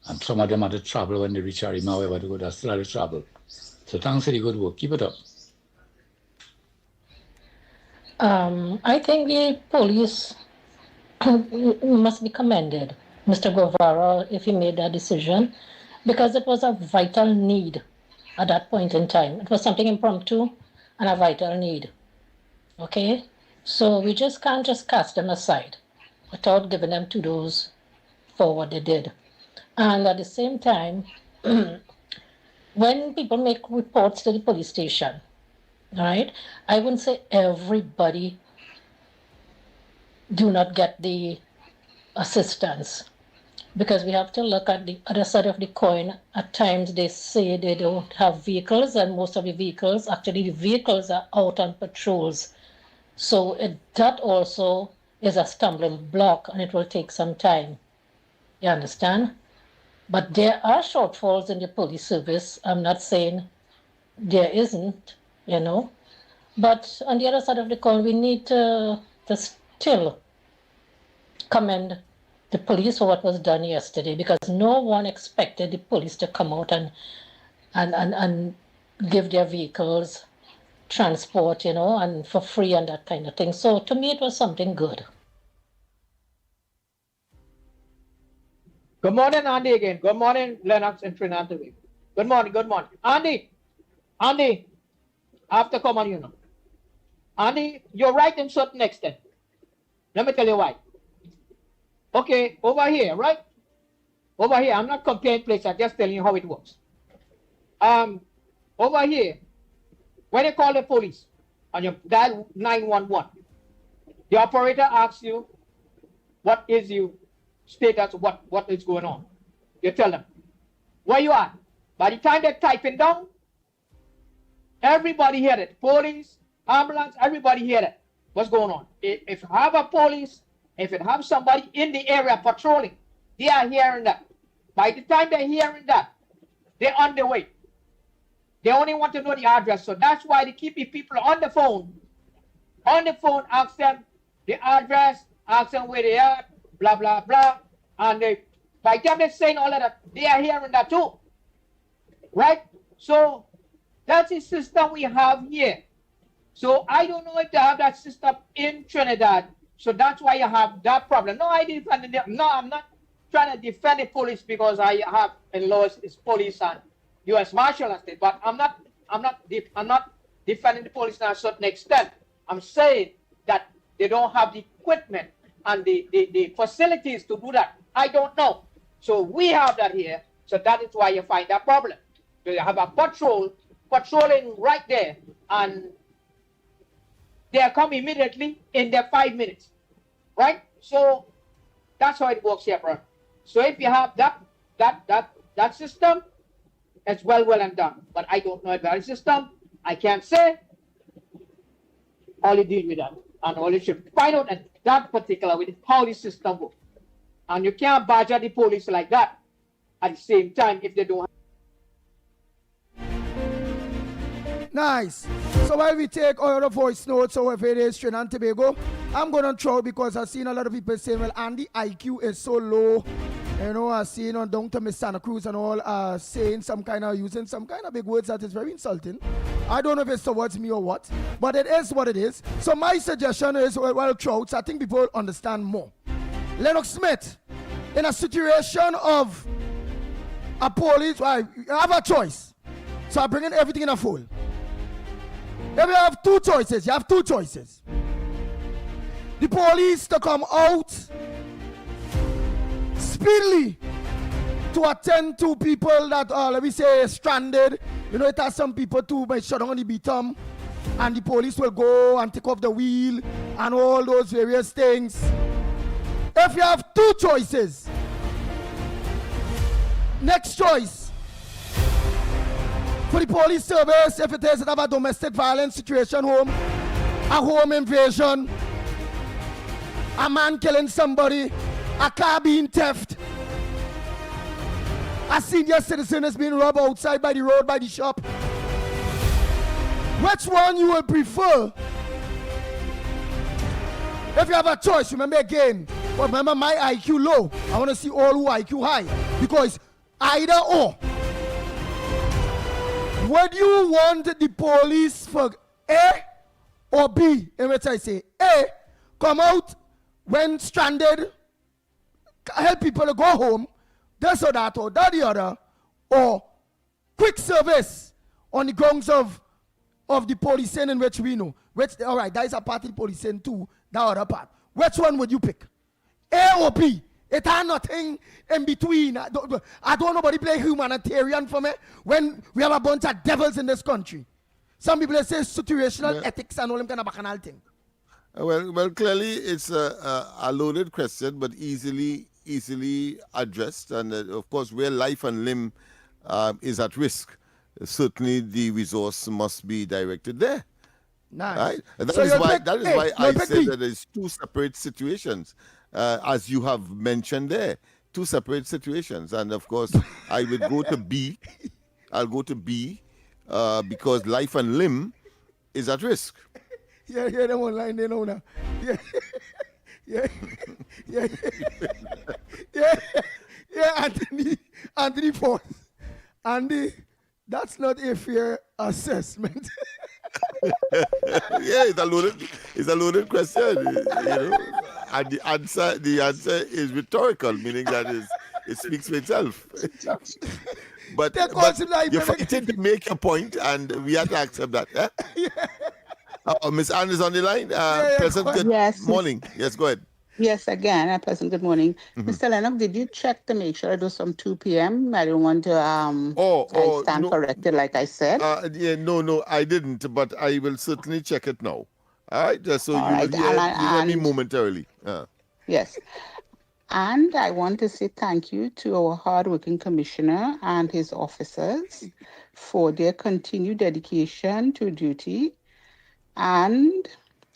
And some of them have to travel when they reach Arima, wherever they go, they still have to travel. So thanks for the good work. Keep it up. I think the police must be commended, Mr. Guevara, if he made that decision, because it was a vital need at that point in time. It was something impromptu and a vital need. Okay? So we just can't just cast them aside without giving them kudos for what they did. And at the same time, when people make reports to the police station, all right, I wouldn't say everybody do not get the assistance, because we have to look at the other side of the coin. At times they say they don't have vehicles, and most of the vehicles, actually the vehicles are out on patrols. So that also is a stumbling block, and it will take some time. You understand? But there are shortfalls in the police service. I'm not saying there isn't, you know. But on the other side of the coin, we need to still commend the police for what was done yesterday, because no one expected the police to come out and give their vehicles transport, you know, and for free and that kind of thing. So to me, it was something good. Good morning, Andy, again. Good morning, Lennox and Trinidad. Good morning, good morning. Andy, I have to come on you now. Andy, you're right in certain extent. Let me tell you why. Okay, over here, right? Over here, I'm not comparing places, I'm just telling you how it works. Over here, when you call the police and you dial 911, the operator asks you, what is your status, what is going on? You tell them, where you at? By the time they're typing down, everybody heard it. Police, ambulance, everybody heard it. What's going on? If you have a police, if you have somebody in the area patrolling, they are hearing that. By the time they're hearing that, they're on their way. They only want to know the address. So that's why they keep the people on the phone. On the phone, ask them the address, ask them where they are, blah, blah, blah. And by the time they're saying all of that, they are hearing that too. Right? So that's the system we have here. So I don't know if they have that system in Trinidad. So that's why you have that problem. No, I'm not trying to defend the police because I have in-laws is police and U.S. Marshal and state. But I'm not defending the police to a certain extent. I'm saying that they don't have the equipment and the facilities to do that. I don't know. So we have that here. So that is why you find that problem. So you have a patrolling right there, and they come immediately in their 5 minutes, right? So that's how it works here, bro. So if you have that system, it's well and done. But I don't know if that system. I can't say. All you deal with that. And all you should find out that particular with how the system works. And you can't badger the police like that at the same time if they don't. Nice. So while we take all the voice notes, so if it is Trinidad and Tobago, I'm going to throw because I've seen a lot of people saying, well, Andy, IQ is so low. You know, I've seen on down to Miss Santa Cruz and all saying using some kind of big words that is very insulting. I don't know if it's towards me or what, but it is what it is. So my suggestion is, well, Trouts, I think people understand more. Lennox Smith, in a situation of a police, well, you have a choice. So I'm bringing everything in a fold. If you have two choices, The police to come out speedily to attend to people that are, let me say, stranded. You know, it has some people too by shut down the beatum, and the police will go and take off the wheel and all those various things. If you have two choices, next choice for the police service, if it is to have a domestic violence situation a home invasion, a man killing somebody, a car being theft, a senior citizen is being robbed outside by the road, by the shop. Which one you will prefer? If you have a choice, remember again, but remember my IQ low. I want to see all who IQ high, because either or. Would you want the police for A or B? In which I say A, come out when stranded, help people to go home, this or that or that the other, or quick service on the grounds of the policing in which we know. Which, all right, that is a part of the policing too, that other part. Which one would you pick? A or B? It has nothing in between. I don't know nobody play humanitarian for me when we have a bunch of devils in this country. Some people say situational ethics and all them kind of bacchanal thing. Well, clearly it's a loaded question, but easily addressed. And of course, where life and limb is at risk, certainly the resource must be directed there. Nice. Right? And So that is why I said that there's two separate situations, as you have mentioned there. Two separate situations. And of course, I would go to B. I'll go to B because life and limb is at risk. Yeah, them online they know now. Yeah, Anthony Force. Andy, that's not a fair assessment. Yeah, it's a loaded question, you know. And the answer is rhetorical, meaning that it speaks for itself. But you're fighting to make a point, and we have to accept that. Eh? Yeah. Miss Anne is on the line. Pleasant good morning. Yes, go ahead. Yes, again, a pleasant good morning. Mr. Lennox, did you check to make sure it was from 2 p.m.? I don't want to I stand corrected like I said. No, I didn't, but I will certainly check it now. All right, so you will hear me momentarily. Yes. And I want to say thank you to our hardworking commissioner and his officers for their continued dedication to duty, and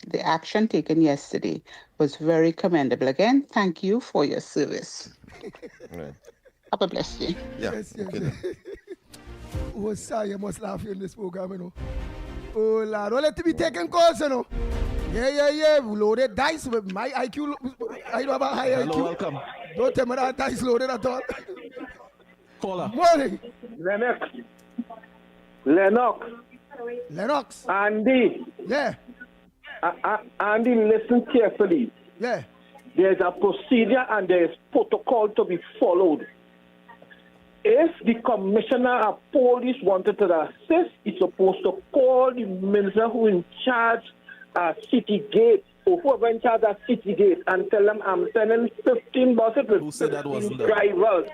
the action taken yesterday was very commendable. Again, thank you for your service. Right. Have a blessed day. Yeah. Yes. Oh, sorry, you must laugh in this program, you know. Oh, Lord, don't let me be taking calls, you know. Yeah. Loaded dice with my IQ. I don't have a high IQ. Hello, welcome. Don't tell me that dice loaded at all. Caller. Morning. Lennox. Andy. Yeah. Andy, listen carefully. Yeah. There's a procedure and there's protocol to be followed. If the commissioner of police wanted to assist, he's supposed to call the minister who in charge City Gate, or whoever in charge of City Gate, and tell them I'm sending 15 buses with 15 drivers.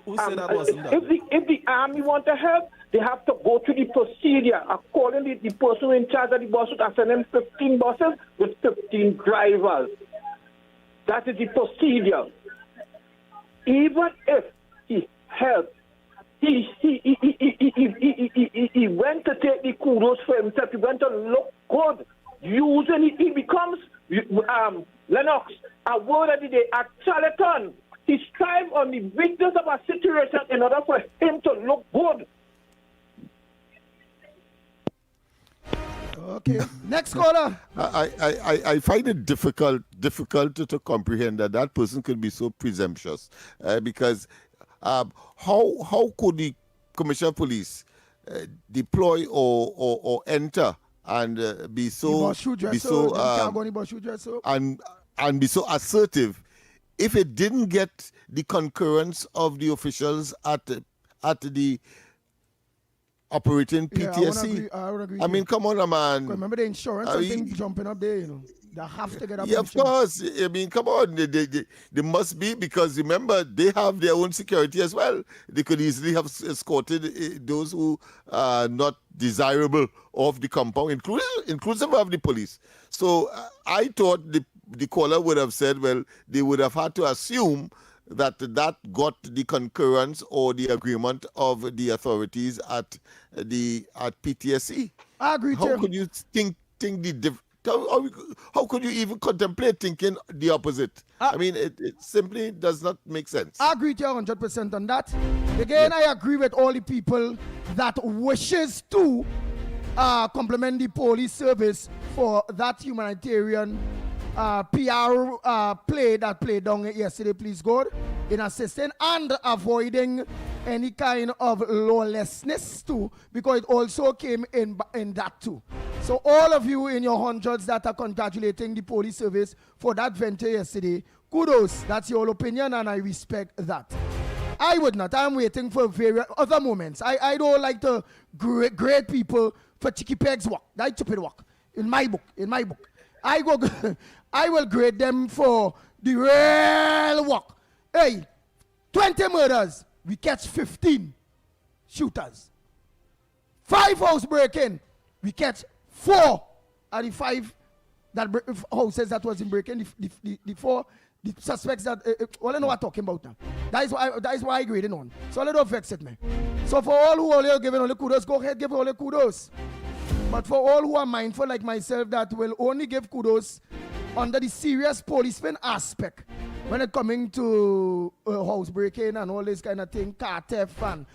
Who said that wasn't that? If the army want to help, they have to go through the procedure. Accordingly, the person in charge of the bus would send them 15 buses with 15 drivers. That is the procedure. Even if he helped, he went to take the kudos for himself. He went to look good using he becomes Lennox, a word of the day, a charlatan. He strives on the weakness of a situation in order for him to look good. Okay. Next caller. I find it difficult to comprehend that person could be so presumptuous because how could the commissioner of police deploy or enter and be so and be so assertive if it didn't get the concurrence of the officials at the operating PTSD? I would agree. I mean, come on, man. Remember the insurance and things jumping up there, you know. They have to get up. Yeah, of course. I mean, come on. They must be, because remember, they have their own security as well. They could easily have escorted those who are not desirable of the compound, inclusive of the police. So I thought the caller would have said, well, they would have had to assume that got the concurrence or the agreement of the authorities at PTSC. I agree. How could you think how could you even contemplate thinking the opposite? I mean, it simply does not make sense. I agree with you 100% on that. Again, I agree with all the people that wishes to compliment the police service for that humanitarian PR play that played down yesterday, please God, in assisting and avoiding any kind of lawlessness too, because it also came in that too. So all of you in your hundreds that are congratulating the police service for that venture yesterday, kudos. That's your opinion and I respect that. I would not. I'm waiting for various other moments. I don't like to grade people for Chicky Peg's work. That stupid work. In my book. I will grade them for the real work. Hey, 20 murders, we catch 15 shooters. 5 house break-in, we catch 4 out of the 5 houses that was in break-in. The 4 suspects that all I know what I'm talking about now. That is why I grading on. So let don't vex it, man. So for all who are giving only kudos, go ahead, give only kudos. But for all who are mindful like myself that will only give kudos under the serious policeman aspect when it coming to house breaking and all this kind of thing, car theft and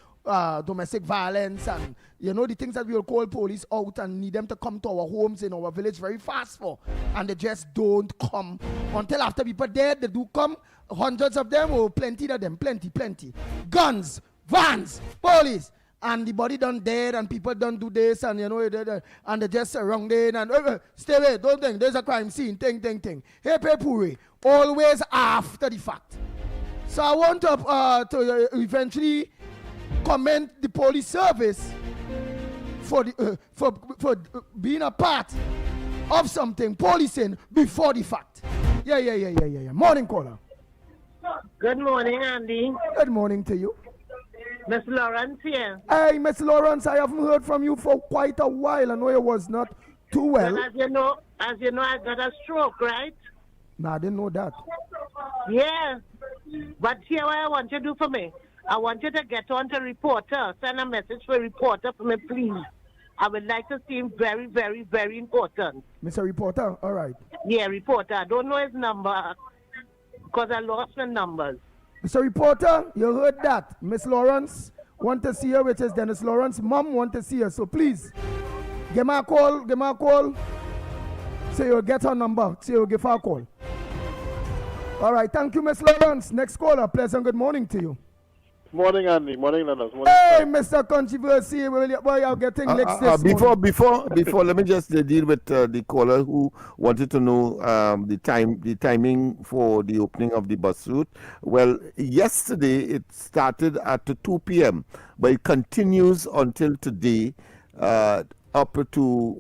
domestic violence and the things that we will call police out and need them to come to our homes in our village very fast for, and they just don't come until after people dead. They do come, hundreds of them or plenty of them, plenty guns, vans, police. And the body done dead, and people don't do this, and and they just around there, and stay away, don't think, there's a crime scene, thing. Hey, Puri, always after the fact. So I want to eventually commend the police service for being a part of something, policing before the fact. Yeah. Morning, caller. Good morning, Andy. Good morning to you. Miss Lawrence here. Hey, Miss Lawrence, I haven't heard from you for quite a while. I know it was not too well. But as you know, I got a stroke, right? No, I didn't know that. Yeah. But here what I want you to do for me. I want you to get on to reporter. Send a message for reporter for me, please. I would like to see him very, very, very important. Mr. Reporter, all right. Yeah, reporter. I don't know his number because I lost my numbers. Mr. Reporter, you heard that. Miss Lawrence want to see her, which is Dennis Lawrence. Mom want to see her, so please, give me a call. Say you'll get her number. Say you'll give her a call. All right, thank you, Miss Lawrence. Next caller, pleasant good morning to you. Morning, Andy. Morning, Lennox. Hey, Mr. Controversy. Boy, I'll get things next this before, let me just deal with the caller who wanted to know the timing for the opening of the bus route. Well, yesterday it started at 2 p.m., but it continues until today up to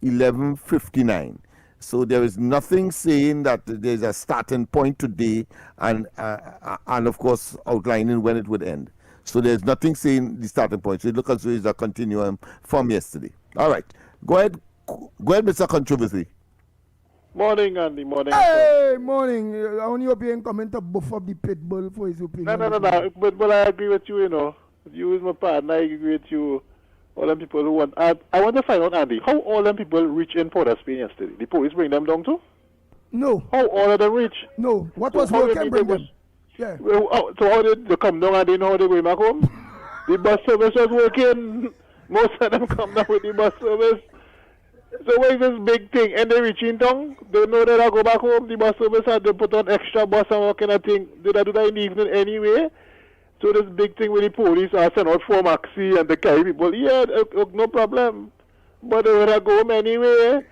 11:59. So there is nothing saying that there's a starting point today and of course outlining when it would end. So there's nothing saying the starting point. So it looks as though it's a continuum from yesterday. All right. Go ahead, Mr. Controversy. Morning, Andy. Morning. Hey, morning. Only opinion coming to buff up the pit bull for his opinion. No. But I agree with you, you know. You is my partner, I agree with you. All them people who want. I want to find out, Andy, how all them people reach in Port of Spain yesterday? The police bring them down too? No. How all of them reach? No. What So was how working they bring was- them? Yeah. Well, so how did they come down and they know how they going back home? The bus service was working. Most of them come down with the bus service. So what is this big thing? And they reach in town, they know that I go back home, the bus service had to put on extra bus and what kind of thing. Did I do that in the evening anyway? So this big thing with the police, I send out for maxi and they carry people. Yeah, no problem. But they would have go home anyway.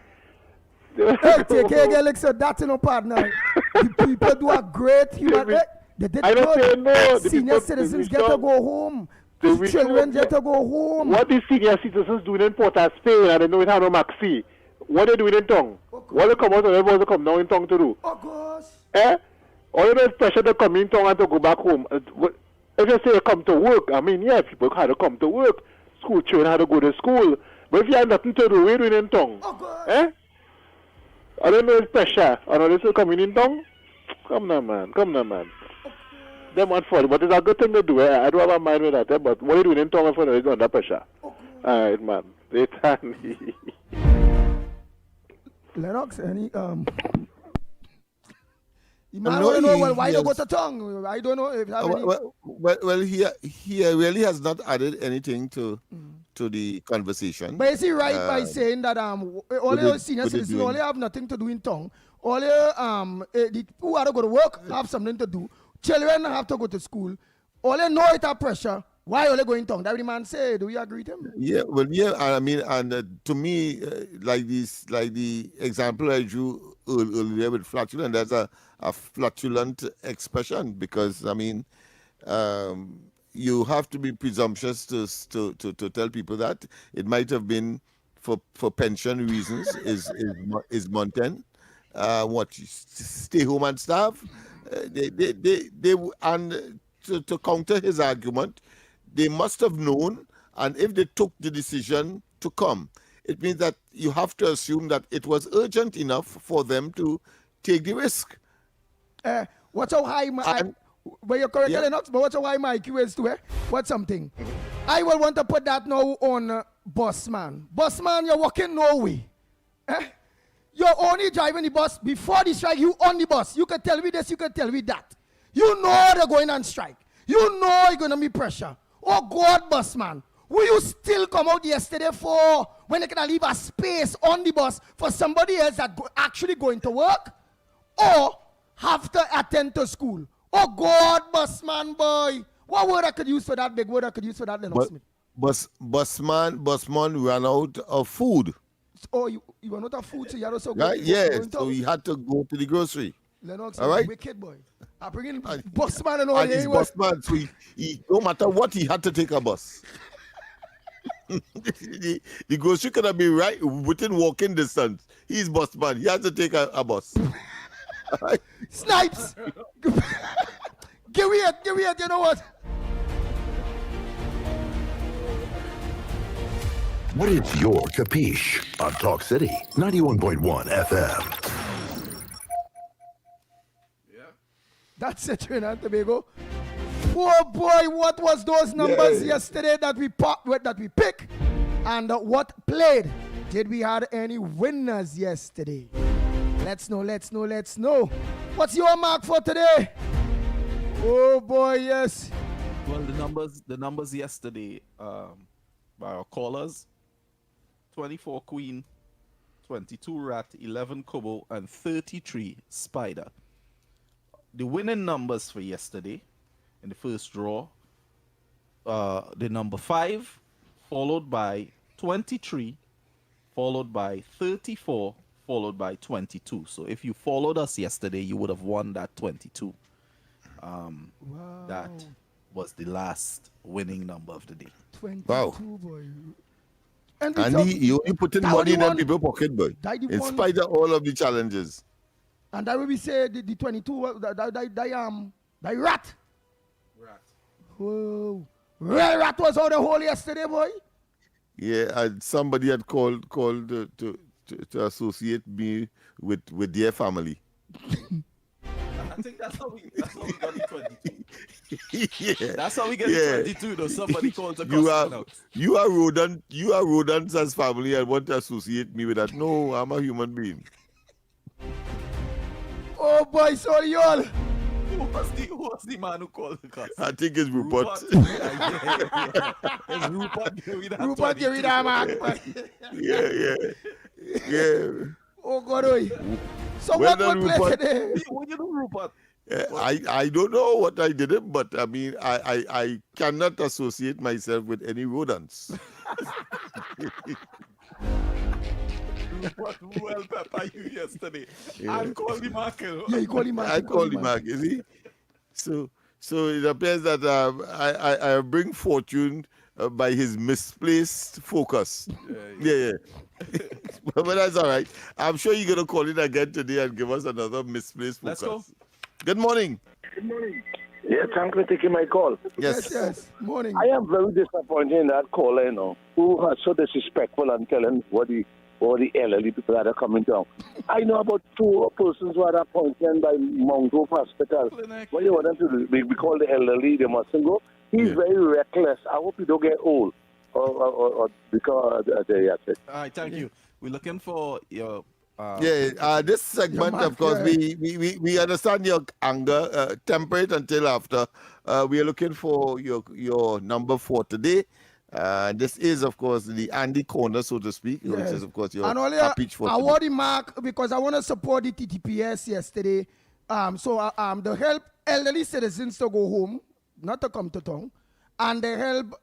Hey, take care, Alex. That's no partner. The people do a great human. They did I don't good. say no. The Senior people- citizens they get to reach go home. They reach Children home. get to go home. What the senior citizens doing in Port of Spain and they know it have no maxi? What they doing in town? What they come out and everyone come down in town to do? Oh gosh. Eh? All of this pressure to come in town and to go back home. If you say come to work, I mean, yeah, people had to come to work. School children had to go to school. But if you have nothing to do, what are you doing in town? Eh? I don't know it's pressure. I know this will come in town. Come now, man. Come now, man. Them want for it, but it's a good thing to do. I don't have a mind with that, but what are you doing in town for is under pressure? Alright, man. They Lennox, any You No, might want to know he- why he you go has- to tongue. I don't know if you have any. Well, he really has not added anything to the conversation. But is he right by saying that all what your they- senior what they citizens doing? only have nothing to do in town? All your the who have to go to work have something to do. Children have to go to school. All they know it have pressure. Why only go in town? That the man say. Do you agree with him? Yeah, well, yeah. I mean, and to me, like the example I drew earlier with flatulent, that's a flatulent expression because I mean, you have to be presumptuous to tell people that it might have been for pension reasons. is Mountain, what stay home and starve? They and to counter his argument. They must have known, and if they took the decision to come, it means that you have to assume that it was urgent enough for them to take the risk. What's how high my but you're correct, Lennox, but what's how high my IQ is to what's something? I will want to put that now on Bossman. Bossman, you're walking no way. You're only driving the bus before the strike, you on the bus. You can tell me this, you can tell me that. You know they're going on strike. You know you're gonna be pressure. Oh God, Bossman. Will you still come out yesterday for when they can leave a space on the bus for somebody else that actually going to work? Or have to attend to school? Oh God, Bossman boy. What word I could use for that? Big word I could use for that, Lennox Smith? Busman ran out of food. Oh, you were not a food, so you had also Right? Yeah, so he had to go to the grocery. Lennox, all right? wicked boy. I bring in Bossman and all And he's anyway. busman, so he no matter what, he had to take a bus. the grocery could have been right within walking distance. He's busman. He has to take a bus. Snipes! Give me it, you know what? What is your capiche on Talk City 91.1 FM? That's it, Trinidad and Tobago. Oh boy, what was those numbers yesterday that we pick, and what played? Did we have any winners yesterday? Let's know. What's your mark for today? Oh boy, yes. Well, the numbers yesterday by our callers: 24 Queen, 22 Rat, 11 Kobo, and 33 Spider. The winning numbers for yesterday in the first draw, the number 5, followed by 23, followed by 34, followed by 22. So if you followed us yesterday, you would have won that 22. That was the last winning number of the day. 22, Wow. boy. And you put in that money in one- them people's pocket, boy. that the In one- spite of all of the challenges. And that will be say the 22, that rat. Whoa. Well, rat was out the hole yesterday, boy. Yeah, and somebody had called to associate me with their family. I think that's how we got the 22. Yeah. That's how we get Yeah. the 22. Though somebody calls a You customer are out. you are rodents as family and want to associate me with that. No, I'm a human being. Oh boy, sorry y'all. Who was the man who called the customer? I think it's Rupert. Yeah. It's Rupert. Rupert, give me that mark. Yeah. Oh God, oi. So Well what done, play Rupert. today? What you do, Rupert? I don't know what I did, but I mean I cannot associate myself with any rodents. Rupert well pepper you yesterday. Yeah. And called the mark. Yeah, you call him Mark. I call him Mark, is he? So it appears that I bring fortune by his misplaced focus. Yeah. But that's all right. I'm sure you're gonna call in again today and give us another misplaced focus. Let's go. Good morning. Good morning. Yeah, thanks for taking my call. Yes. Morning. I am very disappointed in that caller, who was so disrespectful and telling what the elderly people that are coming down. I know about 2 persons who are appointed by Mount Hope Hospital. What you want them to do? We call the elderly, they mustn't go. He's very reckless. I hope he don't get old. Or because they are sick. All right, thank you. We're looking for your. This segment, of course, we understand your anger. Temper it until after. We are looking for your number for today. This is, of course, the Andy Corner, so to speak, which is, of course, your pitch for I today. want the mark because I want to support the TTPS yesterday. The help elderly citizens to go home, not to come to town, and they help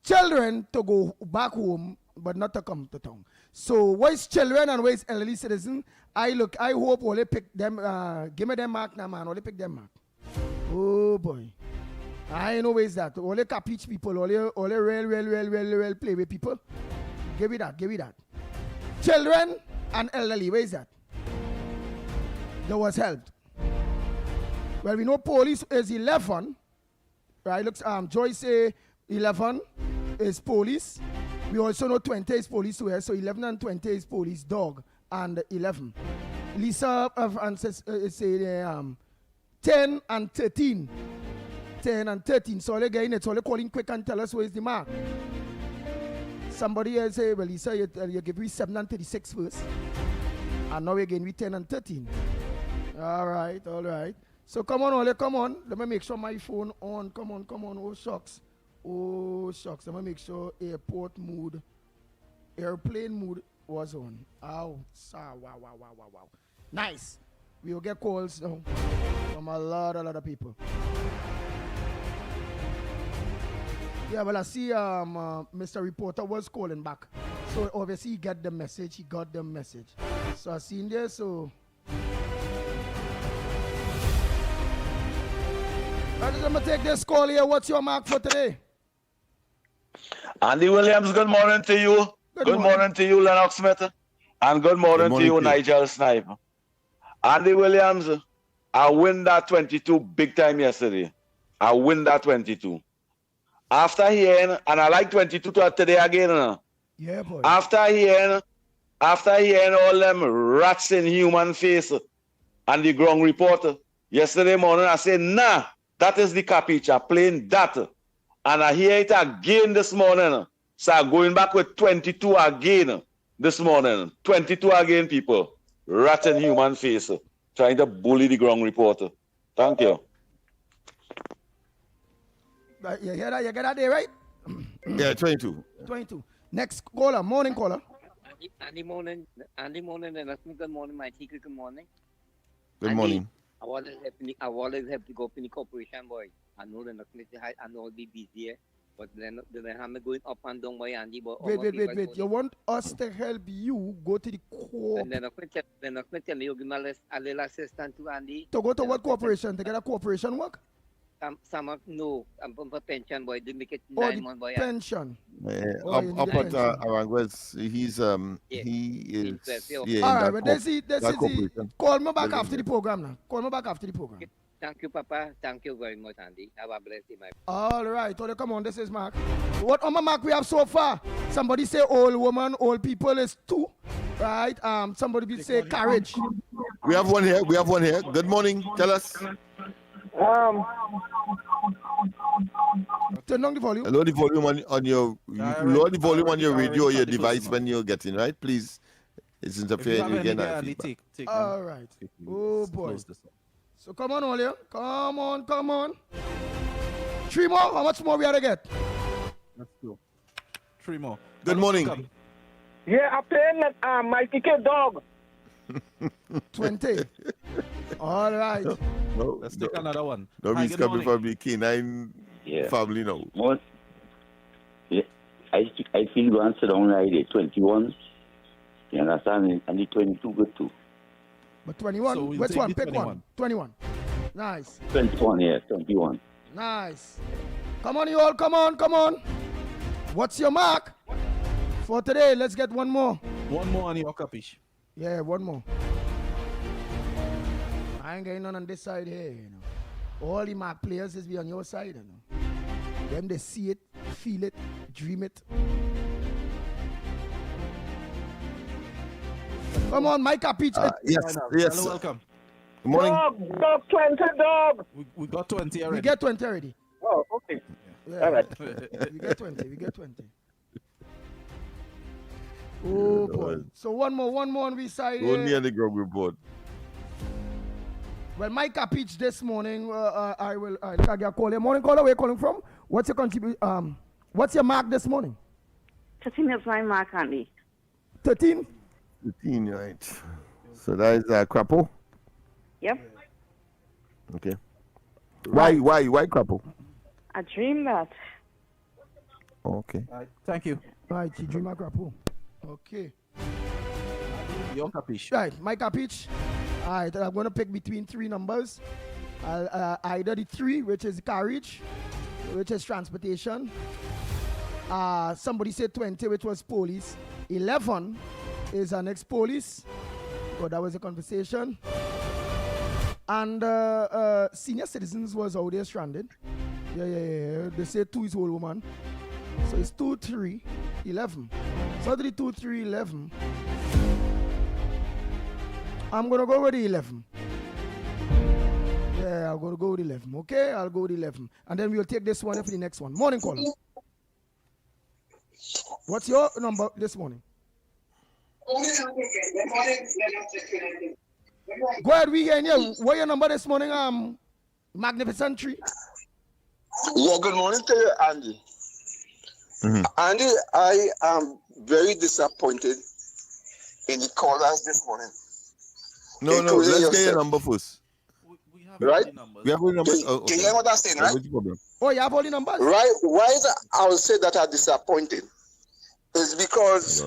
children to go back home, but not to come to town. So where's children and where's elderly citizens? I hope only pick them. Give me them mark now, man. Only pick them mark. Oh boy. I know where's that. Only capiche people. Only real play with people. Give me that. Children and elderly. Where's that? There was helped. Well, we know police is 11. Right? Looks. Joyce say 11 is police. We also know 20 is police here, so 11 and 20 is police dog, and 11. Lisa say 10 and 13. 10 and 13. So again, it's only calling quick and tell us where is the mark. Somebody else say, well, Lisa, you give me 7 and 36 first. And now again, we 10 and 13. All right. So come on, Ole, come on. Let me make sure my phone on. Come on. Oh, shucks. Let me make sure airplane mode was on. Wow. Nice. We will get calls now from a lot of people. Yeah, well, I see Mr. Reporter was calling back. So obviously he got the message. So I seen there, so... I'm going to take this call here. What's your mark for today? Andy Williams, good morning to you. Good morning to you, Lennox Smith. And good morning to you, Nigel Snipe. Andy Williams, I win that 22 big time yesterday. I win that 22. After hearing, and I like 22 to today again. Yeah, boy. After hearing all them rats in human face and the ground reporter, yesterday morning I said, nah, that is the capicha, plain that. And I hear it again this morning. So I'm going back with 22 again this morning. 22 again, people. Rat in human face. Trying to bully the ground reporter. Thank you. You hear that? You get that there, right? Yeah, 22. 22. Next caller. Morning caller. Andy morning, and good morning, my teacher. Good morning. Good morning. I always have to go to the corporation, boy. I know I'll be busy, but then I'm going up and down by Andy. But wait. You want us to help you go to the corp? And then I'm going to tell you, give me a little assistant to Andy. To go to what corporation? To get a corporation work? No, I'm for pension, boy. They make it 9 months, boy. Pension. Up at Arangwas, he is. All right, but this is call me back after the program now. Call me back after the program. Thank you, Papa. Thank you very much, Andy. Have a blessed day, my. All right, come on. This is Mark. What on my mark we have so far? Somebody say old woman, old people is 2, right? Somebody will say carriage. We have one here. Good morning. Tell us. Turn down the volume. Lower the volume on your radio or your device when you're getting, right? Please. It's interfering again. All right. Oh boy. So come on, Olio. Come on. 3 more. How much more we gotta get? Let's go. 3 more. Good morning. Yeah, I'm paying my ticket dog. 20. All right. No, Let's take another one. Nobody's coming from the K9 family now. I feel going to sit down like the 21. You understand? And the 22 good too. But 21? So we'll Which take one? the Pick 21. one. 21. Nice. 21, yeah, 21. Nice. Come on, you all. Come on. What's your mark for today? Let's get one more. One more on your capiche. Yeah, one more. I ain't getting none on this side here, you know. All the mark players is be on your side, you know. Them they see it, feel it, dream it. Come on, Mike Peach. Yes. Hello, welcome. Good morning. Dog, 20 dog. We got 20 already. We get 20 already. Oh, okay. Yeah. All right. We get 20. Oh boy. So one more on we side. Only on the ground report. Well, Mike Peach this morning, I'll tag your call. Morning caller, where you calling from? What's your contribution? What's your mark this morning? 13 is my mark, Andy. 13? 13, right. So that is Crapo? Yep. Okay. Why Crapo? I dream that. Okay. Thank you. Right, she dream of Crapo. Okay. Your capiche. Right, my capiche. All right, I'm going to pick between 3 numbers. Either the 3, which is carriage, which is transportation. Somebody said 20, which was police. 11 is an ex-police. So that was a conversation. And senior citizens was out there stranded. Yeah. They say 2 is old woman. So it's 2, 3, 11. So the 2, 3, 11. I'm going to go with the 11. Yeah, I'm going to go with 11. Okay, I'll go with 11. And then we'll take this one for the next one. Morning caller. What's your number this morning? Go ahead, we hear you. What's your number this morning? Magnificent Tree. Yeah, good morning to you, Andy. Andy, I am very disappointed in the callers this morning. No, let's get your number first. Right? We have all the numbers. Can you hear what I'm saying, right? Oh, you have all the numbers? Right. Why is I would say that I'm disappointed is because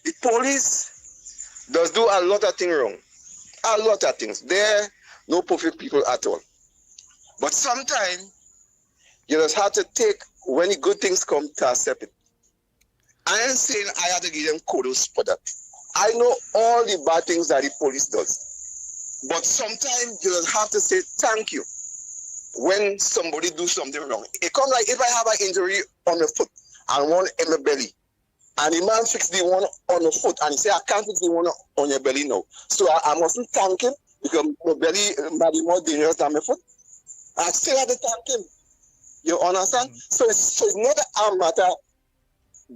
the police does do a lot of things wrong. A lot of things. They're no perfect people at all. But sometimes you just have to take when the good things come to accept it. I ain't saying I have to give them kudos for that. I know all the bad things that the police does. But sometimes you just have to say thank you when somebody do something wrong. It comes like if I have an injury on the foot and one in my belly, and the man fix the one on the foot and he say, I can't fix the one on your belly now. So I mustn't thank him because my belly might be more dangerous than my foot. I still have to thank him. You understand? So it's not a matter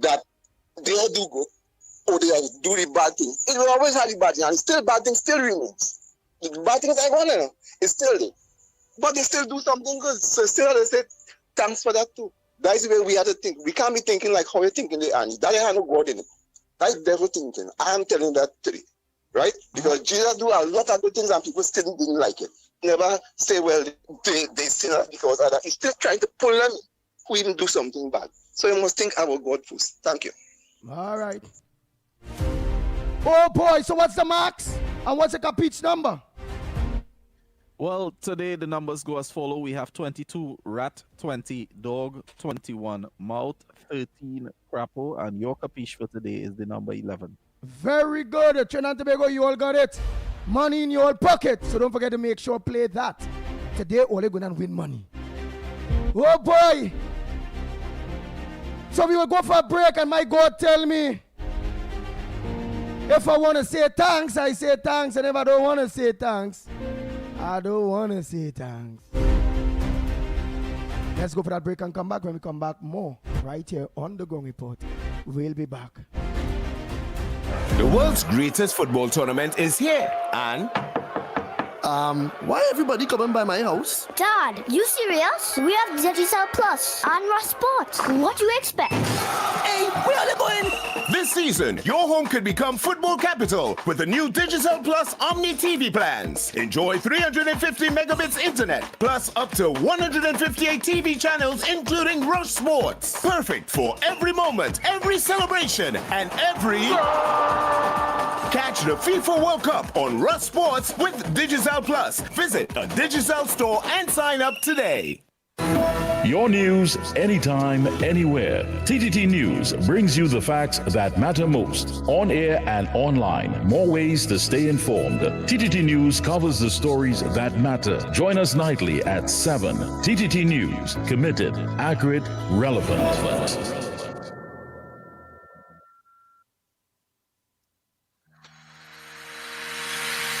that they all do good or they do the bad thing. It will always have the bad thing, and still bad thing still remains. The bad things I want to know, it's still there. But they still do something good. So still they say, thanks for that too. That is where we have to think. We can't be thinking like how you're thinking the Annie. That ain't no God in it. That's devil thinking. I am telling that today. Right? Because Jesus do a lot of good things and people still didn't like it. Never say, well, they sin because of that. He's still trying to pull them who even do something bad. So you must think about God first. Thank you. All right. Oh boy, so what's the max? And what's the capiche number? Well, today the numbers go as follow. We have 22 rat, 20 dog, 21 mouth, 13 crapo, and your capiche for today is the number 11. Very good. Trinidad and Tobago, you all got it. Money in your pocket. So don't forget to make sure play that. Today, all going to win money. Oh boy. So we will go for a break and my God tell me If I want to say thanks, I say thanks. And if I don't want to say thanks, I don't want to say thanks. Let's go for that break and come back. When we come back, more right here on the Ground Report. We'll be back. The world's greatest football tournament is here, and why everybody coming by my house? Dad, you serious? We have Digicel Plus and Rush Sports. What do you expect? Hey, where are they going? This season, your home could become football capital with the new Digicel Plus Omni TV plans. Enjoy 350 megabits internet, plus up to 158 TV channels, including Rush Sports. Perfect for every moment, every celebration, and every... Catch the FIFA World Cup on Rush Sports with Digicel Plus. Visit a Digicel store and sign up today. Your news, anytime, anywhere. TTT News brings you the facts that matter most, on air and online. More ways to stay informed. TTT News covers the stories that matter. Join us nightly at 7. TTT News, committed, accurate, relevant.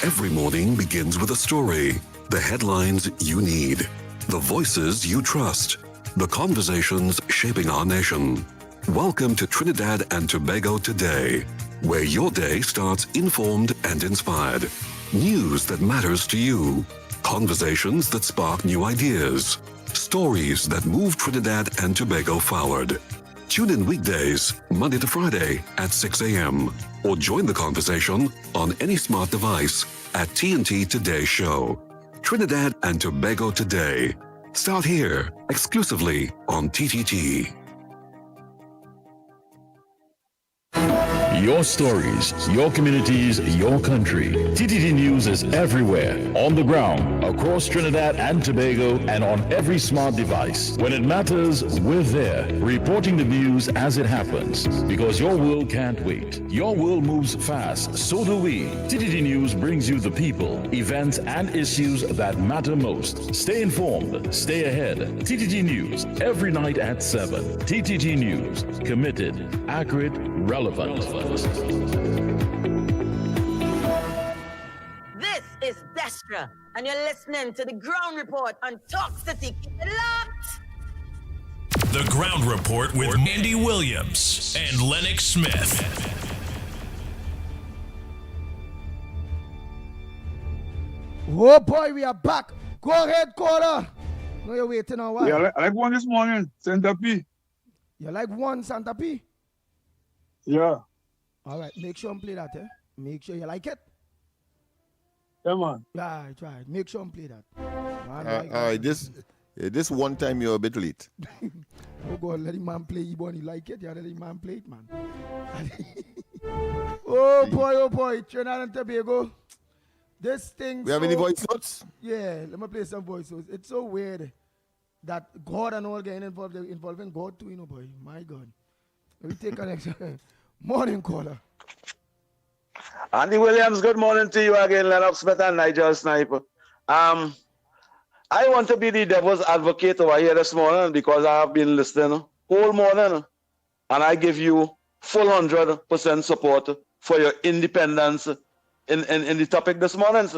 Every morning begins with a story, the headlines you need, the voices you trust, the conversations shaping our nation. Welcome to Trinidad and Tobago Today, where your day starts informed and inspired. News that matters to you, conversations that spark new ideas, stories that move Trinidad and Tobago forward. Tune in weekdays, Monday to Friday at 6 a.m. or join the conversation on any smart device at TNT Today Show. Trinidad and Tobago Today. Start here, exclusively on TTT. Your stories, your communities, your country. TTT News is everywhere, on the ground, across Trinidad and Tobago, and on every smart device. When it matters, we're there, reporting the news as it happens. Because your world can't wait. Your world moves fast, so do we. TTT News brings you the people, events, and issues that matter most. Stay informed, stay ahead. TTT News, every night at 7. TTT News, committed, accurate, relevant. This is Destra, and you're listening to the Ground Report on Talk City. Keep it locked. The Ground Report with Andy Williams and Lennox Smith. Oh boy, we are back. Go ahead, caller. No, you're waiting on what? Yeah, I like one this morning, Santa P. You like one Santa P? Yeah. All right, make sure and play that, eh? Make sure you like it. Yeah, man. Right. Make sure and play that. Man, all right, this one time you're a bit late. Oh God, let the man play. You want to like it? Yeah, let the man play it, man. Oh boy, Trinidad and Tobago. This thing. We have any voice notes? Yeah, let me play some voice notes. It's so weird that God and all getting involved, involving God too, boy. My God. Let me take connection. Morning, caller. Andy Williams, good morning to you again, Lennox Smith and Nigel Sniper. I want to be the devil's advocate over here this morning because I have been listening whole morning, and I give you full 100% support for your independence in the topic this morning.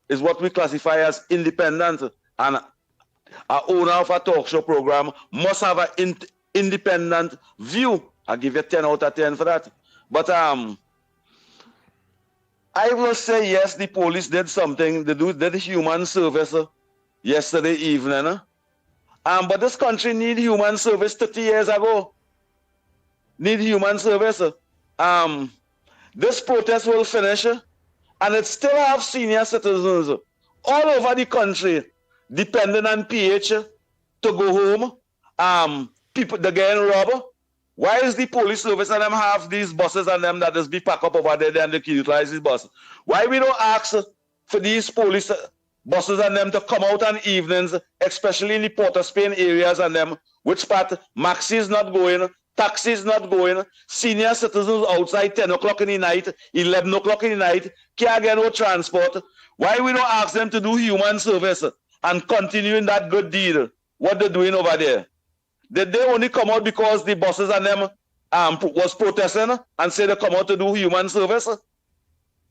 Is what we classify as independent, and an owner of a talk show program must have an independent view. I'll give you 10 out of 10 for that. But I will say yes, the police did something. They did human service yesterday evening. But this country need human service 30 years ago. Need human service. This protest will finish, and it still have senior citizens all over the country depending on PH to go home. People, they're getting robbed. Why is the police service and them have these buses and them that just be packed up over there and they can utilize these buses? Why we don't ask for these police buses and them to come out on evenings, especially in the Port of Spain areas and them, which part Maxi is not going, taxi is not going, senior citizens outside 10 o'clock in the night, 11 o'clock in the night, can't get no transport. Why we don't ask them to do human service and continue in that good deed, what they're doing over there? Did they only come out because the buses and them was protesting and said they come out to do human service.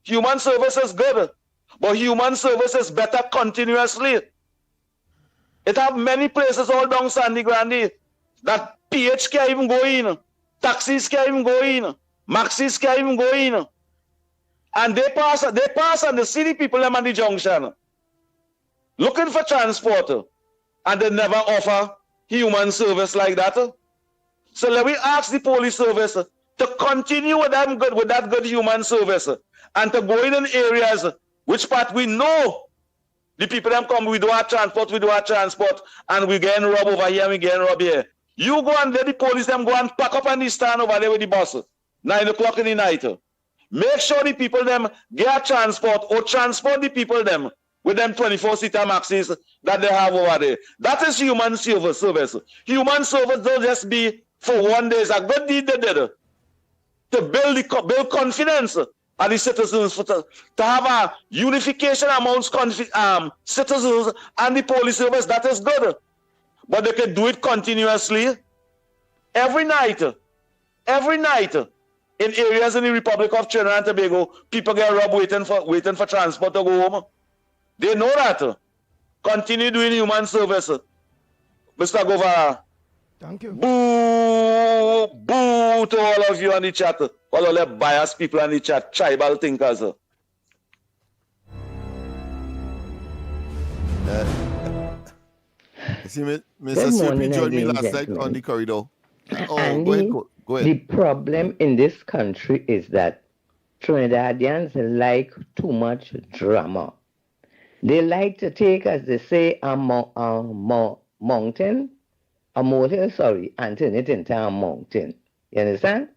Human service is good, but human service is better continuously. It have many places all down Sandy Grande that PH can't even go in, taxis can't even go in, maxis can't even go in. And they pass and the city people them at the junction looking for transport, and they never offer human service like that. So let me ask the police service to continue with that good human service and to go in areas which part we know the people them come, we do our transport, and we getting robbed over here, we getting robbed here. You go and let the police them go and pack up on the stand over there with the bus, 9 o'clock in the night. Make sure the people them get transport or transport the people them with them 24-seater maxis that they have over there. That is human service. Human service don't just be for one day. It's a good deed they did to build confidence of the citizens, to have a unification amongst citizens and the police service. That is good. But they can do it continuously every night. In areas in the Republic of Trinidad and Tobago, people get robbed waiting for transport to go home. They know that. Continue doing human service. Mr. Governor. Thank you. Boo to all of you on the chat. All of the biased people on the chat, tribal thinkers. You see, Mr. CP joined me last night on the corridor. Oh, Andy, go ahead. The problem in this country is that Trinidadians like too much drama. They like to take, as they say, a molehill, and turn it into a mountain. You understand?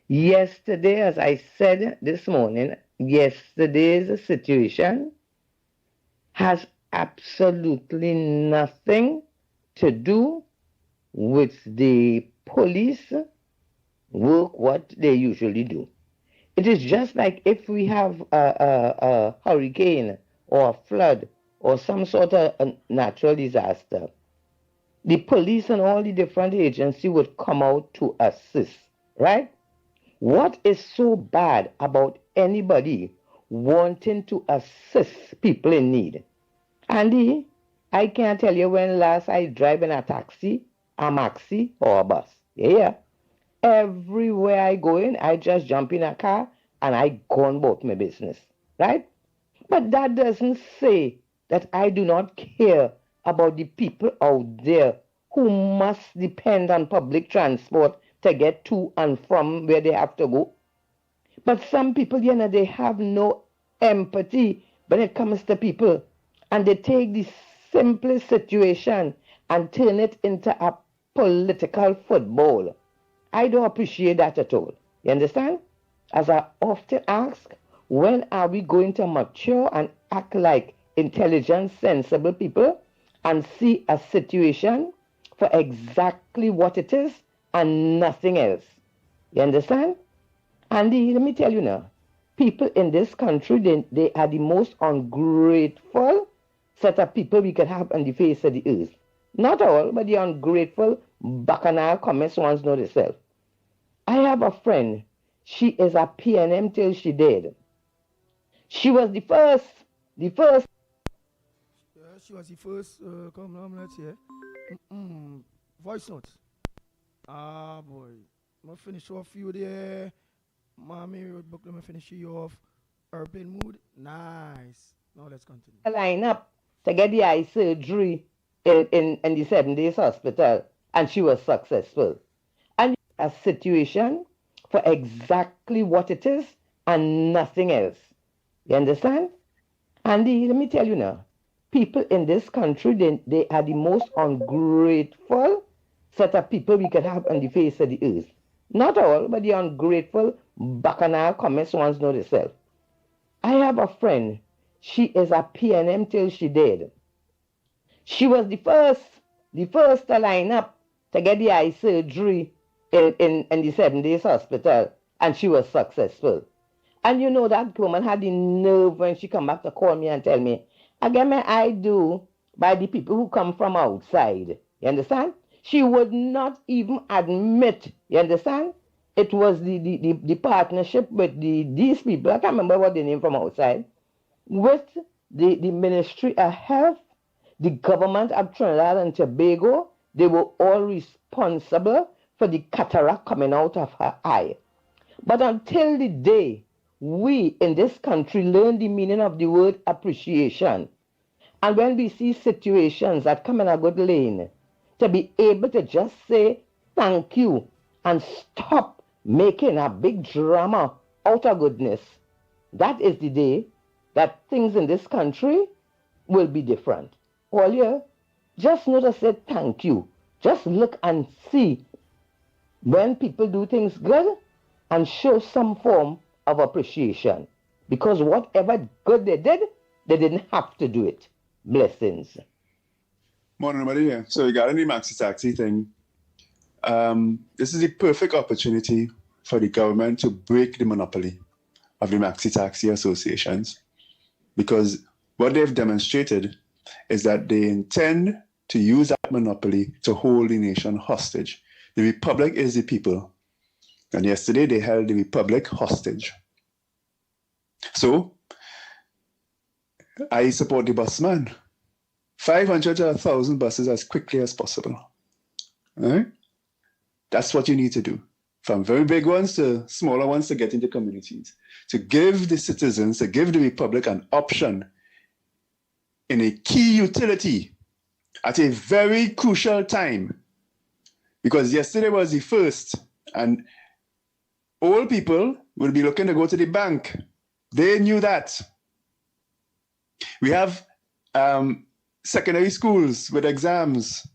Yesterday, as I said this morning, yesterday's situation has absolutely nothing to do with the police work what they usually do. It is just like if we have a hurricane or a flood or some sort of a natural disaster, the police and all the different agencies would come out to assist, right? What is so bad about anybody wanting to assist people in need? Andy, I can't tell you when last I drive in a taxi, a maxi, or a bus. Yeah. Everywhere I go in, I just jump in a car and I go on about my business, right? But that doesn't say that I do not care about the people out there who must depend on public transport to get to and from where they have to go. But some people, they have no empathy when it comes to people, and they take the simplest situation and turn it into a political football. I don't appreciate that at all. You understand? As I often ask, when are we going to mature and act like intelligent, sensible people and see a situation for exactly what it is and nothing else? You understand? Andy, let me tell you now, people in this country, they are the most ungrateful set of people we could have on the face of the earth. Not all, but the ungrateful bacchanal comments ones know themselves. I have a friend. She is a PNM till she dead. She was the first. Yeah, she was the first. Come on, let's hear. Voice notes. Ah, boy. I'm going to finish off you there. Mommy, book, let me finish you off. Urban mood. Nice. Now let's continue. Line up to get the eye surgery in the 7 days hospital, and she was successful. And a situation for exactly what it is and nothing else. You understand? Andy, let me tell you now, people in this country, they are the most ungrateful set of people we could have on the face of the earth. Not all, but the ungrateful bacchanal comments ones know themselves. I have a friend. She is a PNM till she dead. She was the first to line up to get the eye surgery in the 7 days hospital, and she was successful. And you know that woman had the nerve when she come back to call me and tell me, I get my eye do by the people who come from outside. You understand? She would not even admit, you understand? It was the partnership with these people, I can't remember what they name from outside, with the Ministry of Health, the government of Trinidad and Tobago. They were all responsible for the cataract coming out of her eye. But until the day we in this country learn the meaning of the word appreciation, and when we see situations that come in a good lane, to be able to just say thank you and stop making a big drama out of goodness, that is the day that things in this country will be different. All year, just know to say thank you. Just look and see when people do things good and show some form of appreciation. Because whatever good they did, they didn't have to do it. Blessings. Morning, everybody. Yeah. So regarding the maxi taxi thing, this is the perfect opportunity for the government to break the monopoly of the maxi taxi associations, because what they've demonstrated is that they intend to use that monopoly to hold the nation hostage. The republic is the people, and yesterday they held the republic hostage. So I support the busman. 500 to 1,000 buses as quickly as possible. All right? That's what you need to do. From very big ones to smaller ones to get into communities. To give the citizens, to give the republic an option in a key utility at a very crucial time. Because yesterday was the first, and old people will be looking to go to the bank. They knew that. We have secondary schools with exams,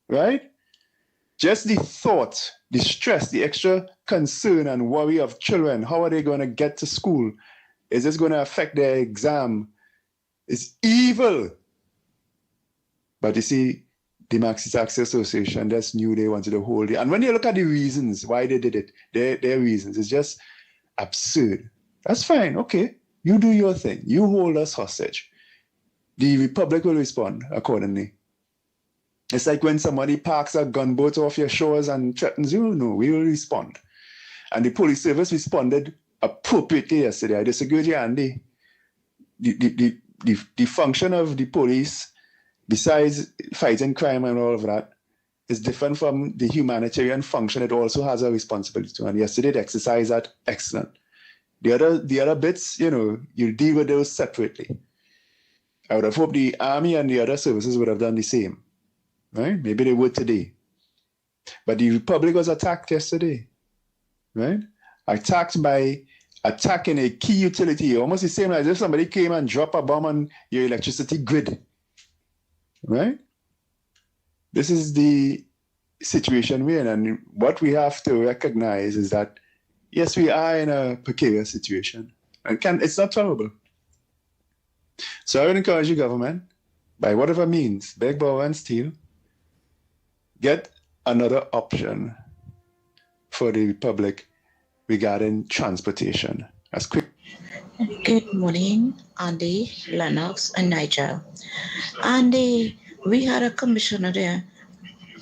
right? Just the thought, the stress, the extra concern and worry of children, how are they going to get to school? Is this going to affect their exam? It's evil. But you see, the Maxi Taxi Association just knew they wanted to hold it. And when you look at the reasons why they did it, their reasons, it's just absurd. That's fine, okay. You do your thing. You hold us hostage. The republic will respond accordingly. It's like when somebody parks a gunboat off your shores and threatens you, no, we will respond. And the police service responded appropriately yesterday. I disagree with you, Andy. The function of the police, besides fighting crime and all of that, is different from the humanitarian function. It also has a responsibility to. And yesterday they exercised that excellent. The other bits, you deal with those separately. I would have hoped the army and the other services would have done the same, right? Maybe they would today. But the republic was attacked yesterday, right? Attacked by attacking a key utility, almost the same as if somebody came and dropped a bomb on your electricity grid, right? This is the situation we're in, and what we have to recognize is that, yes, we are in a precarious situation, and it's not tolerable. So I would encourage the government, by whatever means, beg, borrow, and steal, get another option for the republic regarding transportation. As quick. Good morning, Andy, Lennox, and Nigel. Andy, we had a commissioner there.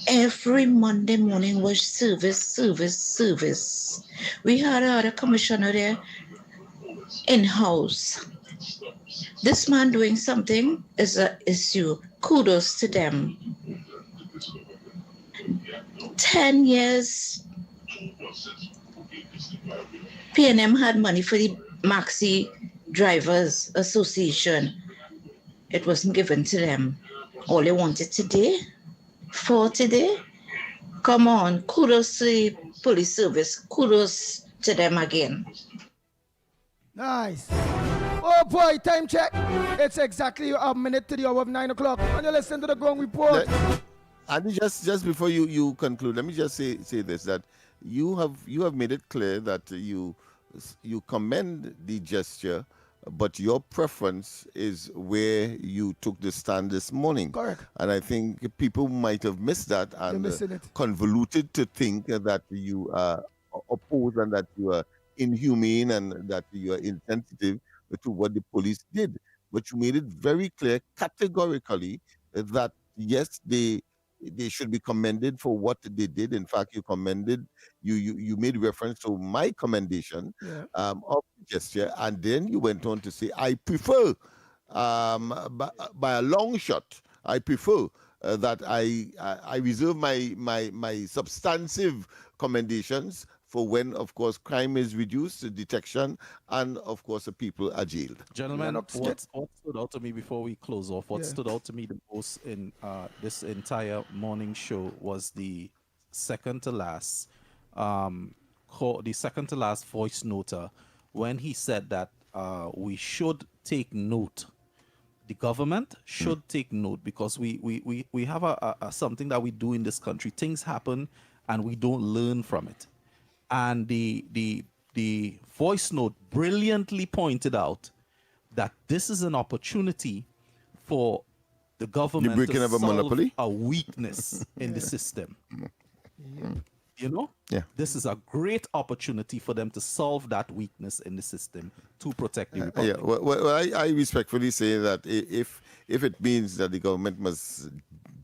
Every Monday morning was service. We had another commissioner there in-house. This man doing something is an issue. Kudos to them. 10 years, P&M had money for the Maxi Drivers Association. It wasn't given to them. All they wanted today, for today. Come on, kudos to the police service. Kudos to them again. Nice. Oh boy, time check. It's exactly a minute to the hour of 9 o'clock. And you listen to the Ground Report. And just before you conclude, let me just say this, that you have made it clear that you commend the gesture, but your preference is where you took the stand this morning. Correct. And I think people might have missed that and convoluted to think that you are opposed and that you are inhumane and that you are insensitive to what the police did. But you made it very clear categorically that yes, they they should be commended for what they did. In fact, you made reference to my commendation of the gesture, and then you went on to say, I prefer, by a long shot, I prefer that I reserve my substantive commendations for when, of course, crime is reduced, the detection, and, of course, the people are jailed. Gentlemen, what stood out to me before we close off, what stood out to me the most in this entire morning show was the second to last voice noter when he said that we should take note. The government should take note, because we have a something that we do in this country. Things happen and we don't learn from it. And the voice note brilliantly pointed out that this is an opportunity for the government breaking to of a solve monopoly? a weakness in the system. You know? Yeah. This is a great opportunity for them to solve that weakness in the system to protect the republic. Well, I respectfully say that if it means that the government must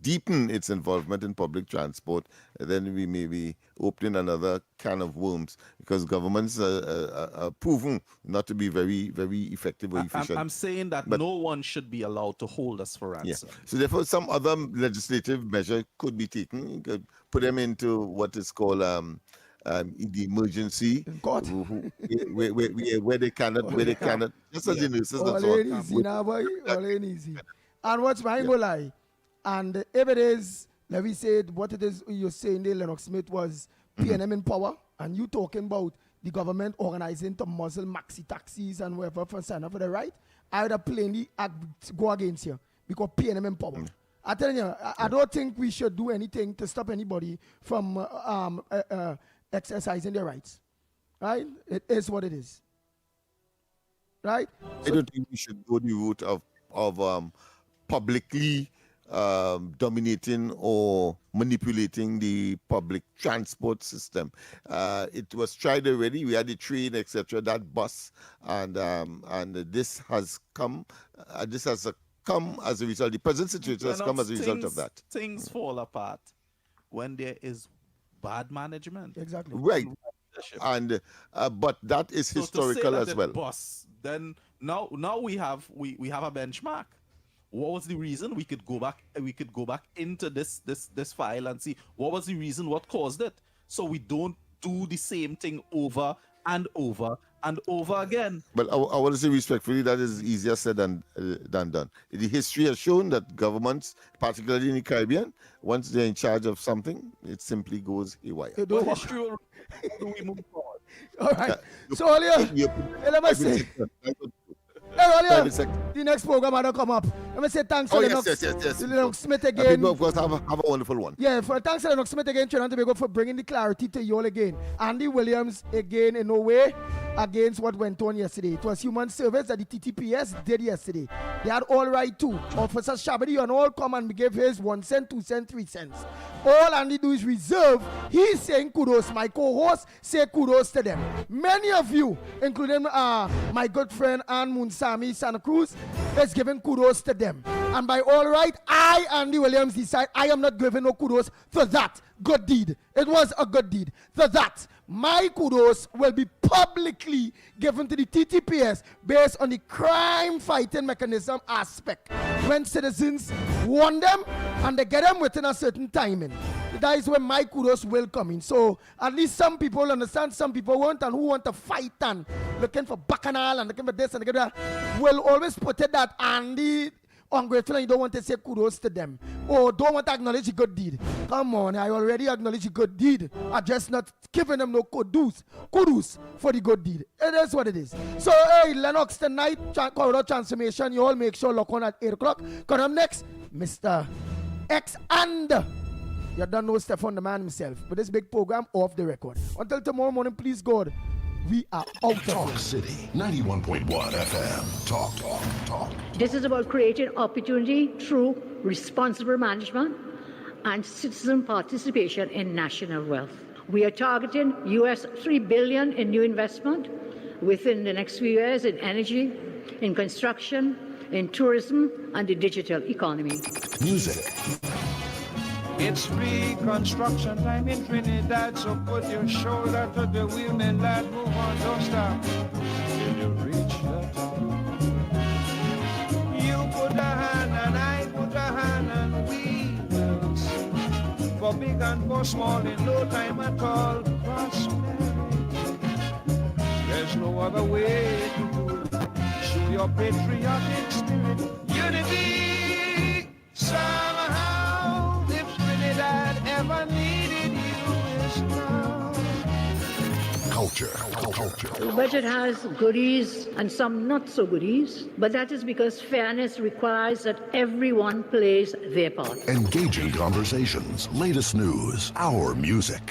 deepen its involvement in public transport, then we may be opening another can of worms, because governments are proven not to be very, very effective or efficient. I'm saying that no one should be allowed to hold us for ransom. So therefore, some other legislative measure could be taken. You could put them into what is called the emergency, where they cannot, just as the nurses all ain't easy. And what's my lie? And if it is, let me say what it is you're saying there, Lennox Smith, was PNM in power, and you talking about the government organizing to muzzle maxi taxis and whatever for sign up for the right, I would have plainly go against you, because PNM in power. I tell you, I don't think we should do anything to stop anybody from exercising their rights. Right? It is what it is. Right? I don't think we should go the route of publicly dominating or manipulating the public transport system. It was tried already. We had the train, etc., that bus, and this has come. This has come as a result. The present situation has come as a result of that. Things fall apart when there is bad management. Exactly. Right. And but that is historical as well. Bus, then now we have a benchmark. What was the reason? We could go back into this file and see what was the reason, what caused it, so we don't do the same thing over and over and over again. But I want to say respectfully, that is easier said than done. The history has shown that governments, particularly in the Caribbean, once they're in charge of something, it simply goes haywire. But history will we move forward. All right. So let me say. The next program will come up. Let me say thanks to Lennox Smith again. People, of course, have a wonderful one. Yeah, thanks to Lennox Smith again, Trinidad and Tobago, for bringing the clarity to you all again. Andy Williams again, in no way against what went on yesterday. It was human service that the TTPS did yesterday. They had all right too. Officer Shabadi and all come and give his 1 cent, 2 cents, 3 cents. All Andy do is reserve. He's saying kudos. My co-host say kudos to them. Many of you, including my good friend Ann Munsami Santa Cruz, is giving kudos to them. And by all right, I, Andy Williams, decide I am not giving no kudos for that good deed. It was a good deed. For that, my kudos will be publicly given to the TTPS based on the crime fighting mechanism aspect. When citizens want them and they get them within a certain timing, that is when my kudos will come in. So at least some people understand, some people won't, and who want to fight and looking for bacchanal and looking for this and looking for that will always put it that Andy ungrateful and you don't want to say kudos to them, or don't want to acknowledge a good deed. Come on, I already acknowledge a good deed. I'm just not giving them no kudos for the good deed. It is what it is. So hey, Lennox tonight, corridor transformation, you all make sure lock on at 8 o'clock. Coming up next, Mr. X and you don't know Stefan the man himself, but this big program off the record. Until tomorrow morning, please God, we are out of Talk City 91.1 FM. Talk. This is about creating opportunity through responsible management and citizen participation in national wealth. We are targeting US $3 billion in new investment within the next few years in energy, in construction, in tourism, and the digital economy. Music. It's reconstruction time in Trinidad, so put your shoulder to the wheel, man, lad, move on, don't stop till you reach the top. You put a hand and I put a hand and we will sing. For big and for small in no time at all, prosperity. There's no other way to do it. Show your patriotic spirit, unity, somehow, if Trinidad ever needed you, is now. Culture. The budget has goodies and some not so goodies, but that is because fairness requires that everyone plays their part. Engaging conversations, latest news, our music.